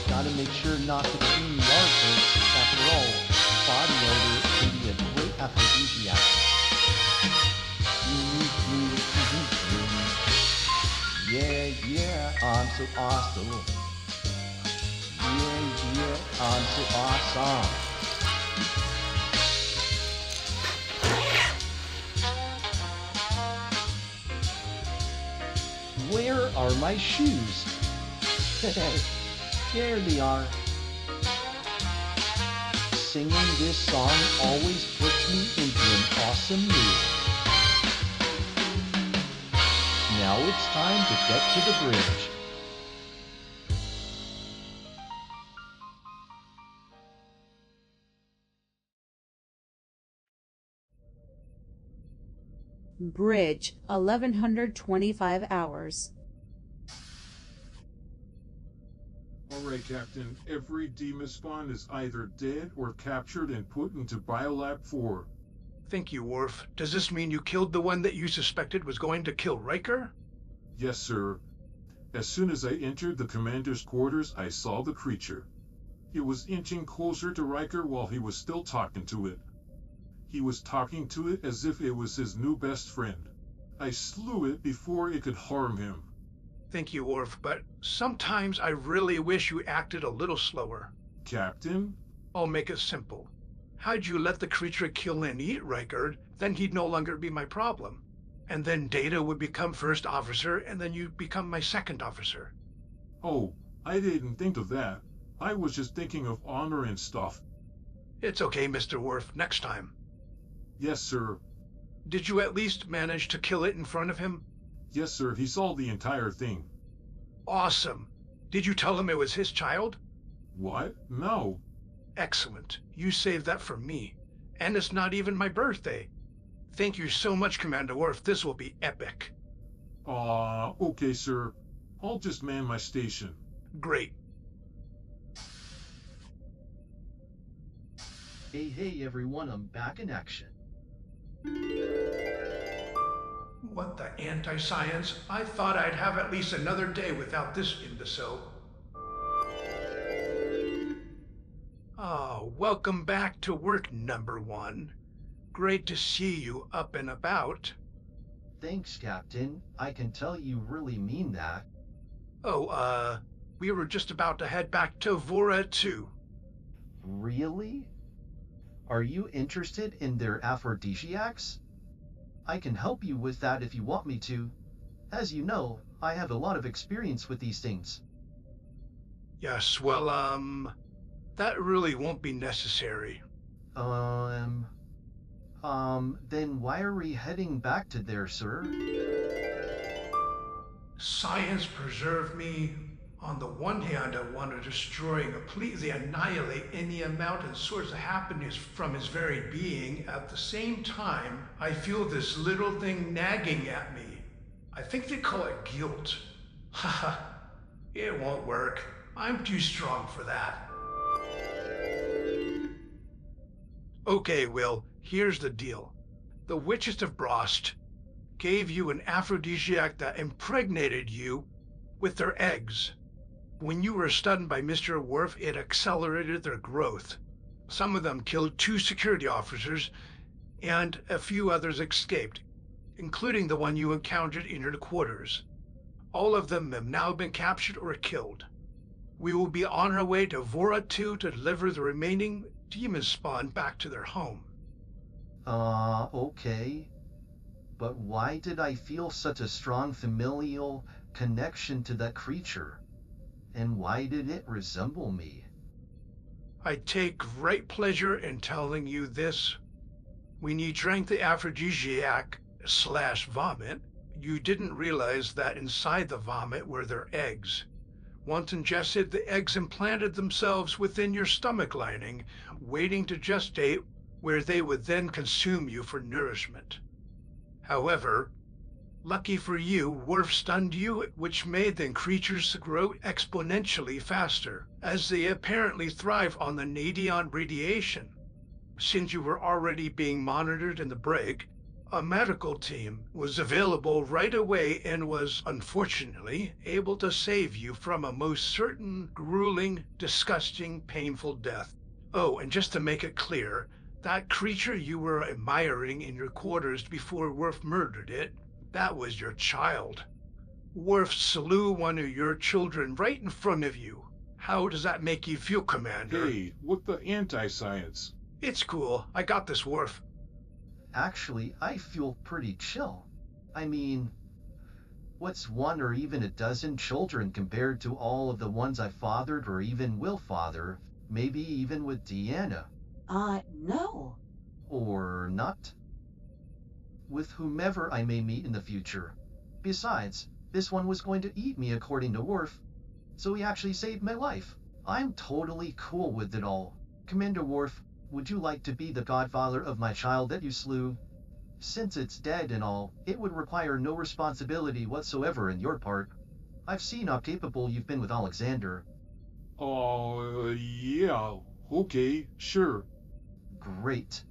Gotta make sure not to clean yard first. After all, body odor can be a great aphrodisiac. Yeah, yeah, I'm so awesome. Yeah, yeah, I'm so awesome. Where are my shoes? There they are. Singing this song always puts me into an awesome mood. Now it's time to get to the bridge. Bridge, 1125 hours. Alright, Captain. Every demon spawn is either dead or captured and put into Biolab 4. Thank you, Worf. Does this mean you killed the one that you suspected was going to kill Riker? Yes, sir. As soon as I entered the commander's quarters, I saw the creature. It was inching closer to Riker while he was still talking to it. He was talking to it as if it was his new best friend. I slew it before it could harm him. Thank you, Worf, but sometimes I really wish you acted a little slower. Captain? I'll make it simple. Had you let the creature kill and eat Riker, then he'd no longer be my problem. And then Data would become first officer, and then you'd become my second officer. Oh, I didn't think of that. I was just thinking of honor and stuff. It's okay, Mr. Worf. Next time. Yes, sir. Did you at least manage to kill it in front of him? Yes, sir. He saw the entire thing. Awesome. Did you tell him it was his child? What? No. Excellent. You saved that for me. And it's not even my birthday. Thank you so much, Commander Worf. This will be epic. Okay, sir. I'll just man my station. Great. Hey everyone, I'm back in action. What the anti-science? I thought I'd have at least another day without this imbecile. Welcome back to work, number one. Great to see you up and about. Thanks, Captain. I can tell you really mean that. We were just about to head back to Vora 2. Really? Are you interested in their aphrodisiacs? I can help you with that if you want me to. As you know, I have a lot of experience with these things. Yes, well, that really won't be necessary. Then why are we heading back to there, sir? Science preserve me. On the one hand, I want to destroy and completely annihilate any amount and source of happiness from his very being. At the same time, I feel this little thing nagging at me. I think they call it guilt. Haha, it won't work. I'm too strong for that. Okay, Will, here's the deal. The Witches of Brost gave you an aphrodisiac that impregnated you with their eggs. When you were stunned by Mr. Worf, it accelerated their growth. Some of them killed 2 security officers, and a few others escaped, including the one you encountered in your quarters. All of them have now been captured or killed. We will be on our way to Vora 2 to deliver the remaining demon spawn back to their home. Okay. But why did I feel such a strong familial connection to that creature? And why did it resemble me? I take great pleasure in telling you this. When you drank the aphrodisiac / vomit, you didn't realize that inside the vomit were their eggs. Once ingested, the eggs implanted themselves within your stomach lining, waiting to gestate, where they would then consume you for nourishment. However, lucky for you, Worf stunned you, which made the creatures grow exponentially faster, as they apparently thrive on the Nadion radiation. Since you were already being monitored in the brig, a medical team was available right away and was, unfortunately, able to save you from a most certain, grueling, disgusting, painful death. Oh, and just to make it clear, that creature you were admiring in your quarters before Worf murdered it, that was your child. Worf slew one of your children right in front of you. How does that make you feel, Commander? Hey, what the anti-science? It's cool. I got this, Worf. Actually, I feel pretty chill. I mean, what's one or even a dozen children compared to all of the ones I fathered or even will father, maybe even with Deanna? No. Or not? With whomever I may meet in the future. Besides, this one was going to eat me according to Worf, so he actually saved my life. I'm totally cool with it all. Commander Worf, would you like to be the godfather of my child that you slew? Since it's dead and all, it would require no responsibility whatsoever on your part. I've seen how capable you've been with Alexander. Yeah, okay, sure. Great.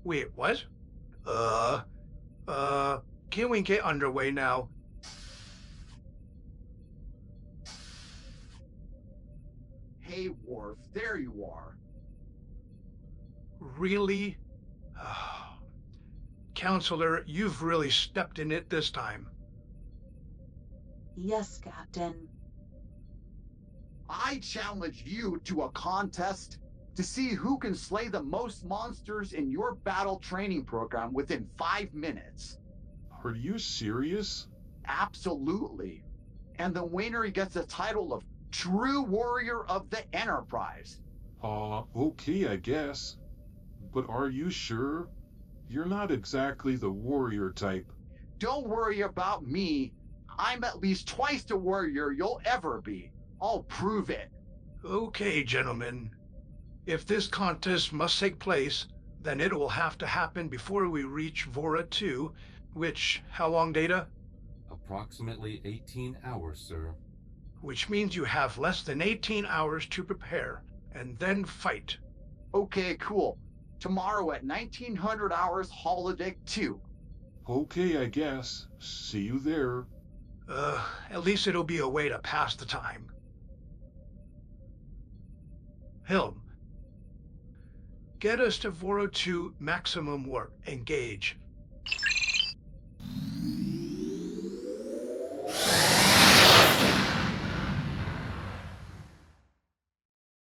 Wait, what? Can we get underway now? Hey, Worf, there you are. Really? Counselor, you've really stepped in it this time. Yes, Captain. I challenge you to a contest to see who can slay the most monsters in your battle training program within 5 minutes. Are you serious? Absolutely. And the winner gets the title of True Warrior of the Enterprise. Okay, I guess. But are you sure? You're not exactly the warrior type. Don't worry about me. I'm at least twice the warrior you'll ever be. I'll prove it. Okay, gentlemen. If this contest must take place, then it will have to happen before we reach Vora 2, which, how long, Data? Approximately 18 hours, sir. Which means you have less than 18 hours to prepare, and then fight. Okay, cool. Tomorrow at 1900 hours, holodeck 2. Okay, I guess. See you there. At least it'll be a way to pass the time. Helm, get us to Vora 2 maximum warp. Engage.